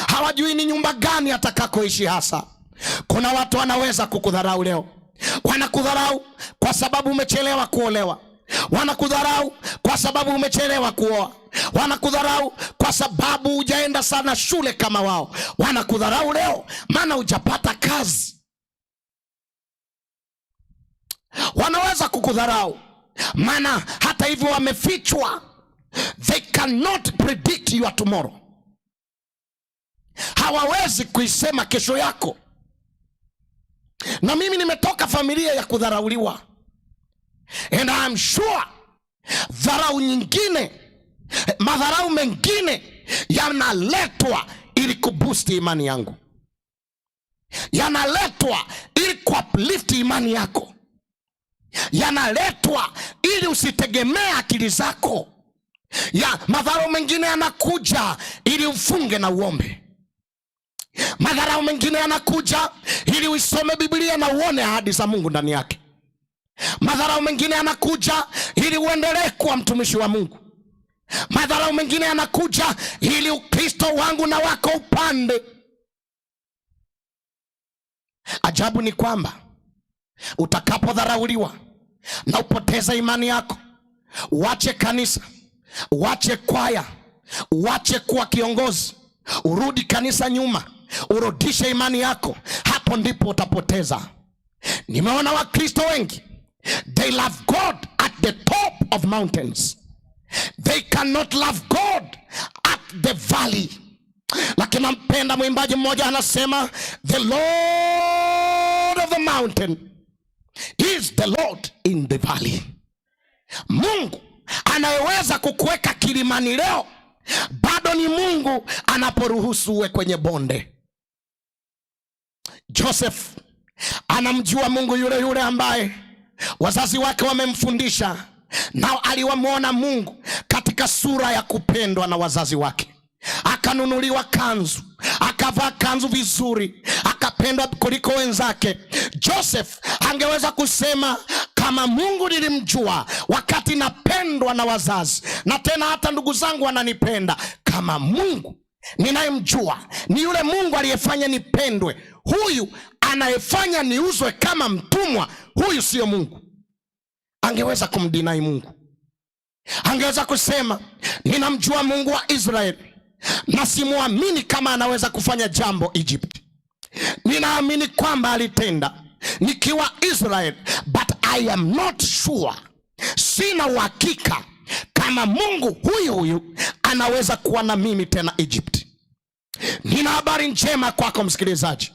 Hawajui ni nyumba gani atakakoishi hasa. Kuna watu wanaweza kukudharau leo. Wanakudharau kwa sababu umechelewa kuolewa. Wanakudharau kwa sababu umechelewa kuoa. Wanakudharau kwa sababu hujaenda sana shule kama wao. Wanakudharau leo maana hujapata kazi. Wanaweza kukudharau maana hata hivyo wamefichwa. They cannot predict your tomorrow. Hawawezi kuisema kesho yako. Na mimi nimetoka familia ya kudharauliwa. And I am sure dharau nyingine, madharau mengine yanaletwa ili kuboost imani yangu. Yanaletwa ili kuuplift imani yako. Yanaletwa ili usitegemee akili zako. Madharau mengine yanakuja ili ufunge na uombe. Madharau mengine yanakuja ili uisome Biblia na uone ahadi za Mungu ndani yake. Madharau mengine yanakuja ili uendelee kuwa mtumishi wa Mungu. Madharau mengine yanakuja ili Ukristo wangu na wako upande. Ajabu ni kwamba utakapodharauliwa na upoteza imani yako, uache kanisa, uache kwaya, uache kuwa kiongozi, urudi kanisa nyuma, urudishe imani yako, hapo ndipo utapoteza. Nimeona Wakristo wengi, they love God at the top of mountains. They cannot love God at the valley. Lakini nampenda mwimbaji mmoja anasema, the Lord of the mountain is the Lord in the valley. Mungu anayeweza kukuweka kilimani leo bado ni Mungu anaporuhusu uwe kwenye bonde. Joseph anamjua Mungu yule yule ambaye wazazi wake wamemfundisha, na aliwamuona Mungu katika sura ya kupendwa na wazazi wake. Akanunuliwa kanzu, akavaa kanzu vizuri, akapendwa kuliko wenzake. Joseph angeweza kusema, kama Mungu nilimjua wakati napendwa na wazazi, na tena hata ndugu zangu wananipenda, kama Mungu ninayemjua ni yule Mungu aliyefanya nipendwe, huyu anayefanya niuzwe kama mtumwa, huyu sio Mungu. Angeweza kumdinai Mungu. Angeweza kusema, ninamjua Mungu wa Israeli na simuamini kama anaweza kufanya jambo Egypt. Ninaamini kwamba alitenda nikiwa Israel, but I am not sure. Sina uhakika kama Mungu huyu anaweza kuwa na mimi tena Egypt. Nina habari njema kwako msikilizaji.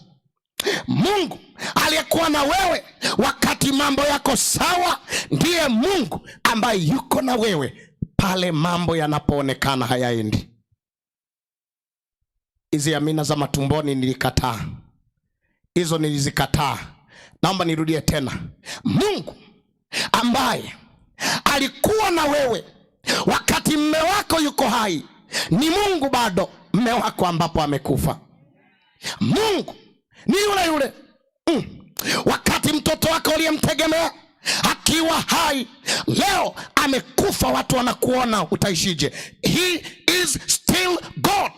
Mungu aliyekuwa na wewe wakati mambo yako sawa ndiye Mungu ambaye yuko na wewe pale mambo yanapoonekana hayaendi. Hizi amina za matumboni nilikataa. Hizo nilizikataa. Naomba nirudie tena. Mungu ambaye alikuwa na wewe wakati mme wako yuko hai ni Mungu bado mme wako ambapo amekufa. Mungu ni yule yule wakati mtoto wako uliyemtegemea akiwa hai leo amekufa, watu wanakuona, utaishije? He is still God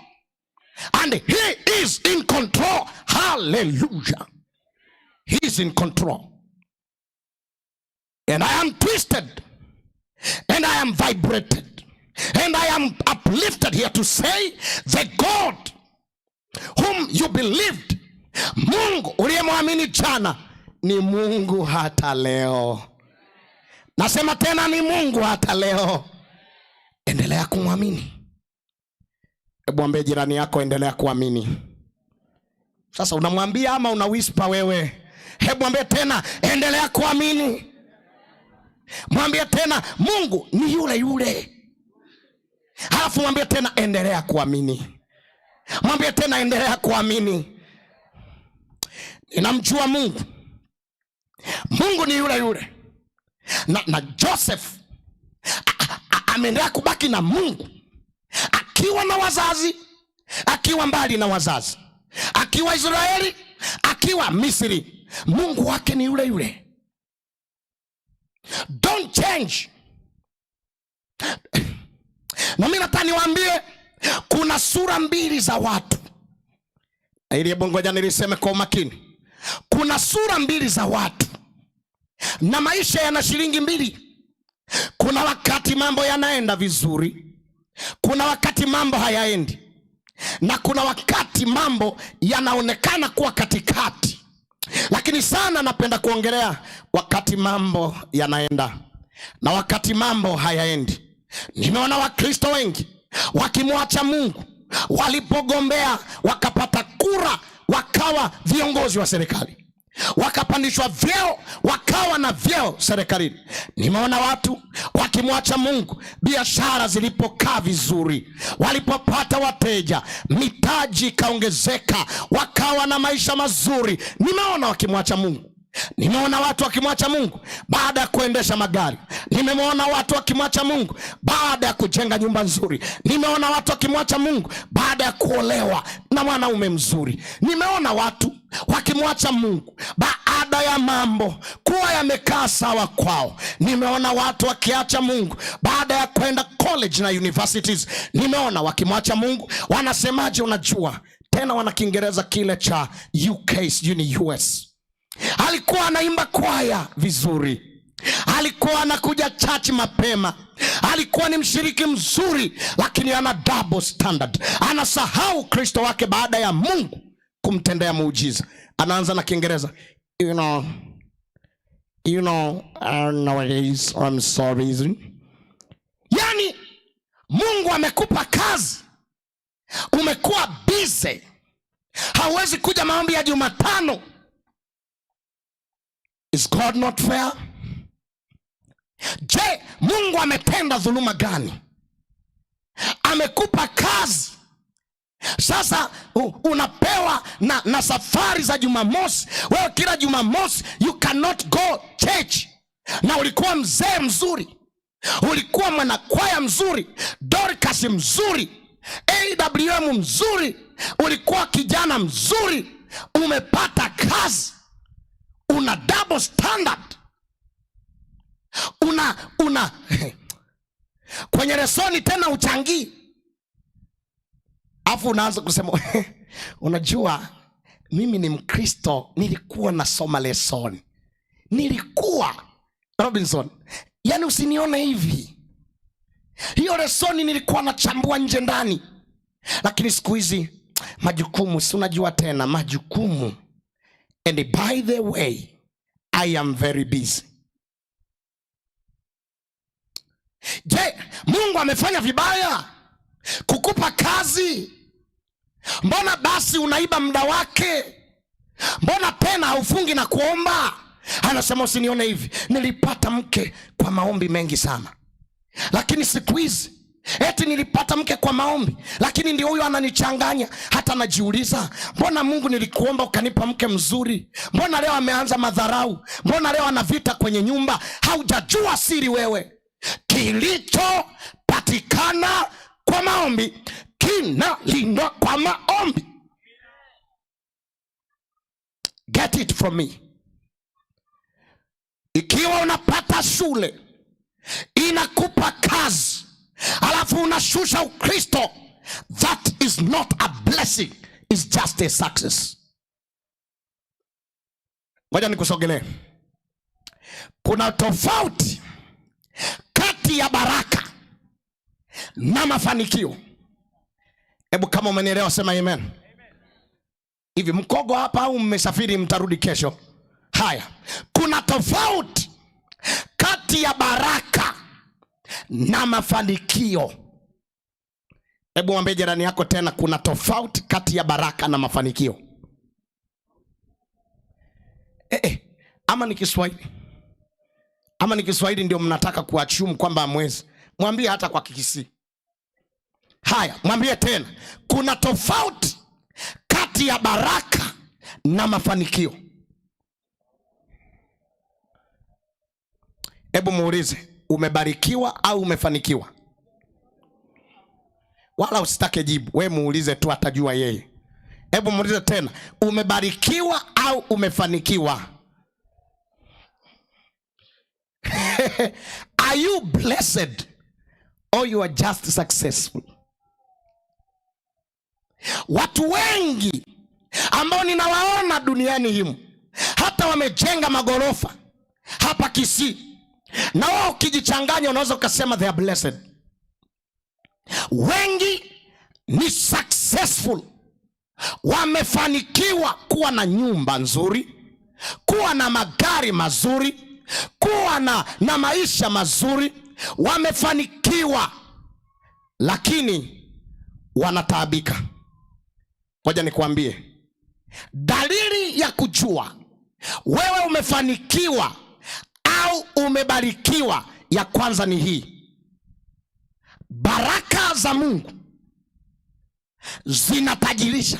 and he is in control. Hallelujah. He is in control. And I am twisted and I am vibrated and I am uplifted here to say, the God whom you believed, Mungu uliyemwamini jana ni Mungu hata leo. Nasema tena ni Mungu hata leo. Endelea kumwamini. Hebu mwambie jirani yako, endelea kuamini. Sasa unamwambia ama una whisper wewe? Hebu mwambie tena, endelea kuamini. Mwambie tena, Mungu ni yule yule. Halafu mwambie tena, endelea kuamini. Mwambie tena, endelea kuamini. Ninamjua Mungu. Mungu ni yule yule. Na Joseph ameendelea kubaki na Mungu, akiwa na wazazi, akiwa mbali na wazazi, akiwa Israeli, akiwa Misri. Mungu wake ni yule yule. Don't change. Na mimi nataka niwaambie, kuna sura mbili za watu. Ili bongoja niliseme kwa umakini. Kuna sura mbili za watu, na maisha yana shilingi mbili. Kuna wakati mambo yanaenda vizuri, kuna wakati mambo hayaendi, na kuna wakati mambo yanaonekana kuwa katikati. Lakini sana napenda kuongelea wakati mambo yanaenda na wakati mambo hayaendi. Nimeona Wakristo wengi wakimwacha Mungu, walipogombea wakapata kura, wakawa viongozi wa serikali, wakapandishwa vyeo, wakawa na vyeo serikalini. Nimeona watu wakimwacha Mungu, biashara zilipokaa vizuri, walipopata wateja, mitaji kaongezeka, wakawa na maisha mazuri. Nimeona wakimwacha Mungu. Nimeona watu wakimwacha Mungu baada ya kuendesha magari. Nimeona watu wakimwacha Mungu baada ya kujenga nyumba nzuri. Nimeona watu wakimwacha Mungu baada ya kuolewa na mwanaume mzuri. Nimeona watu wakimwacha Mungu baada ya mambo kuwa yamekaa sawa kwao. Nimeona watu wakiacha Mungu baada ya kwenda college na universities. Nimeona wakimwacha Mungu. Wanasemaje unajua? Tena wana Kiingereza kile cha UK, US. Alikuwa anaimba kwaya vizuri, alikuwa anakuja church mapema, alikuwa ni mshiriki mzuri, lakini ana double standard. Anasahau Kristo wake baada ya Mungu kumtendea muujiza. Anaanza na Kiingereza, you know nowadays I'm sorry. Yani Mungu amekupa kazi, umekuwa busy, hauwezi kuja maombi ya Jumatano. Is God not fair? Je, Mungu ametenda dhuluma gani? Amekupa kazi, sasa unapewa na safari za Jumamosi. Wewe kila Jumamosi you cannot go church. Na ulikuwa mzee mzuri, ulikuwa mwanakwaya mzuri, Dorcas mzuri, AWM mzuri, ulikuwa kijana mzuri, umepata kazi, una double standard, una kwenye lesoni tena uchangii, afu unaanza kusema unajua mimi ni Mkristo, nilikuwa nasoma lesoni, nilikuwa Robinson, yani usinione hivi, hiyo lesoni nilikuwa nachambua nje ndani. Lakini siku hizi majukumu, si unajua tena majukumu. And by the way, I am very busy. Je, Mungu amefanya vibaya kukupa kazi? Mbona basi unaiba muda wake? Mbona tena haufungi na kuomba? Anasema usinione hivi, nilipata mke kwa maombi mengi sana. Lakini siku hizi eti nilipata mke kwa maombi, lakini ndio huyo ananichanganya. Hata najiuliza, mbona Mungu nilikuomba ukanipa mke mzuri? Mbona leo ameanza madharau? Mbona leo ana vita kwenye nyumba? Haujajua siri wewe. Kilichopatikana kwa maombi kinalindwa kwa maombi. Get it from me. Ikiwa unapata shule inakupa kazi, alafu unashusha Ukristo, that is not a blessing, it's just a success. Ngoja nikusogelee. Kuna tofauti kati ya baraka na mafanikio. Hebu kama umenielewa sema amen. Hivi mkogo hapa au mmesafiri mtarudi kesho? Haya, kuna tofauti kati ya baraka na mafanikio. Hebu mwambie jirani yako tena, kuna tofauti kati ya baraka na mafanikio. Ama ni Kiswahili? Ama ni Kiswahili ndio mnataka kuachumu kwamba amwezi? Mwambie hata kwa Kikisii. Haya, mwambie tena. Kuna tofauti kati ya baraka na mafanikio. Hebu muulize, umebarikiwa au umefanikiwa? Wala usitake jibu, we muulize tu, atajua yeye. Hebu muulize tena, umebarikiwa au umefanikiwa? Are you blessed or you are just successful? Watu wengi ambao ninawaona duniani himu, hata wamejenga magorofa hapa Kisii, na wao ukijichanganya unaweza ukasema they are blessed. Wengi ni successful, wamefanikiwa kuwa na nyumba nzuri, kuwa na magari mazuri, kuwa na maisha mazuri, wamefanikiwa, lakini wanataabika. Ngoja nikwambie, dalili ya kujua wewe umefanikiwa au umebarikiwa, ya kwanza ni hii: baraka za Mungu zinatajirisha,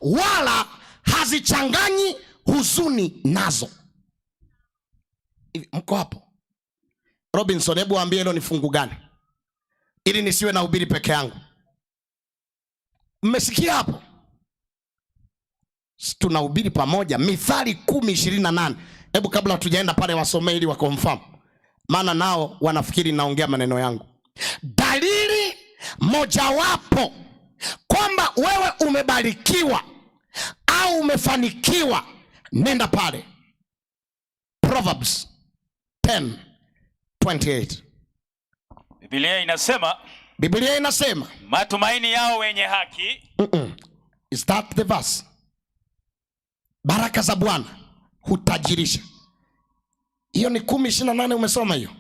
wala hazichanganyi huzuni nazo. Mko hapo? Robinson, hebu waambie hilo ni fungu gani, ili nisiwe na hubiri peke yangu. Mmesikia hapo? Tunahubiri pamoja. Mithali 10:28. Hebu kabla hatujaenda pale wasomee ili wakonfirm, maana nao wanafikiri naongea maneno yangu. Dalili mojawapo kwamba wewe umebarikiwa au umefanikiwa, nenda pale Proverbs 10:28. Biblia inasema matumaini yao wenye haki. Is that the verse? Baraka za Bwana hutajirisha. Hiyo ni 10:28. Umesoma hiyo?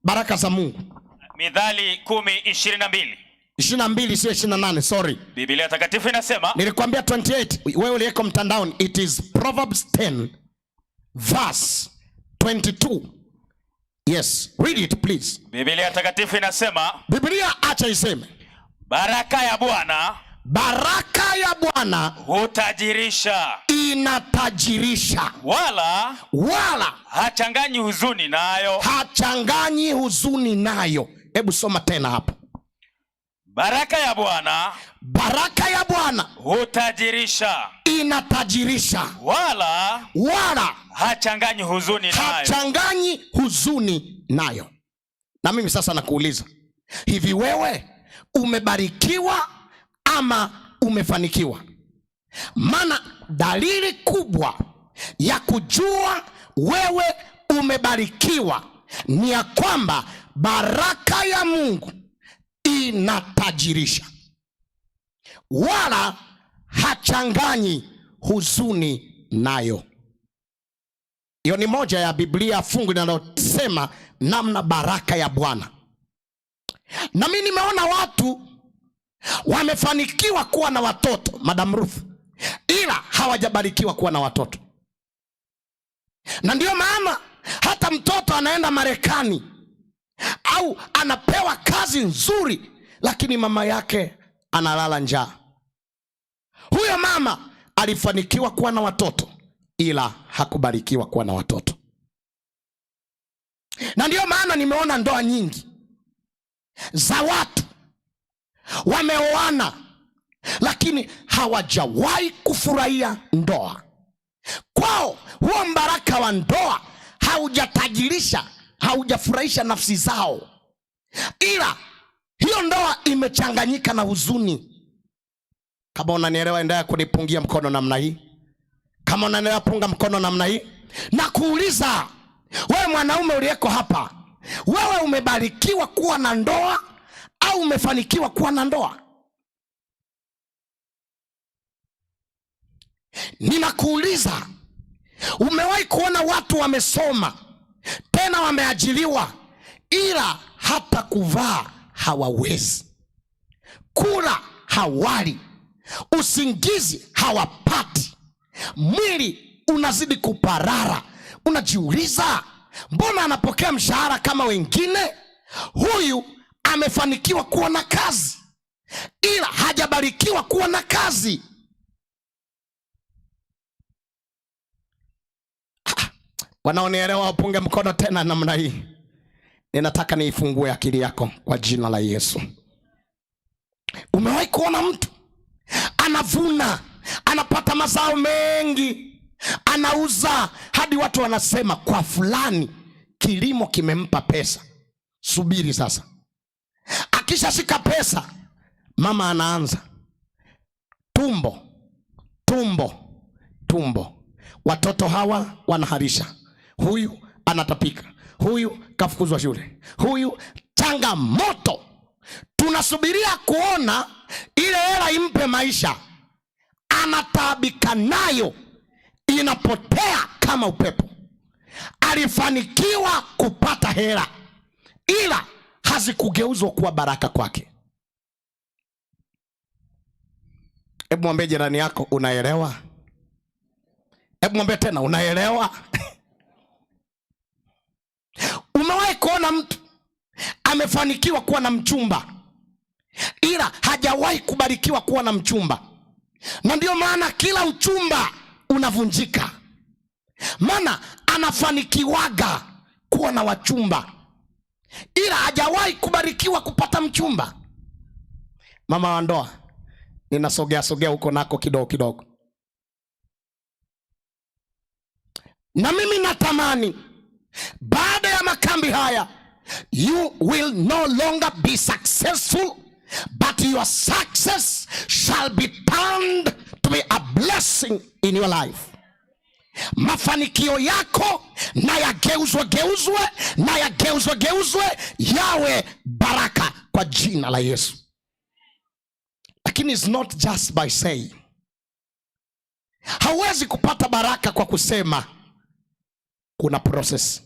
Baraka za Mungu. Mithali 10:22. 22 sio 28, sorry. Biblia takatifu inasema, nilikwambia 28, wewe ulieko mtandaoni. It is Proverbs 10 verse 22. Yes, read it please. Biblia takatifu inasema, Biblia acha iseme, baraka ya Bwana, baraka ya Bwana hutajirisha, inatajirisha, wala hachanganyi huzuni nayo. Hachanganyi huzuni nayo. Hebu soma tena hapo. Baraka ya Bwana, baraka ya Bwana hutajirisha, inatajirisha, wala hachanganyi huzuni nayo. Hachanganyi huzuni nayo. Na mimi sasa nakuuliza, hivi wewe umebarikiwa ama umefanikiwa? Maana dalili kubwa ya kujua wewe umebarikiwa ni ya kwamba baraka ya Mungu inatajirisha, wala hachanganyi huzuni nayo. Hiyo ni moja ya Biblia fungu linalosema namna baraka ya Bwana. Na mimi nimeona watu wamefanikiwa kuwa na watoto, Madam Ruth, ila hawajabarikiwa kuwa na watoto. Na ndio maana hata mtoto anaenda Marekani au anapewa kazi nzuri, lakini mama yake analala njaa. Huyo mama alifanikiwa kuwa na watoto, ila hakubarikiwa kuwa na watoto. Na ndio maana nimeona ndoa nyingi za watu wameoana, lakini hawajawahi kufurahia ndoa. Kwao huo mbaraka wa ndoa haujatajirisha, haujafurahisha nafsi zao, ila hiyo ndoa imechanganyika na huzuni. Kama unanielewa, endelea kunipungia mkono namna hii. Kama unanielewa, punga mkono namna hii. Na kuuliza wewe mwanaume uliyeko hapa, wewe umebarikiwa kuwa na ndoa au umefanikiwa kuwa na ndoa? Ninakuuliza, umewahi kuona watu wamesoma tena wameajiriwa, ila hata kuvaa hawawezi, kula hawali, usingizi hawapati, mwili unazidi kuparara. Unajiuliza, mbona anapokea mshahara kama wengine? Huyu amefanikiwa kuwa na kazi, ila hajabarikiwa kuwa na kazi. Wanaonielewa wapunge mkono tena namna hii. Ninataka niifungue akili yako kwa jina la Yesu. Umewahi kuona mtu anavuna, anapata mazao mengi, anauza, hadi watu wanasema kwa fulani kilimo kimempa pesa? Subiri sasa, akishashika pesa, mama anaanza tumbo tumbo tumbo, watoto hawa wanaharisha, huyu anatapika, huyu kafukuzwa shule, huyu changamoto. Tunasubiria kuona ile hela impe maisha, anataabika nayo, inapotea kama upepo. Alifanikiwa kupata hela, ila hazikugeuzwa kuwa baraka kwake. Hebu mwambie jirani yako, unaelewa? Hebu mwambie tena, unaelewa? Umewahi kuona mtu amefanikiwa kuwa na mchumba, ila hajawahi kubarikiwa kuwa na mchumba? Na ndio maana kila uchumba unavunjika, maana anafanikiwaga kuwa na wachumba, ila hajawahi kubarikiwa kupata mchumba. Mama wa ndoa, ninasogea huko nako kidogo kidogo. Na mimi natamani baada ya makambi haya, you will no longer be successful, but your success shall be turned to be a blessing in your life. Mafanikio yako na yageuzwe yawe baraka kwa jina la Yesu. Lakini it's not just by saying. Hauwezi kupata baraka kwa kusema, kuna process.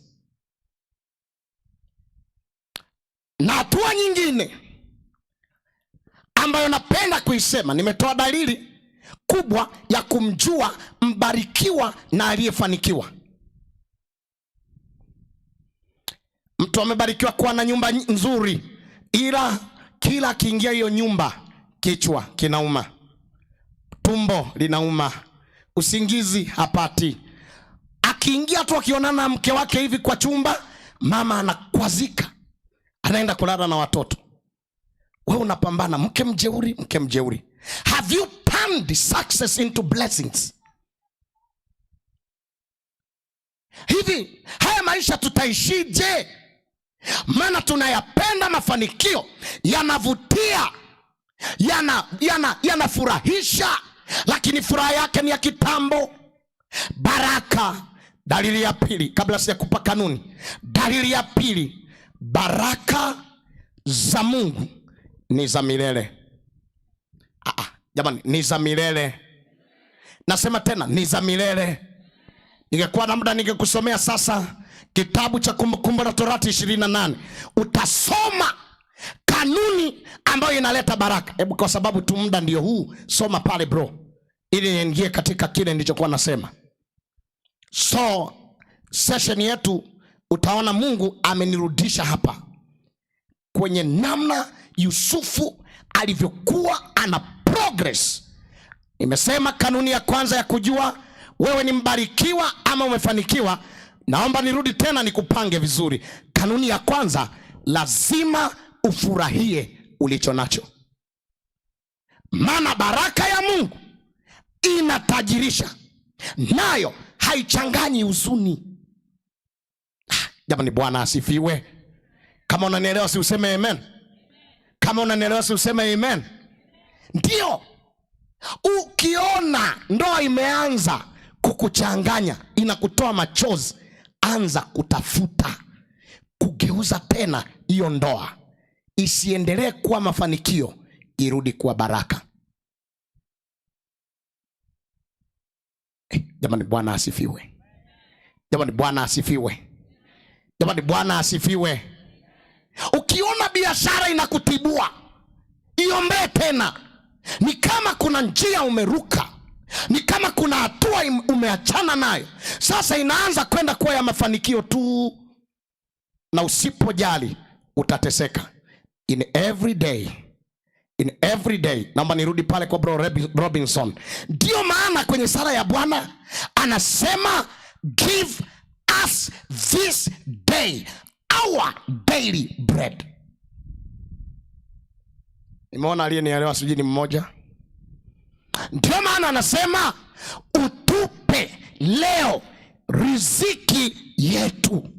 Na hatua nyingine ambayo napenda kuisema, nimetoa dalili kubwa ya kumjua mbarikiwa na aliyefanikiwa. Mtu amebarikiwa kuwa na nyumba nzuri, ila kila akiingia hiyo nyumba kichwa kinauma, tumbo linauma, usingizi hapati. Akiingia tu akionana na mke wake hivi kwa chumba, mama anakwazika, anaenda kulala na watoto. Wewe unapambana, mke mjeuri. Have you turned success into blessings? Hivi haya maisha tutaishije? Maana tunayapenda mafanikio, yanavutia, yanafurahisha, lakini furaha yake ni ya kitambo. Baraka, dalili ya pili, kabla sijakupa kanuni, dalili ya pili, baraka za Mungu ni za milele. Jamani, ni za milele. Nasema tena, ni za milele. Ningekuwa na muda ningekusomea sasa kitabu cha Kumbukumbu la Torati 28. Utasoma kanuni ambayo inaleta baraka. Hebu kwa sababu tu muda ndio huu, soma pale bro, ili niingie katika kile nilichokuwa nasema. So session yetu utaona Mungu amenirudisha hapa kwenye namna Yusufu alivyokuwa ana progress. Nimesema kanuni ya kwanza ya kujua wewe ni mbarikiwa ama umefanikiwa. Naomba nirudi tena nikupange vizuri. Kanuni ya kwanza, lazima ufurahie ulicho nacho. Maana baraka ya Mungu inatajirisha, nayo haichanganyi huzuni. Jamani, Bwana asifiwe. Kama unanielewa si useme amen. Kama unanielewa si useme amen. Ndio, ukiona ndoa imeanza kukuchanganya, inakutoa machozi, anza kutafuta kugeuza tena hiyo ndoa, isiendelee kuwa mafanikio, irudi kuwa baraka. Jamani, Bwana asifiwe. Jamani, Bwana asifiwe. Jamani, Bwana asifiwe. Ukiona biashara inakutibua, iombee tena. Ni kama kuna njia umeruka, ni kama kuna hatua umeachana nayo, sasa inaanza kwenda kuwa ya mafanikio tu, na usipojali utateseka. In every day. Naomba nirudi pale kwa bro Robinson. Ndio maana kwenye sala ya Bwana anasema give us this day our daily bread. Nimeona aliyenielewa sijui ni mmoja. Ndio maana anasema utupe leo riziki yetu.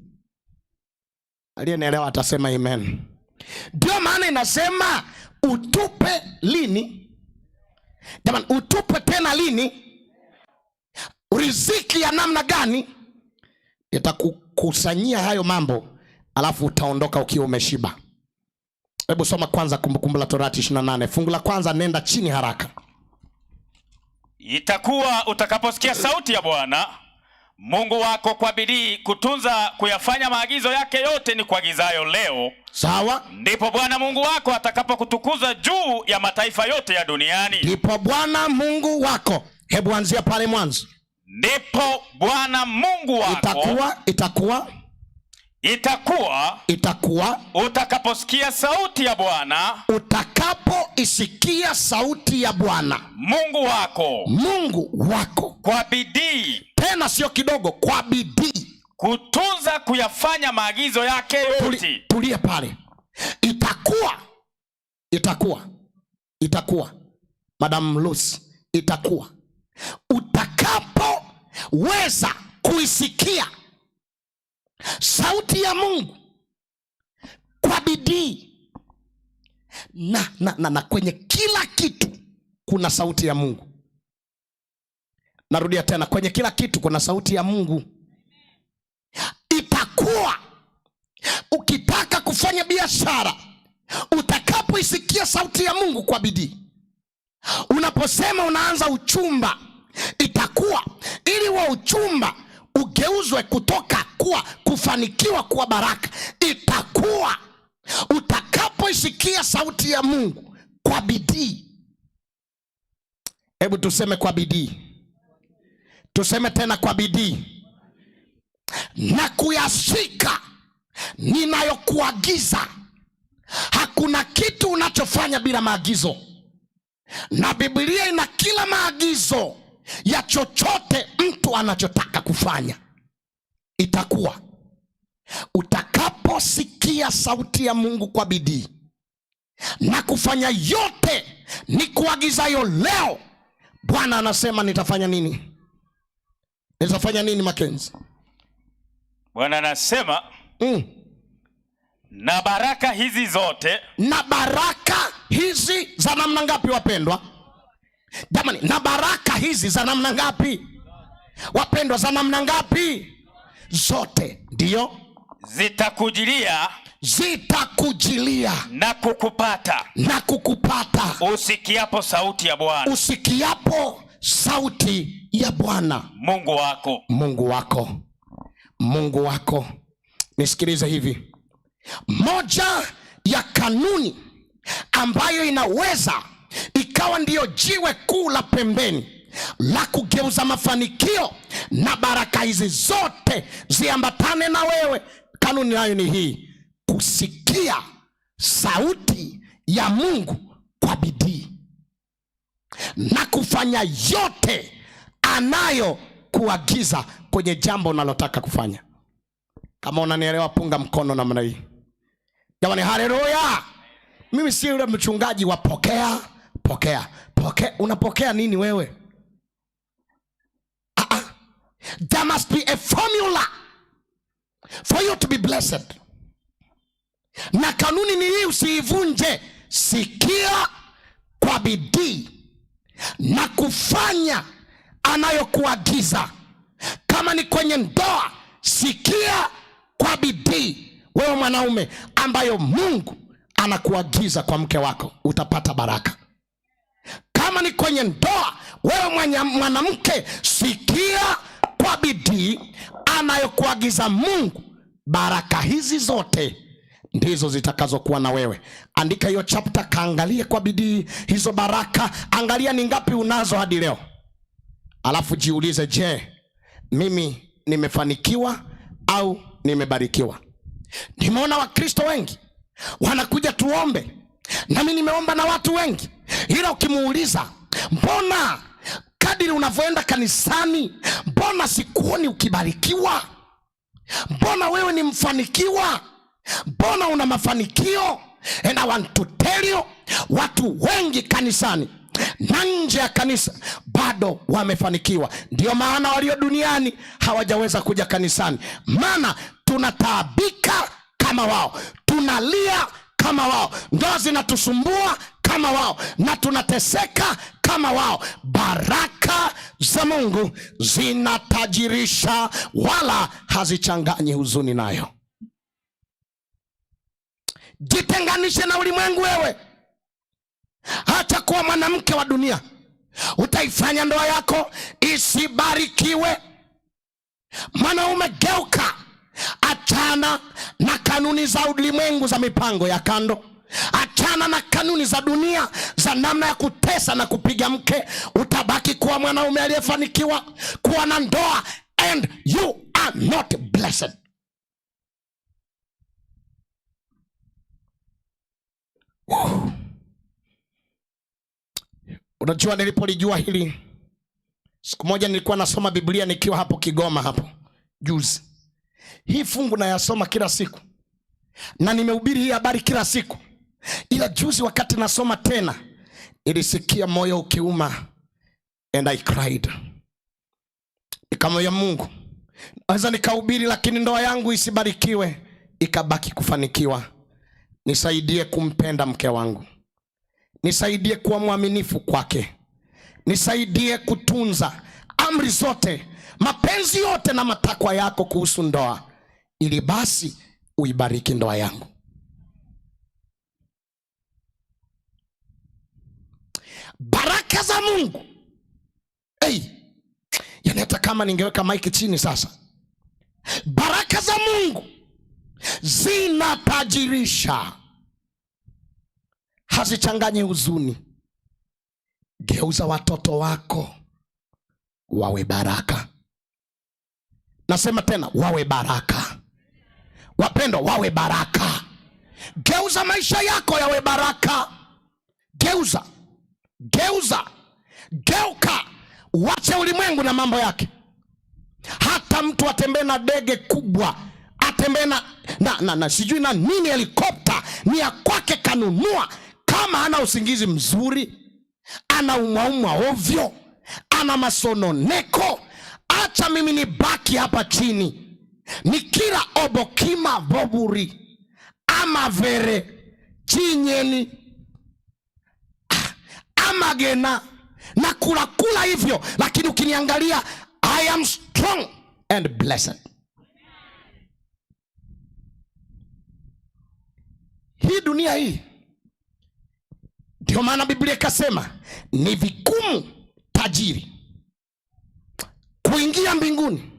Aliyenielewa atasema amen. Ndio maana inasema utupe lini? Jamani, utupe tena lini? Riziki ya namna gani? Itakukusanyia hayo mambo, alafu utaondoka ukiwa umeshiba. Hebu soma kwanza Kumbukumbu la Torati 28. Fungu la kwanza, nenda chini haraka. Itakuwa utakaposikia sauti ya Bwana Mungu wako kwa bidii kutunza kuyafanya maagizo yake yote ni kuagizayo leo. Sawa? Ndipo Bwana Mungu wako atakapokutukuza juu ya mataifa yote ya duniani. Ndipo Bwana Mungu wako. Hebu anzia pale mwanzo. Ndipo Bwana Mungu wako. Itakuwa utakaposikia sauti ya Bwana. Utakapoisikia sauti ya Bwana Mungu wako kwa bidii, tena sio kidogo, kwa bidii kutunza kuyafanya maagizo yake yote. Tulia pale. Itakuwa Madam Lucy, itakuwa utakapoweza kuisikia sauti ya Mungu kwa bidii, na kwenye kila kitu kuna sauti ya Mungu. Narudia tena, kwenye kila kitu kuna sauti ya Mungu. Itakuwa ukitaka kufanya biashara, utakapoisikia sauti ya Mungu kwa bidii. Unaposema unaanza uchumba, itakuwa ili wa uchumba ugeuzwe kutoka kuwa kufanikiwa kuwa baraka. Itakuwa utakapoisikia sauti ya Mungu kwa bidii. Hebu tuseme kwa bidii. Tuseme tena kwa bidii. Na kuyashika ninayokuagiza. Hakuna kitu unachofanya bila maagizo. Na Biblia ina kila maagizo ya chochote mtu anachotaka kufanya. Itakuwa utakaposikia sauti ya Mungu kwa bidii na kufanya yote ni kuagizayo leo, Bwana anasema nitafanya nini? Nitafanya nini, Mackenzie? Bwana anasema na baraka hizi zote. Na baraka hizi za namna ngapi, wapendwa? Jamani, na baraka hizi za namna ngapi, wapendwa? Za namna ngapi? Zote. Ndio zitakujilia na kukupata usikiapo sauti ya Bwana. Usikiapo sauti ya Bwana Mungu wako. Nisikilize hivi. Moja ya kanuni ambayo inaweza ikawa ndiyo jiwe kuu la pembeni la kugeuza mafanikio na baraka hizi zote ziambatane na wewe, kanuni nayo ni hii: kusikia sauti ya Mungu kwa bidii na kufanya yote anayokuagiza kwenye jambo unalotaka kufanya. Kama unanielewa, punga mkono namna hii. Jamani, haleluya. Mimi si yule mchungaji wa pokea. Unapokea nini wewe? There must be a formula for you to be blessed. Na kanuni ni hii, usiivunje. Sikia kwa bidii na kufanya anayokuagiza. Kama ni kwenye ndoa, sikia kwa bidii, wewe mwanaume, ambayo Mungu anakuagiza kwa mke wako, utapata baraka. Kama ni kwenye ndoa, wewe mwanamke, sikia kwa bidii anayokuagiza Mungu. Baraka hizi zote ndizo zitakazokuwa na wewe. Andika hiyo chapter, kaangalie kwa bidii hizo baraka. Angalia ni ngapi unazo hadi leo, alafu jiulize, je, mimi nimefanikiwa au nimebarikiwa? Nimeona Wakristo wengi wanakuja tuombe, nami nimeomba na watu wengi, ila ukimuuliza, mbona kadiri unavyoenda kanisani, mbona sikuoni ukibarikiwa? Mbona wewe ni mfanikiwa? Mbona una mafanikio? And I want to tell you, watu wengi kanisani na nje ya kanisa bado wamefanikiwa. Ndio maana walio duniani hawajaweza kuja kanisani, maana tunataabika kama wao, tunalia kama wao, ndoa zinatusumbua kama wao, na tunateseka kama wao. Baraka za Mungu zinatajirisha, wala hazichanganyi huzuni nayo. Jitenganishe na ulimwengu wewe. Hata kuwa mwanamke wa dunia, utaifanya ndoa yako isibarikiwe. Mwanaume, geuka, achana na kanuni za ulimwengu za mipango ya kando. Achana na kanuni za dunia za namna ya kutesa na kupiga mke. Utabaki kuwa mwanaume aliyefanikiwa kuwa na ndoa, and you are not blessed. Unajua, nilipolijua hili, siku moja nilikuwa nasoma Biblia nikiwa hapo Kigoma hapo juzi. Hii fungu nayasoma kila siku na nimehubiri hii habari kila siku, ila juzi wakati nasoma tena nilisikia moyo ukiuma, and I cried. Nikamwambia Mungu, naweza nikahubiri lakini ndoa yangu isibarikiwe ikabaki kufanikiwa. Nisaidie kumpenda mke wangu, nisaidie kuwa mwaminifu kwake, nisaidie kutunza amri zote, mapenzi yote na matakwa yako kuhusu ndoa, ili basi uibariki ndoa yangu. Baraka za Mungu, yani hata kama ningeweka maiki chini sasa. Baraka za Mungu zinatajirisha, hazichanganyi huzuni. Geuza watoto wako wawe baraka. Nasema tena, wawe baraka. Wapendwa, wawe baraka. Geuza maisha yako yawe baraka. Geuza, geuka. Wache ulimwengu na mambo yake. Hata mtu atembee na ndege kubwa, atembee na sijui na nini, helikopta, ni ya kwake, kanunua. Kama ana usingizi mzuri, ana umwa ovyo, ana masononeko, acha mimi nibaki hapa chini nikira obokima boburi ama vere chinyeni ama gena na kula hivyo, lakini ukiniangalia, I am strong and blessed. Hii dunia hii, ndio maana Biblia ikasema ni vigumu tajiri kuingia mbinguni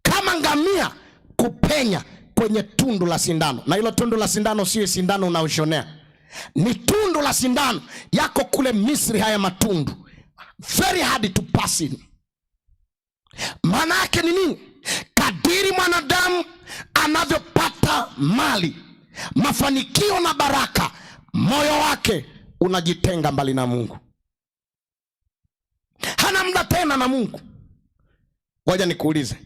kama ngamia kupenya kwenye tundu la sindano. Na hilo tundu la sindano sio sindano unaoshonea, ni tundu la sindano yako kule Misri. Haya matundu very hard to pass in. Maana yake ni nini? Kadiri mwanadamu anavyopata mali, mafanikio na baraka, moyo wake unajitenga mbali na Mungu. Hana muda tena na Mungu. Ngoja nikuulize,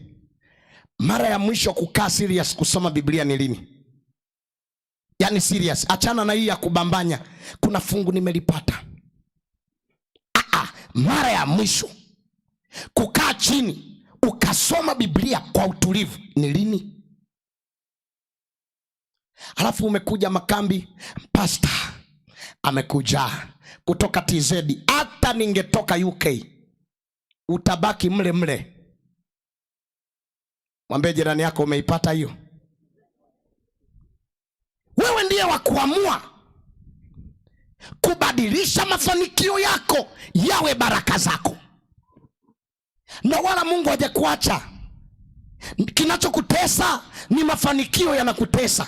mara ya mwisho kukaa serious kusoma Biblia ni lini? Yani serious, achana na hii ya kubambanya, kuna fungu nimelipata. Mara ya mwisho kukaa chini ukasoma Biblia kwa utulivu ni lini? Alafu umekuja makambi, pastor amekuja kutoka TZ. Hata ningetoka UK utabaki mle mle. Mwambie jirani yako, umeipata hiyo? Wewe ndiye wa kuamua kubadilisha mafanikio yako yawe baraka zako, na wala Mungu hajakuacha. Kinachokutesa ni mafanikio yanakutesa.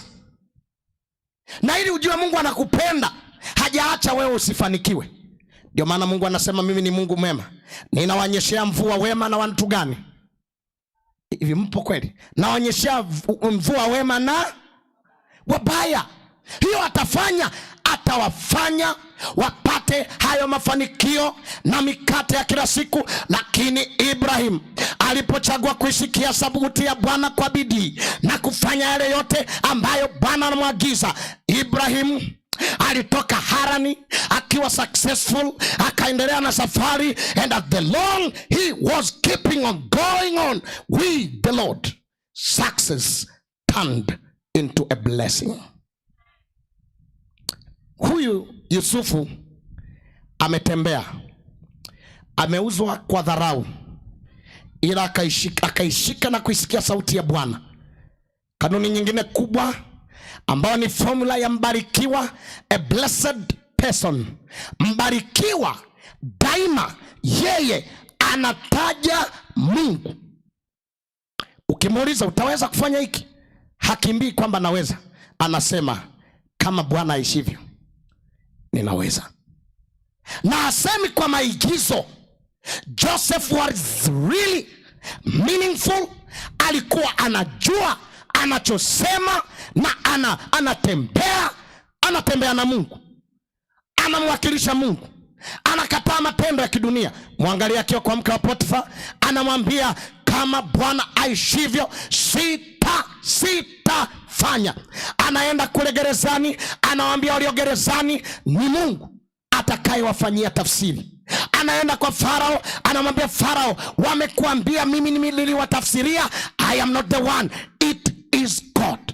Na ili ujue Mungu anakupenda, hajaacha wewe usifanikiwe. Ndio maana Mungu anasema mimi ni Mungu mwema, ninawanyeshea mvua wema na watu gani? Hivi mpo kweli? Nawanyeshea mvua wema na wabaya. Hiyo atawafanya wapate hayo mafanikio na mikate ya kila siku. Lakini Ibrahim alipochagua kuisikia sauti ya Bwana kwa bidii na kufanya yale yote ambayo Bwana anamwagiza, Ibrahim alitoka Harani akiwa successful, akaendelea na safari, and at the long he was keeping on going on with the Lord. Success turned into a blessing. Huyu Yusufu ametembea, ameuzwa kwa dharau, ila akaishika na kuisikia sauti ya Bwana. Kanuni nyingine kubwa ambayo ni formula ya mbarikiwa, a blessed person. Mbarikiwa daima yeye anataja Mungu. Ukimuuliza utaweza kufanya hiki, hakimbii kwamba naweza, anasema kama Bwana aishivyo ninaweza. Na asemi kwa maigizo. Joseph was really meaningful. Alikuwa anajua anachosema na anatembea na Mungu, anamwakilisha Mungu, anakataa matendo ya kidunia. Mwangalia akiwa kwa mke wa Potifa, anamwambia kama Bwana aishivyo sitafanya. Anaenda kule gerezani, anawaambia walio gerezani ni Mungu atakayewafanyia tafsiri. Anaenda kwa Farao, anamwambia Farao, wamekuambia mimi niliwatafsiria, I am not the one, it is God.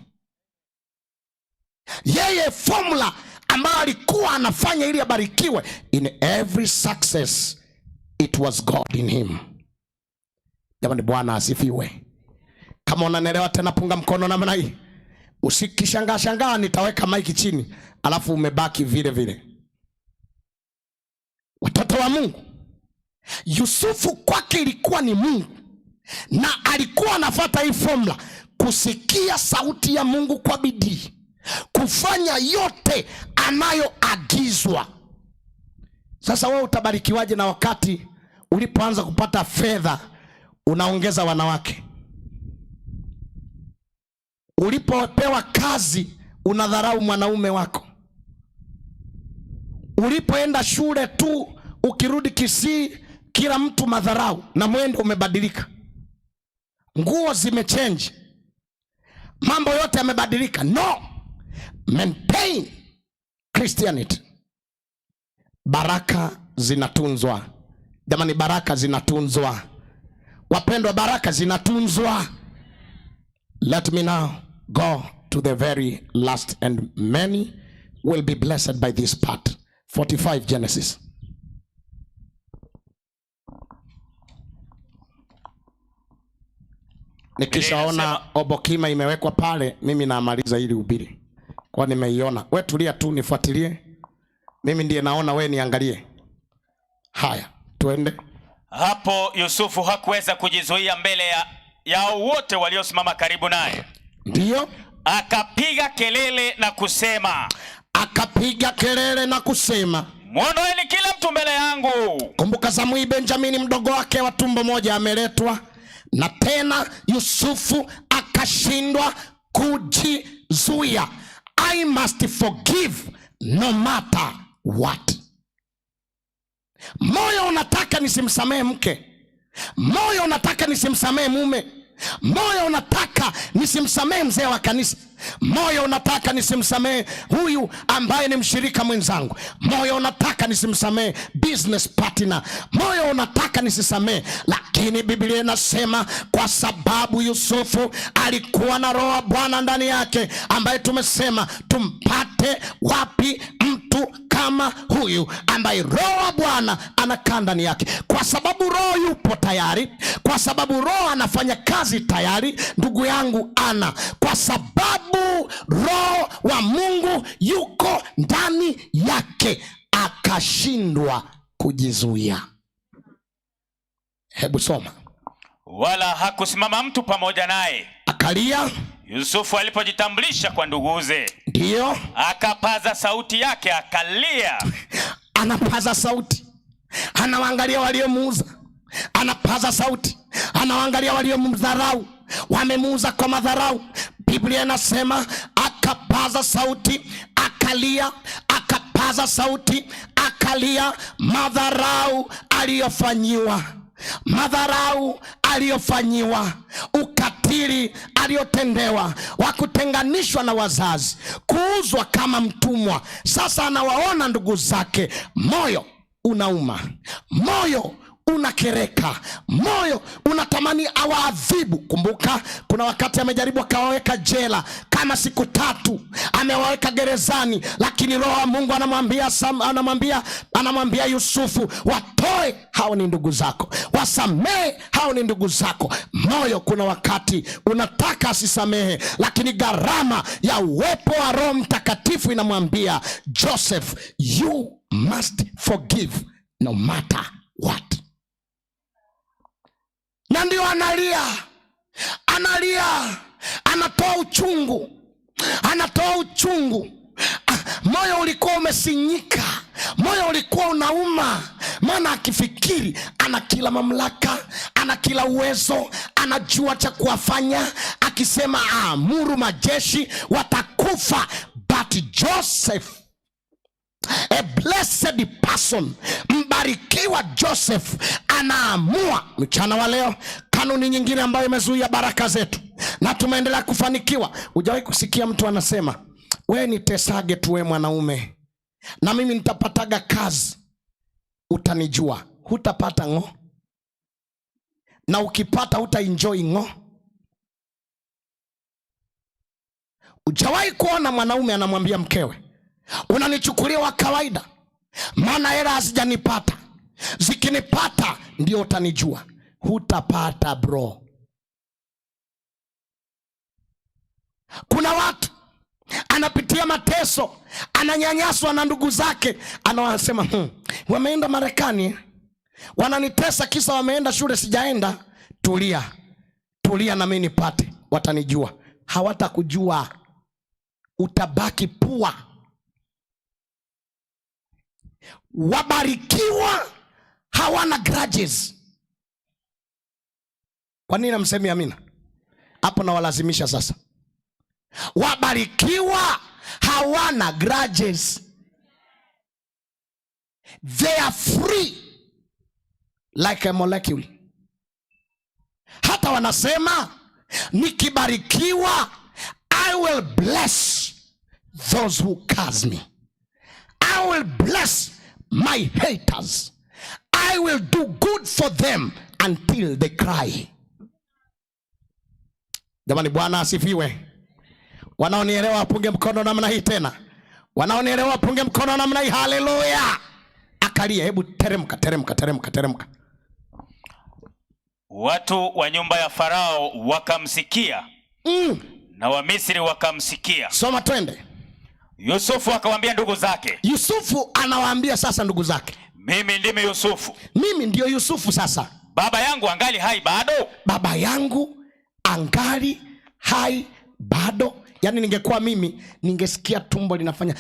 Yeye formula ambayo alikuwa anafanya ili abarikiwe, in every success it was God in him. Jamani, Bwana asifiwe. Kama unanielewa tena punga mkono namna hii. Usikishangaa nitaweka maiki chini alafu umebaki vile vile. Watoto wa Mungu, Yusufu kwake ilikuwa ni Mungu, na alikuwa anafuata hii formula, kusikia sauti ya Mungu kwa bidii, kufanya yote anayoagizwa. Sasa wewe utabarikiwaje na wakati ulipoanza kupata fedha unaongeza wanawake? Ulipopewa kazi unadharau mwanaume wako? Ulipoenda shule tu ukirudi Kisii kila mtu madharau na mwendo umebadilika? Nguo zimechange, mambo yote yamebadilika. No, maintain Christianity. Baraka zinatunzwa. Jamani, baraka zinatunzwa. Wapendwa, baraka zinatunzwa. Let me now go to the very last, and many will be blessed by this part. 45 Genesis. Nikishaona obokima imewekwa pale, mimi naamaliza ili ubiri. Kwa nimeiona. Wewe tulia tu nifuatilie. Mimi ndiye naona, wewe niangalie. Haya, tuende. Hapo Yusufu hakuweza kujizuia mbele yao wote waliosimama karibu naye. Ndiyo. Akapiga kelele na kusema, mwondoeni kila mtu mbele yangu. Kumbuka Samui Benjamini mdogo wake wa tumbo moja ameletwa, na tena Yusufu akashindwa kujizuia. I must forgive no matter what. Moyo unataka nisimsamehe mke, moyo unataka nisimsamehe mume, moyo unataka nisimsamehe mzee wa kanisa, moyo unataka nisimsamehe huyu ambaye ni mshirika mwenzangu, moyo unataka nisimsamehe business partner, moyo unataka nisisamehe. Lakini Biblia inasema kwa sababu Yusufu alikuwa na roho wa Bwana ndani yake, ambaye tumesema tumpate wapi mtu kama huyu ambaye roho wa Bwana anakaa ndani yake? Kwa sababu roho yupo tayari, kwa sababu roho anafanya kazi tayari, ndugu yangu ana, kwa sababu roho wa Mungu yuko ndani yake, akashindwa kujizuia. Hebu soma. Wala hakusimama mtu pamoja naye. Akalia. Yusufu alipojitambulisha kwa nduguze, ndio akapaza sauti yake akalia. Anapaza sauti, anawaangalia waliomuuza, anapaza sauti, anawaangalia waliomdharau, wamemuuza kwa madharau. Biblia inasema akapaza sauti akalia, akapaza sauti akalia. Madharau aliyofanyiwa, madharau aliyofanyiwa, ukatili aliyotendewa, wa kutenganishwa na wazazi, kuuzwa kama mtumwa. Sasa anawaona ndugu zake, moyo unauma, moyo unakereka, moyo unatamani awaadhibu. Kumbuka kuna wakati amejaribu akawaweka jela kama siku 3, amewaweka gerezani, lakini roho wa Mungu anamwambia Yusufu, watoe, hao ni ndugu zako, wasamehe, hao ni ndugu zako. Moyo kuna wakati unataka asisamehe, lakini gharama ya uwepo wa Roho Mtakatifu inamwambia Joseph, you must forgive no matter what. Na ndio analia, anatoa uchungu, moyo ulikuwa umesinyika, moyo ulikuwa unauma. Maana akifikiri ana kila mamlaka, ana kila uwezo, anajua cha kuwafanya, akisema amuru majeshi watakufa. But Joseph, a blessed person, mbarikiwa Joseph, anaamua mchana wa leo kanuni nyingine ambayo imezuia baraka zetu na tumeendelea kufanikiwa. Hujawahi kusikia mtu anasema, wewe nitesage tu wewe mwanaume, na mimi nitapataga kazi, utanijua? Hutapata ngo, na ukipata hutaenjoy ngo. Hujawahi kuona mwanaume anamwambia mkewe, unanichukulia wa kawaida, maana hela hazijanipata, zikinipata ndio utanijua? Hutapata bro. Kuna watu anapitia mateso, ananyanyaswa na ndugu zake, anawasema wameenda Marekani, wananitesa kisa wameenda shule sijaenda. Tulia na mimi nipate, watanijua. Hawatakujua, utabaki pua. Wabarikiwa hawana grudges. Kwa nini namsemi amina? Hapo na walazimisha sasa. Wabarikiwa hawana grudges. They are free like a molecule. Hata wanasema nikibarikiwa, I will bless those who curse me. I will bless my haters. I will do good for them until they cry. Jamani, Bwana asifiwe. Wanaonielewa wapunge mkono namna hii tena. Wanaonielewa wapunge mkono namna hii. Haleluya. Akalia, hebu teremka. Watu wa nyumba ya Farao wakamsikia, na Wamisri wakamsikia. Soma twende. Yusufu akawaambia ndugu zake. Yusufu anawaambia sasa ndugu zake, mimi ndimi Yusufu. Mimi ndio Yusufu sasa. Baba yangu angali hai bado? Baba yangu angali hai bado. Yani ningekuwa mimi, ningesikia tumbo linafanya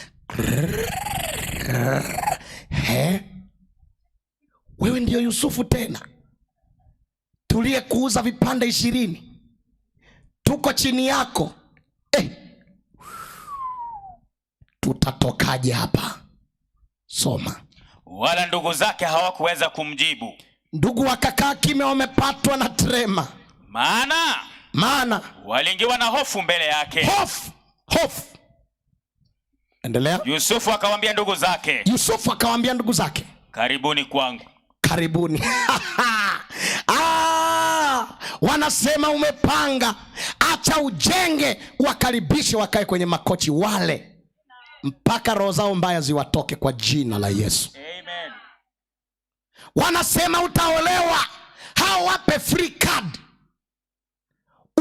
wewe ndio Yusufu tena, tulie kuuza vipande 20, tuko chini yako. Tutatokaje hapa? Soma. Wala ndugu zake hawakuweza kumjibu. Ndugu wakakaa kimya, wamepatwa na trema. Maana waliingiwa na hofu mbele yake. Hofu. Endelea. Yusufu akawaambia ndugu zake. Karibuni kwangu. Karibuni. Wanasema umepanga, acha ujenge, wakaribishe wakae kwenye makochi wale mpaka roho zao mbaya ziwatoke kwa jina la Yesu. Amen. Wanasema utaolewa, hao wape free card.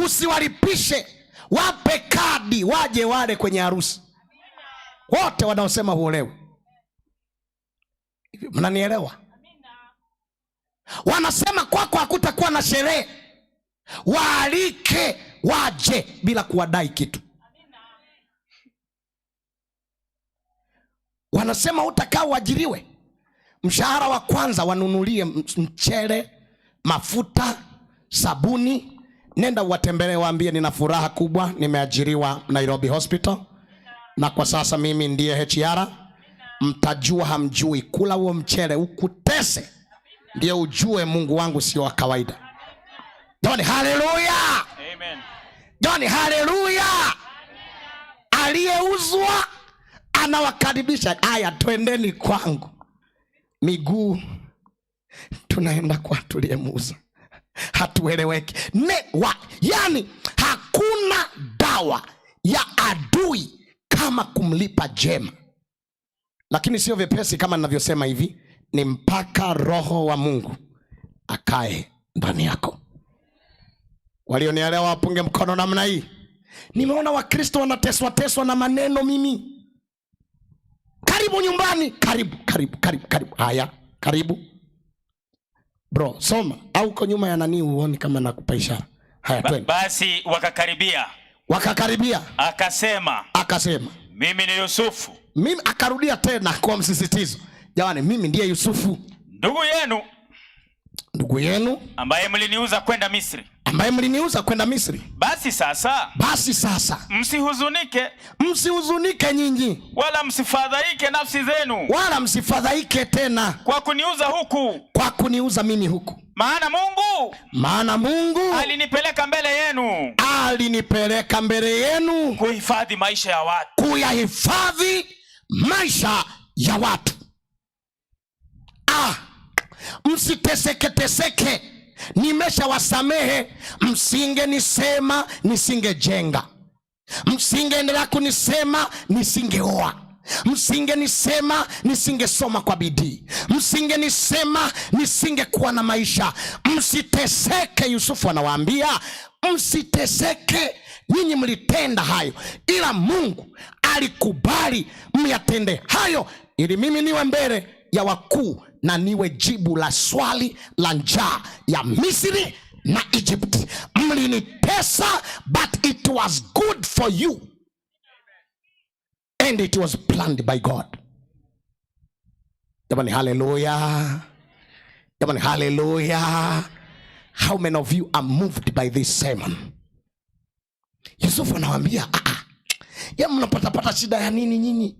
Usiwalipishe, wape kadi waje wale kwenye harusi. Wote wanaosema huolewe. Mnanielewa? Wanasema kwako hakutakuwa na sherehe, waalike waje bila kuwadai kitu. Wanasema utakaa uajiriwe, mshahara wa kwanza wanunulie mchele, mafuta, sabuni. Nenda uwatembelee, waambie nina furaha kubwa, nimeajiriwa Nairobi Hospital na kwa sasa mimi ndiye HR. Mtajua hamjui, kula huo mchele ukutese ndio ujue Mungu wangu sio wa kawaida. Jamani, haleluya. Amen. Jamani, haleluya. Aliyeuzwa anawakaribisha, haya twendeni kwangu. Miguu tunaenda kwa tuliyemuuza, hatueleweki. Yani hakuna dawa ya adui kama kumlipa jema. Lakini sio vyepesi kama ninavyosema hivi, ni mpaka Roho wa Mungu akae ndani yako. Walionielewa wapunge mkono namna hii. Nimeona Wakristo wanateswa na maneno mimi. Karibu nyumbani, karibu. Haya, karibu. Bro, soma au uko nyuma ya nani uone kama nakupa ishara. Haya, twende. Basi wakakaribia. Akasema, mimi ni Yusufu. Mimi akarudia tena kwa msisitizo. Jamani, mimi ndiye Yusufu, ndugu yenu ambaye mliniuza kwenda Misri. Basi sasa msihuzunike nyinyi, wala msifadhaike nafsi zenu, wala msifadhaike tena kwa kuniuza mimi huku. Maana Mungu alinipeleka mbele yenu kuhifadhi maisha ya watu. Msiteseke. Nimeshawasamehe. Msingenisema nisingejenga, msingeendelea kunisema nisingeoa, msingenisema nisingesoma kwa bidii, msingenisema nisingekuwa na maisha. Msiteseke. Yusufu anawaambia msiteseke. Nyinyi mlitenda hayo, ila Mungu alikubali myatende hayo ili mimi niwe mbele ya wakuu na niwe jibu la swali la njaa ya Misri na Egypt. Mlinitesa, but it was good for you and it was planned by God. Jamani, hallelujah. Jamani, hallelujah. How many of you are moved by this sermon? Yusufu anawaambia ya mnapata shida ya nini nyinyi?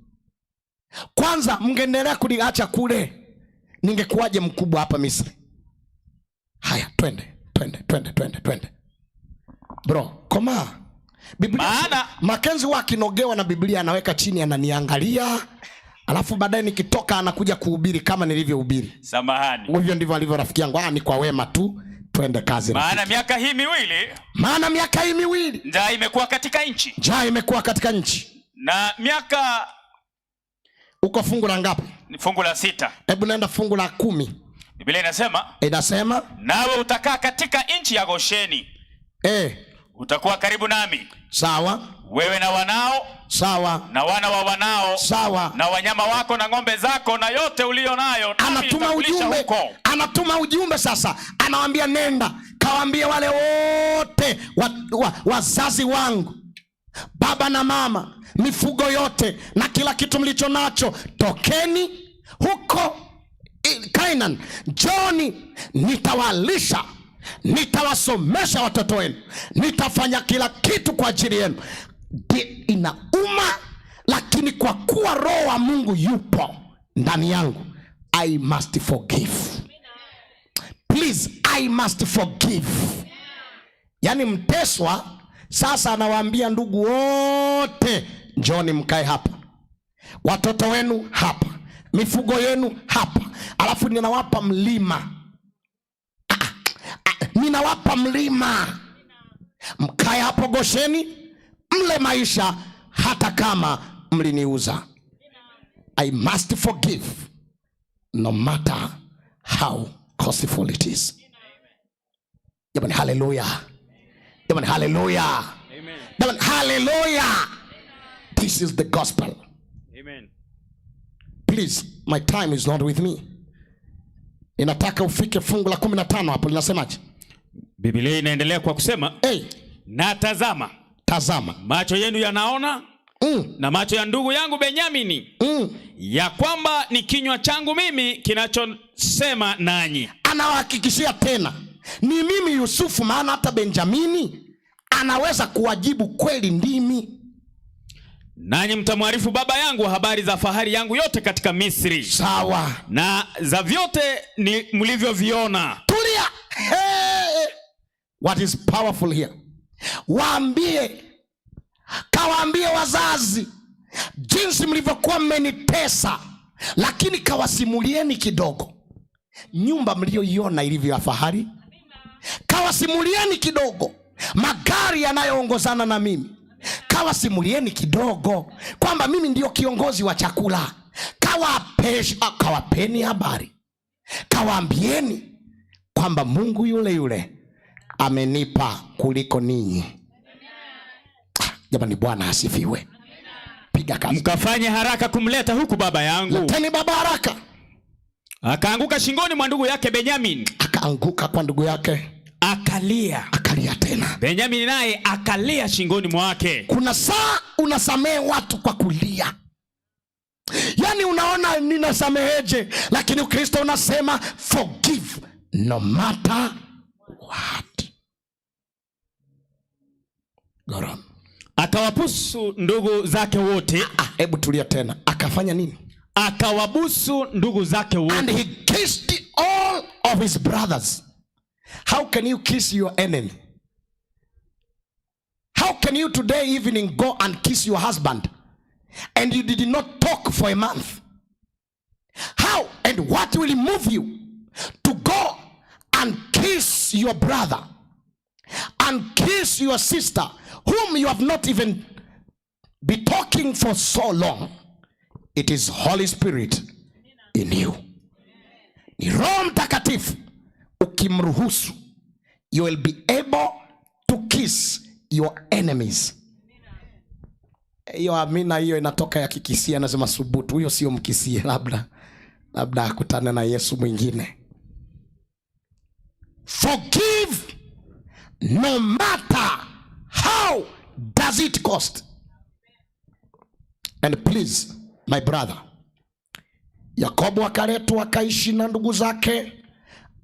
Kwanza mngeendelea kuniacha kule, ningekuwaje mkubwa hapa Misri? Haya, twende. Bro, koma. Biblia Makenzi wakinogewa na Biblia anaweka chini, ananiangalia, alafu baadaye nikitoka anakuja kuhubiri kama nilivyohubiri. Samahani. Hivyo ndivyo alivyo rafiki yangu. Ni kwa wema tu. Twende kazi. Maana miaka hii miwili njaa imekuwa katika nchi. Na miaka uko fungu la ngapi? Ni fungu la 6. Hebu nenda fungu la 10. Biblia inasema nawe utakaa katika nchi ya Gosheni. Utakuwa karibu nami. Sawa. Wewe na wanao. Sawa. Na wana wa wanao. Sawa. Na wanyama wako na ng'ombe zako na yote ulio nayo. Anatuma ujumbe sasa. Anawaambia nenda, kawaambie wale wote wazazi wangu, baba na mama, mifugo yote na kila kitu mlicho nacho, tokeni huko Canaan, Joni, nitawalisha, nitawasomesha watoto wenu, nitafanya kila kitu kwa ajili yenu. Inauma, lakini kwa kuwa Roho wa Mungu yupo ndani yangu, I must forgive. Please, I must forgive. Yani mteswa sasa anawaambia ndugu wote, njoni mkae hapa, watoto wenu hapa, mifugo yenu hapa, alafu ninawapa mlima. Ninawapa mlima, mkae hapo Gosheni, mle maisha hata kama mliniuza. I must forgive no matter how costly it is. Jamani, hallelujah. Jamani, hallelujah. Amen. Jamani, hallelujah. This is the gospel. Amen. Please, my time is not with me. Ninataka ufike fungu la 15 hapo, linasemaje? Biblia inaendelea kwa kusema, Na tazama, macho yenu yanaona na macho ya ndugu yangu Benyamini ya kwamba ni kinywa changu mimi kinachosema nanyi. Anawahakikishia tena ni mimi Yusufu, maana hata Benjamini anaweza kuwajibu kweli ndimi. Nanyi mtamwarifu baba yangu habari za fahari yangu yote katika Misri. Sawa. Na za vyote ni mlivyoviona. Tulia. Hey. What is powerful here? Kawaambie wazazi jinsi mlivyokuwa mmenitesa, lakini kawasimulieni kidogo nyumba mlioiona ilivyo ya fahari. Kawasimulieni kidogo magari yanayoongozana na mimi. Kawasimulieni kidogo kwamba mimi ndio kiongozi wa chakula. Kawapeni habari. Kawaambieni kwamba Mungu yule yule amenipa kuliko ninyi. Jamani, Bwana asifiwe. Piga kazi. Mkafanye haraka kumleta huku baba yangu. Leteni baba haraka. Akaanguka shingoni mwa ndugu yake Benyamin. Akaanguka kwa ndugu yake. Akalia tena. Benyamin naye akalia shingoni mwake. Kuna saa unasamehe watu kwa kulia. Yaani unaona ninasameheje, lakini Ukristo unasema forgive no matter what. Garam. Akawabusu ndugu zake wote. Hebu tulia tena. Akafanya nini? Akawabusu ndugu zake wote. And he kissed all of his brothers. How can you kiss your enemy? How can you today evening go and kiss your husband and you did not talk for a month? How and what will move you to go and kiss your brother and kiss your sister whom you have not even been talking for so long? It is Holy Spirit in you. Ni Roho Mtakatifu. Ukimruhusu, you will be able to kiss your enemies. Hiyo amina, hiyo inatoka ya kikisia, anasema subutu. Huyo sio mkisie, labda akutane na Yesu mwingine. Forgive no matter how does it cost. And please my brother, Yakobo akaletwa akaishi na ndugu zake.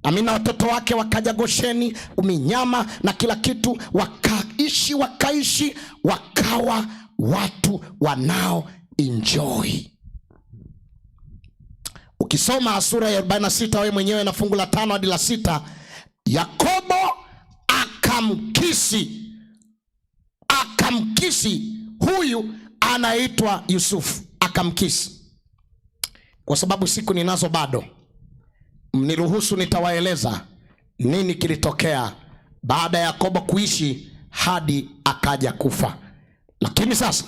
Amina, watoto wake wakaja Gosheni, uminyama na kila kitu, wakaishi wakawa watu wanao enjoy. Ukisoma sura ya 46 wewe mwenyewe na fungu la 5 hadi la 6, Yakobo akamkisi huyu anaitwa Yusufu, akamkisi. Kwa sababu siku ninazo bado, mniruhusu nitawaeleza nini kilitokea baada ya Yakobo kuishi hadi akaja kufa. Lakini sasa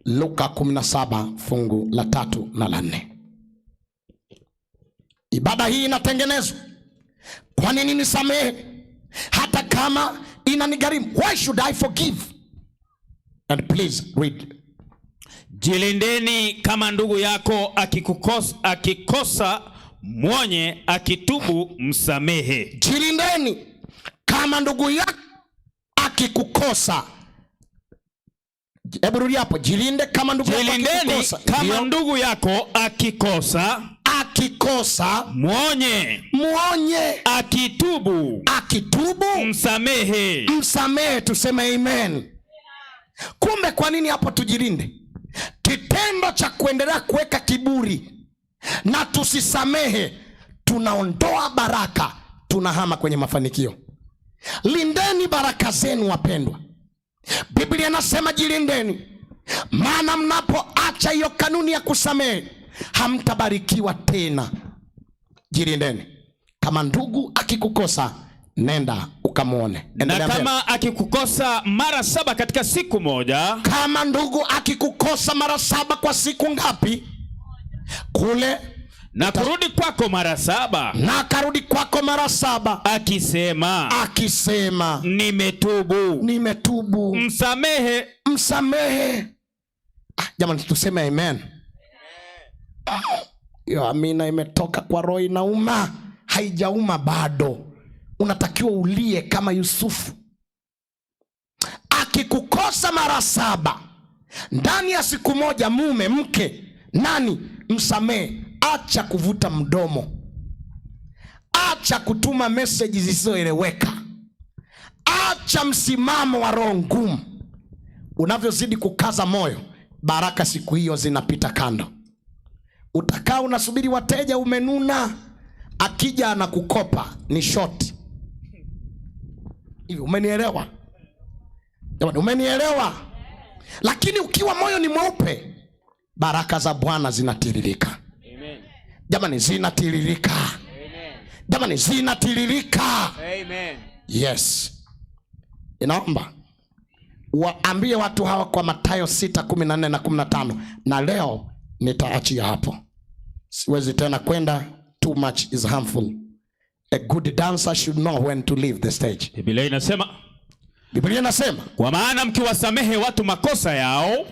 Luka 17 fungu la 3 na la 4. Ibada hii inatengenezwa. Kwa nini nisamehe hata kama inanigharimu? Why should I forgive? And please read. Jilindeni kama ndugu yako akikosa mwonye, akitubu msamehe. Jilindeni kama ndugu yako akikukosa. Hebu rudi hapo. Jilinde kama ndugu yako akikukosa. Kama ndugu yako akikosa mwonye, akitubu msamehe. Tuseme amen. Kumbe kwa nini hapo tujilinde? Kitendo cha kuendelea kuweka kiburi na tusisamehe, tunaondoa baraka, tunahama kwenye mafanikio. Lindeni baraka zenu wapendwa. Biblia inasema jilindeni, maana mnapoacha hiyo kanuni ya kusamehe hamtabarikiwa tena. Jilindeni. Kama ndugu akikukosa, nenda ukamuone. Na kama akikukosa mara 7 katika siku moja. Kama ndugu akikukosa mara 7 kwa siku ngapi? Kule na kurudi kwako mara 7. Na karudi kwako mara 7. Akisema nimetubu. Msamehe. Jamani, tuseme amen. Yo, amina imetoka kwa roho inauma, haijauma bado. unatakiwa ulie kama Yusufu. Akikukosa mara 7 ndani ya siku moja, mume, mke, nani, msamehe. Acha kuvuta mdomo, acha kutuma message zisizoeleweka, acha msimamo wa roho ngumu. Unavyozidi kukaza moyo, baraka siku hiyo zinapita kando. Utakaa unasubiri wateja, umenuna, akija anakukopa ni short hivi. Umenielewa jamani? Umenielewa? Lakini ukiwa moyo ni mweupe, baraka za Bwana zinatiririka. Amen. Jamani, zinatiririka. Amen. Jamani, zinatiririka. Amen. Yes. Inaomba waambie watu hawa kwa Mathayo 6:14 na 15, na leo nitaachia hapo. Siwezi tena kwenda, too much is harmful. A good dancer should know when to leave the stage. Biblia inasema, kwa maana mkiwasamehe watu makosa yao,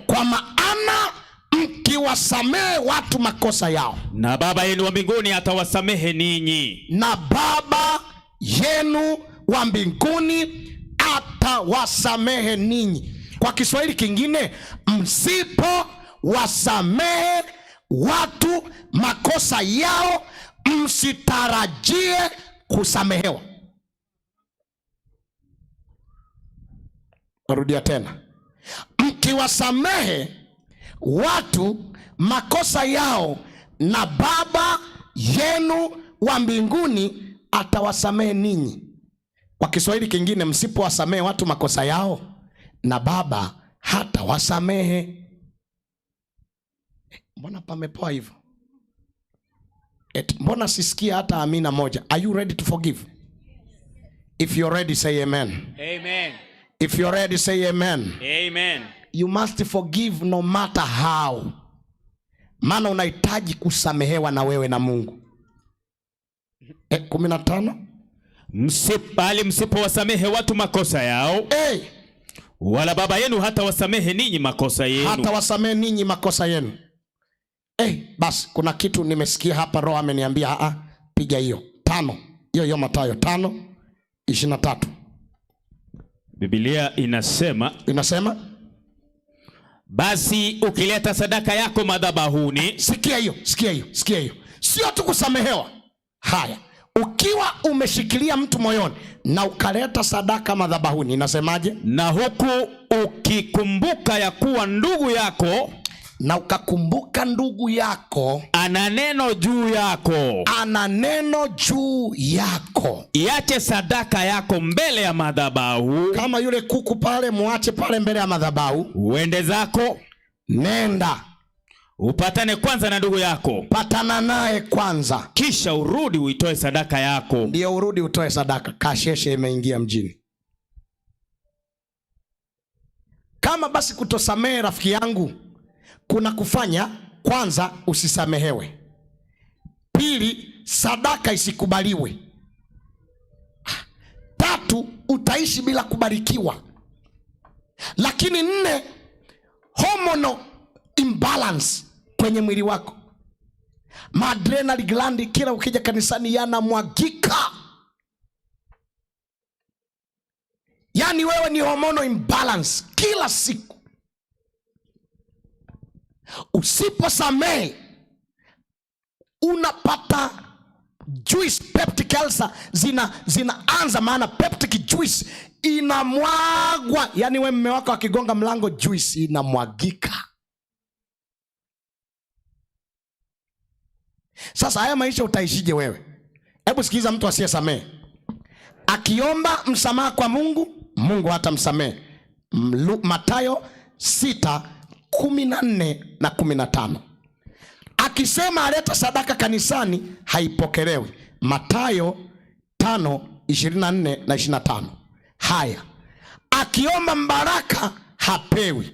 na Baba yenu wa mbinguni atawasamehe ninyi. Na Baba yenu wa mbinguni atawasamehe ninyi. Kwa Kiswahili kingine, msipo wasamehe watu makosa yao, msitarajie kusamehewa. Narudia tena. Mkiwasamehe watu makosa yao, na Baba yenu wa mbinguni atawasamehe ninyi. Kwa Kiswahili kingine, msipo wasamehe watu makosa yao, na Baba hata wasamehe. Mbona pamepoa hivyo? Mbona sisikia hata amina moja? Are you ready to forgive? If you're ready, say amen. Amen. If you're ready, say amen. Amen. You must forgive no matter how. Maana unahitaji kusamehewa na wewe na Mungu. 15. Msipo wasamehe watu makosa yao, wala Baba yenu hata wasamehe ninyi makosa yenu. Hata wasamehe ninyi makosa yenu. Basi kuna kitu nimesikia hapa, Roho ameniambia piga hiyo 5. Hiyo Mathayo 5:23. Biblia inasema, basi ukileta sadaka yako madhabahuni. Sikia hiyo. Sio tu kusamehewa. Haya, ukiwa umeshikilia mtu moyoni na ukaleta sadaka madhabahuni, inasemaje? Na huku ukikumbuka ya kuwa ndugu yako, na ukakumbuka ndugu yako ana neno juu yako, iache sadaka yako mbele ya madhabahu. Kama yule kuku pale, muache pale mbele ya madhabahu, uende zako, nenda upatane kwanza na ndugu yako, patana naye kwanza, kisha urudi uitoe sadaka yako. Ndio urudi utoe sadaka. Kasheshe imeingia mjini. Kama basi kutosamehe, rafiki yangu, kuna kufanya kwanza usisamehewe, pili sadaka isikubaliwe, 3 utaishi bila kubarikiwa, lakini 4 hormonal imbalance kwenye mwili wako. Adrenal gland kila ukija kanisani yanamwagika. Yani wewe ni hormonal imbalance kila siku. Usiposamehe unapata juice, peptic ulcer zinaanza, maana peptic juice inamwagwa. Yani wewe mume wako akigonga mlango, juice inamwagika. Sasa haya maisha utaishije wewe? Hebu sikiza mtu asiyesamehe. Akiomba msamaha kwa Mungu, Mungu hatamsamehe. Mathayo 6:14 na 15. Akisema aleta sadaka kanisani, haipokelewi. Mathayo 5:24 na 25. Haya, akiomba mbaraka hapewi.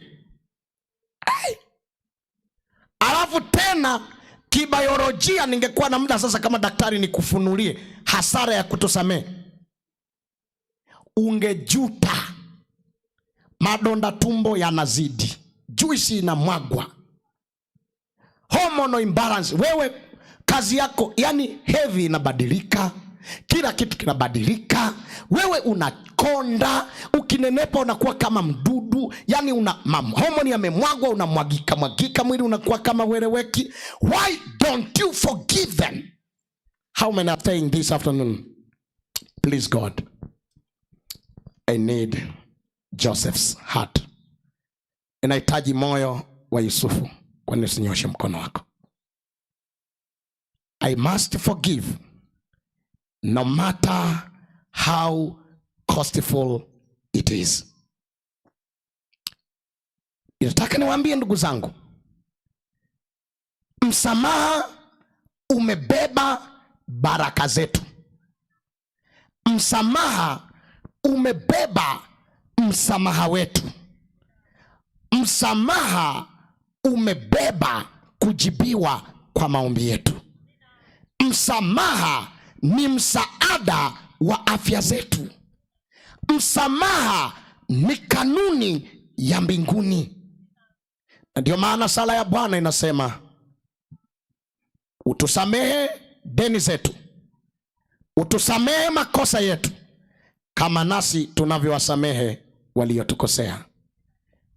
Alafu tena kibiolojia, ningekuwa na muda sasa kama daktari nikufunulie hasara ya kutosamehe. Ungejuta. Madonda tumbo yanazidi, juisi inamwagwa, hormonal imbalance. Wewe kazi yako yani heavy inabadilika, kila kitu kinabadilika, wewe unakonda, ukinenepa unakuwa kama mdudu, yani homoni yamemwagwa, unamwagika mwagika, mwili unakuwa kama wereweki. Why don't you forgive them? How many are saying this afternoon, please God, I need Joseph's heart. Inahitaji moyo wa Yusufu. Kwa nini usinyoshe mkono wako? I must forgive no matter how costful it is. Nataka niwaambie ndugu zangu, msamaha umebeba baraka zetu. Msamaha umebeba msamaha wetu. Msamaha umebeba kujibiwa kwa maombi yetu. Msamaha ni msaada wa afya zetu. Msamaha ni kanuni ya mbinguni. Ndio maana sala ya Bwana inasema, utusamehe deni zetu, utusamehe makosa yetu, kama nasi tunavyowasamehe waliotukosea.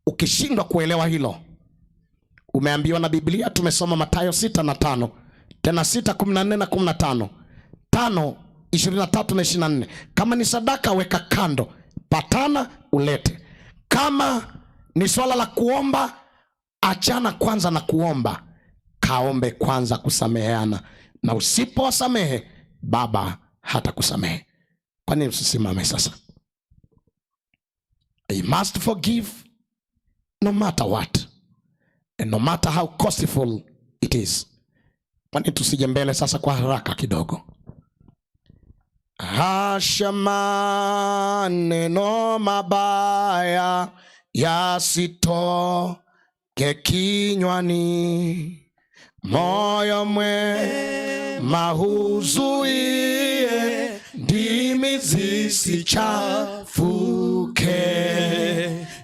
Ukishindwa kuelewa hilo, umeambiwa na Biblia. Tumesoma Mathayo 6:5, tena 6:14 na 15, 5:23 na 24. Kama ni sadaka weka kando, patana ulete. Kama ni swala la kuomba, achana kwanza na kuomba, kaombe kwanza kusameheana, na usipowasamehe Baba hata kusamehe. Kwa nini usisimame sasa? I must forgive no matter what, and no matter how costful it is. Kwa nini tusije mbele sasa kwa haraka kidogo? Hasha maneno mabaya yasitoke kinywani, moyo mwema huzuie, ndimi zisichafuke.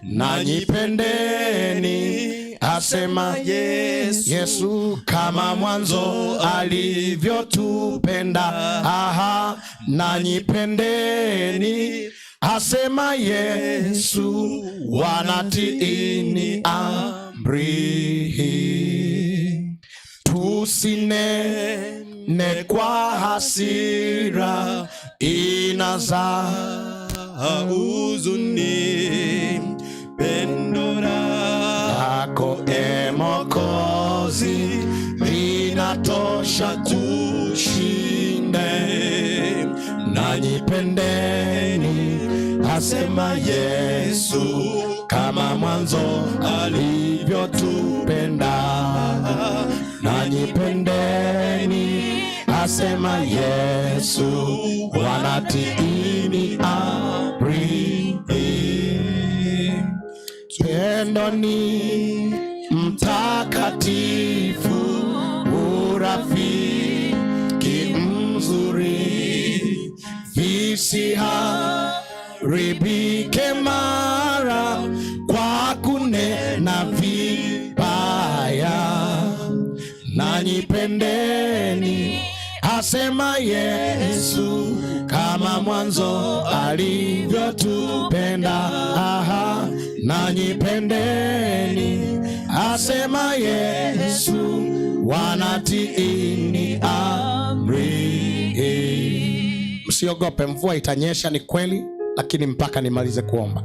Nanyi pendeni, asema Yesu, kama mwanzo alivyotupenda. Aha, nanyi pendeni, asema Yesu, wanatiini amri. Tusinene kwa hasira, inazaa huzuni. Pendo lako e Mwokozi linatosha tushinde. Nanyi pendeni, asema Yesu, kama mwanzo alivyotupenda. Nanyi pendeni, asema Yesu, wanatiini amri. Pendo ni mtakatifu, urafiki mzuri, visiharibike mara kwa kunena vibaya. Nanyi pendeni, asema Yesu, kama mwanzo alivyotupenda. Aha, nanyi pendeni, asema Yesu, wanatiini amri. Msiogope, mvua itanyesha, ni kweli, lakini mpaka nimalize kuomba.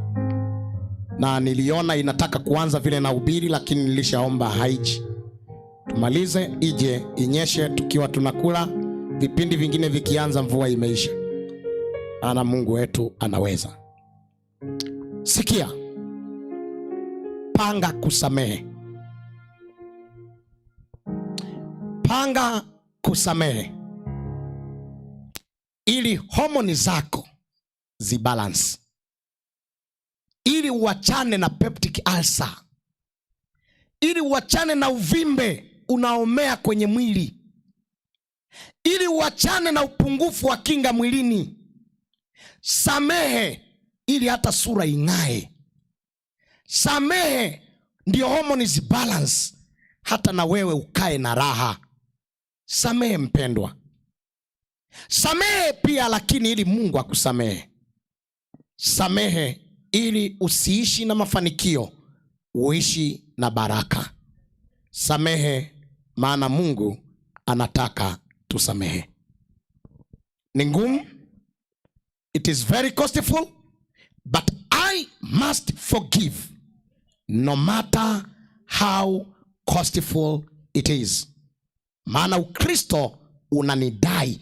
Na niliona inataka kuanza vile na ubiri, lakini nilishaomba haiji. Tumalize ije inyeshe tukiwa tunakula, vipindi vingine vikianza mvua imeisha. Ana Mungu wetu anaweza. Sikia, panga kusamehe. Panga kusamehe ili homoni zako zibalance, ili uachane na peptic ulcer, ili uachane na uvimbe unaomea kwenye mwili, ili uachane na upungufu wa kinga mwilini. Samehe ili hata sura ing'ae. Samehe ndio hormones balance, hata na wewe ukae na raha. Samehe mpendwa. Samehe pia, lakini ili Mungu akusamehe. Samehe ili usiishi na mafanikio, uishi na baraka. Samehe maana Mungu anataka tusamehe. Ni ngumu, it is very costful, but I must forgive no matter how costful it is. Maana Ukristo unanidai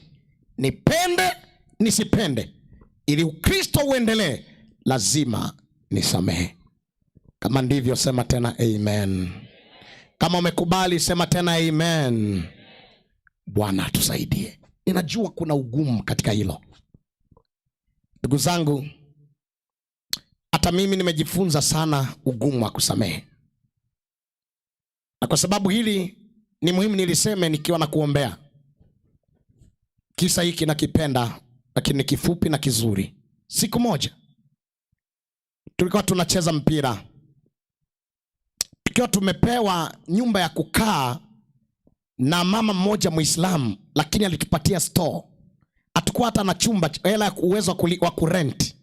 nipende nisipende. Ili Ukristo uendelee, lazima nisamehe. Kama ndivyo, sema tena amen. Kama umekubali, sema tena amen. Bwana tusaidie. Ninajua kuna ugumu katika hilo. Ndugu zangu, hata mimi nimejifunza sana ugumu wa kusamehe. Na kwa sababu hili ni muhimu niliseme nikiwa na kuombea. Kisa hiki nakipenda, lakini ni kifupi na kizuri. Siku moja tulikuwa tunacheza mpira, tukiwa tumepewa nyumba ya kukaa na mama mmoja Muislamu, lakini alitupatia store. Hatakuwa hata na chumba, hela ya uwezo wa kurent.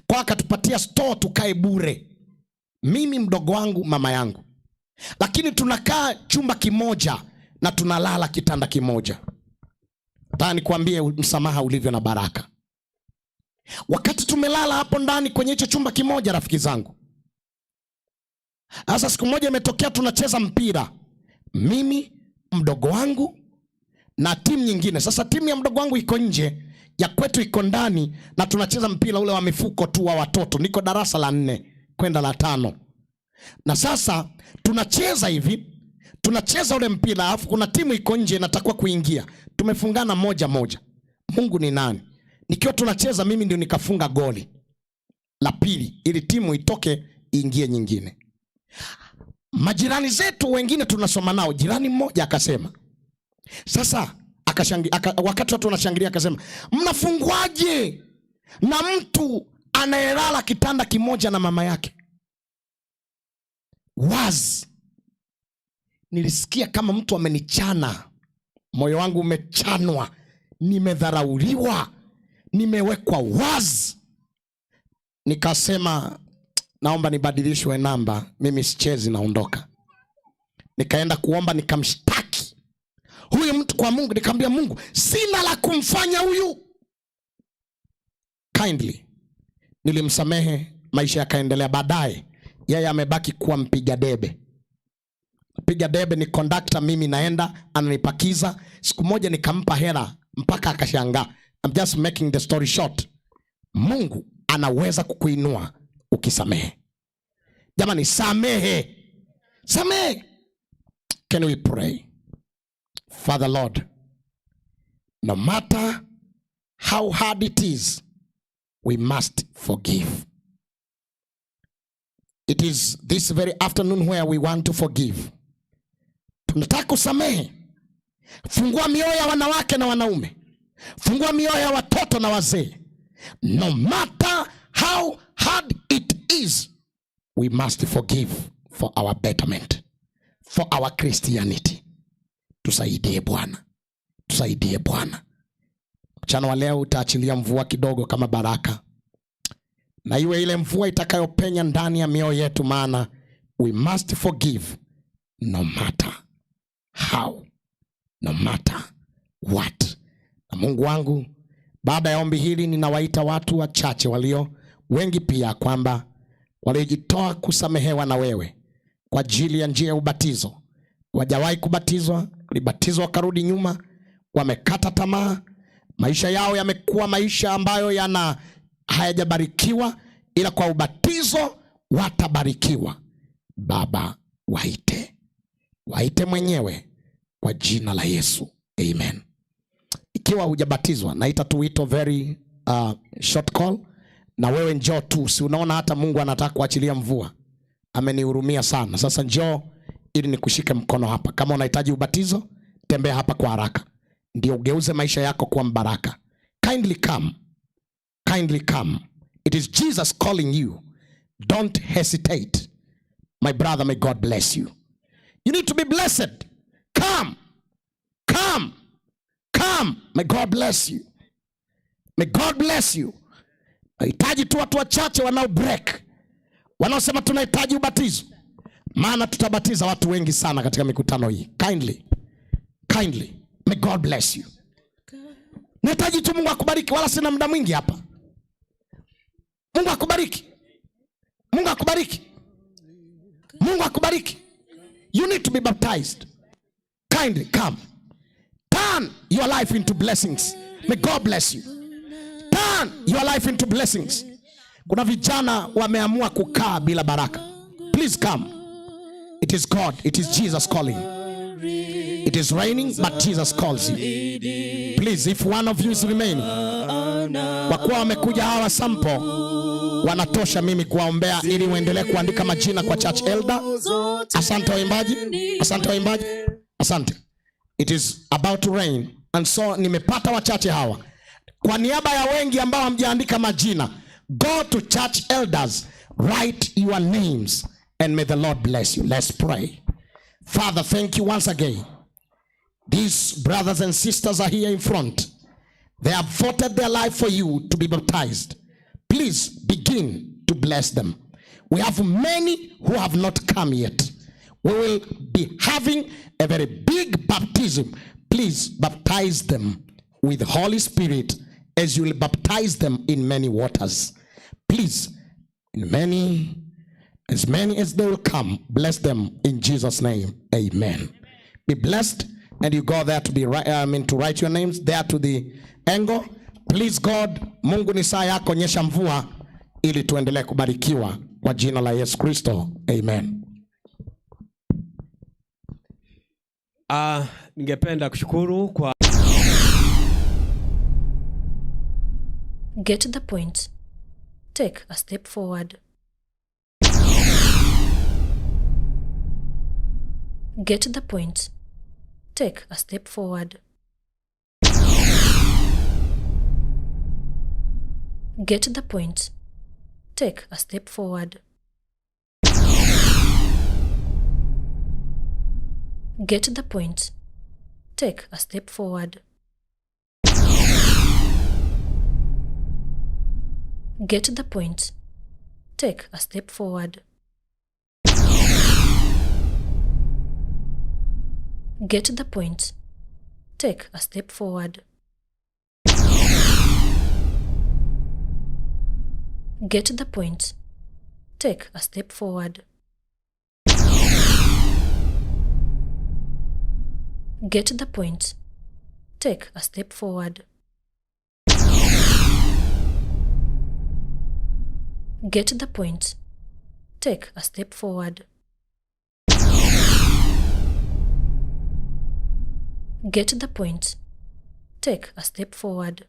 Kwa akatupatia store tukae bure, mimi, mdogo wangu, mama yangu. Lakini tunakaa chumba kimoja na tunalala kitanda kimoja. Nataka nikwambie msamaha ulivyo na baraka. Wakati tumelala hapo ndani kwenye hicho chumba kimoja, rafiki zangu, sasa siku moja imetokea tunacheza mpira, mimi, mdogo wangu na timu nyingine. Sasa timu ya mdogo wangu iko nje, ya kwetu iko ndani, na tunacheza mpira ule wa mifuko tu wa watoto. Niko darasa la 4 kwenda la 5. Na sasa tunacheza hivi, tunacheza ule mpira, alafu kuna timu iko nje inatakiwa kuingia. Tumefungana 1-1. Mungu ni nani? Nikiwa tunacheza, mimi ndio nikafunga goli la pili ili timu itoke iingie nyingine. Majirani zetu wengine tunasoma nao, jirani mmoja akasema, sasa wakati watu wanashangilia akasema, mnafungwaje na mtu anayelala kitanda kimoja na mama yake? Wazi nilisikia kama mtu amenichana, moyo wangu umechanwa, nimedharauliwa, nimewekwa wazi. Nikasema naomba nibadilishwe namba, mimi sichezi, naondoka. Nikaenda kuomba, nikamshtaki huyu mtu kwa Mungu. Nikamwambia Mungu, sina la kumfanya huyu. Kindly nilimsamehe, maisha yakaendelea. Baadaye yeye amebaki kuwa mpiga debe. Mpiga debe ni conductor, mimi naenda ananipakiza. Siku moja nikampa hela mpaka akashangaa. I'm just making the story short. Mungu anaweza kukuinua ukisamehe. Jamani, samehe. Samehe. Can we pray? Father Lord, no matter how hard it is, we must forgive. It is this very afternoon where we want to forgive. Tunataka kusamehe. Fungua mioyo ya wanawake na wanaume. Fungua mioyo ya watoto na wazee. No matter how hard it is, we must forgive for our betterment, for our Christianity. Tusaidie Bwana. Tusaidie Bwana. Mchana wa leo utaachilia mvua kidogo kama baraka. Na iwe ile mvua itakayopenya ndani ya mioyo yetu, maana we must forgive no matter how, no matter what. Na Mungu wangu, baada ya ombi hili ninawaita watu wachache walio wengi pia, kwamba walijitoa kusamehewa na wewe kwa ajili ya njia ya ubatizo. Wajawahi kubatizwa, walibatizwa wakarudi nyuma, wamekata tamaa, maisha yao yamekuwa maisha ambayo hayajabarikiwa, ila kwa ubatizo watabarikiwa. Baba, waite mwenyewe kwa jina la Yesu, amen. Ikiwa hujabatizwa, naita tu wito very short call, na wewe njoo tu. Si unaona hata Mungu anataka kuachilia mvua, amenihurumia sana. Sasa njoo ili nikushike mkono hapa. Kama unahitaji ubatizo, tembea hapa kwa haraka, ndio ugeuze maisha yako kuwa mbaraka. Kindly come. Kindly come. It is Jesus calling you. Don't hesitate. My brother, may God bless you. You need to be blessed. Come. Come. Come. May God bless you. May God bless you. Nahitaji tu watu wachache wanao break, wanaosema tunahitaji ubatizo, maana tutabatiza watu wengi sana katika mikutano hii. Kindly. May God bless you. Nahitaji tu Mungu akubariki, wala sina muda mwingi hapa. Mungu akubariki. Mungu akubariki. Mungu akubariki. You need to be baptized. Kindly come. Turn your life into blessings. May God bless you. Turn your life into blessings. Kuna vijana wameamua kukaa bila baraka. Please come. It is God. It is Jesus calling. It is raining, but Jesus calls you. Please, if one of you is remaining. Kwa kuwa wamekuja hawa sample, wanatosha mimi kuwaombea ili muendelee kuandika majina kwa church elder. Asante waimbaji. Asante waimbaji. Asante. It is about to rain. And so nimepata wachache hawa. Kwa niaba ya wengi ambao hamjaandika majina, go to church elders, write your names, and may the Lord bless you. Let's pray. Father, thank you once again. These brothers and sisters are here in front. They have voted their life for you to be baptized. Please begin to bless them. We have many who have not come yet. We will be having a very big baptism. Please baptize them with the Holy Spirit as you will baptize them in many waters. Please, as many as they will come, bless them in Jesus' name. Amen. Be blessed, and you go there to to write your names there to the angle. Please God, Mungu ni saa yako, nyesha mvua ili tuendelee kubarikiwa kwa jina la Yesu Kristo. Amen. Ningependa kushukuru kwa Get to the point. Take a step forward. Get to the point. Take a step forward. Get to the point. Take a step forward. Get to the point. Take a step forward. Get to the point. Take a step forward. Get to the point. Take a step forward. Get to the point. Take a step forward. Get to the point. Take a step forward. Get to the point. Take a step forward. Get to the point. Take a step forward.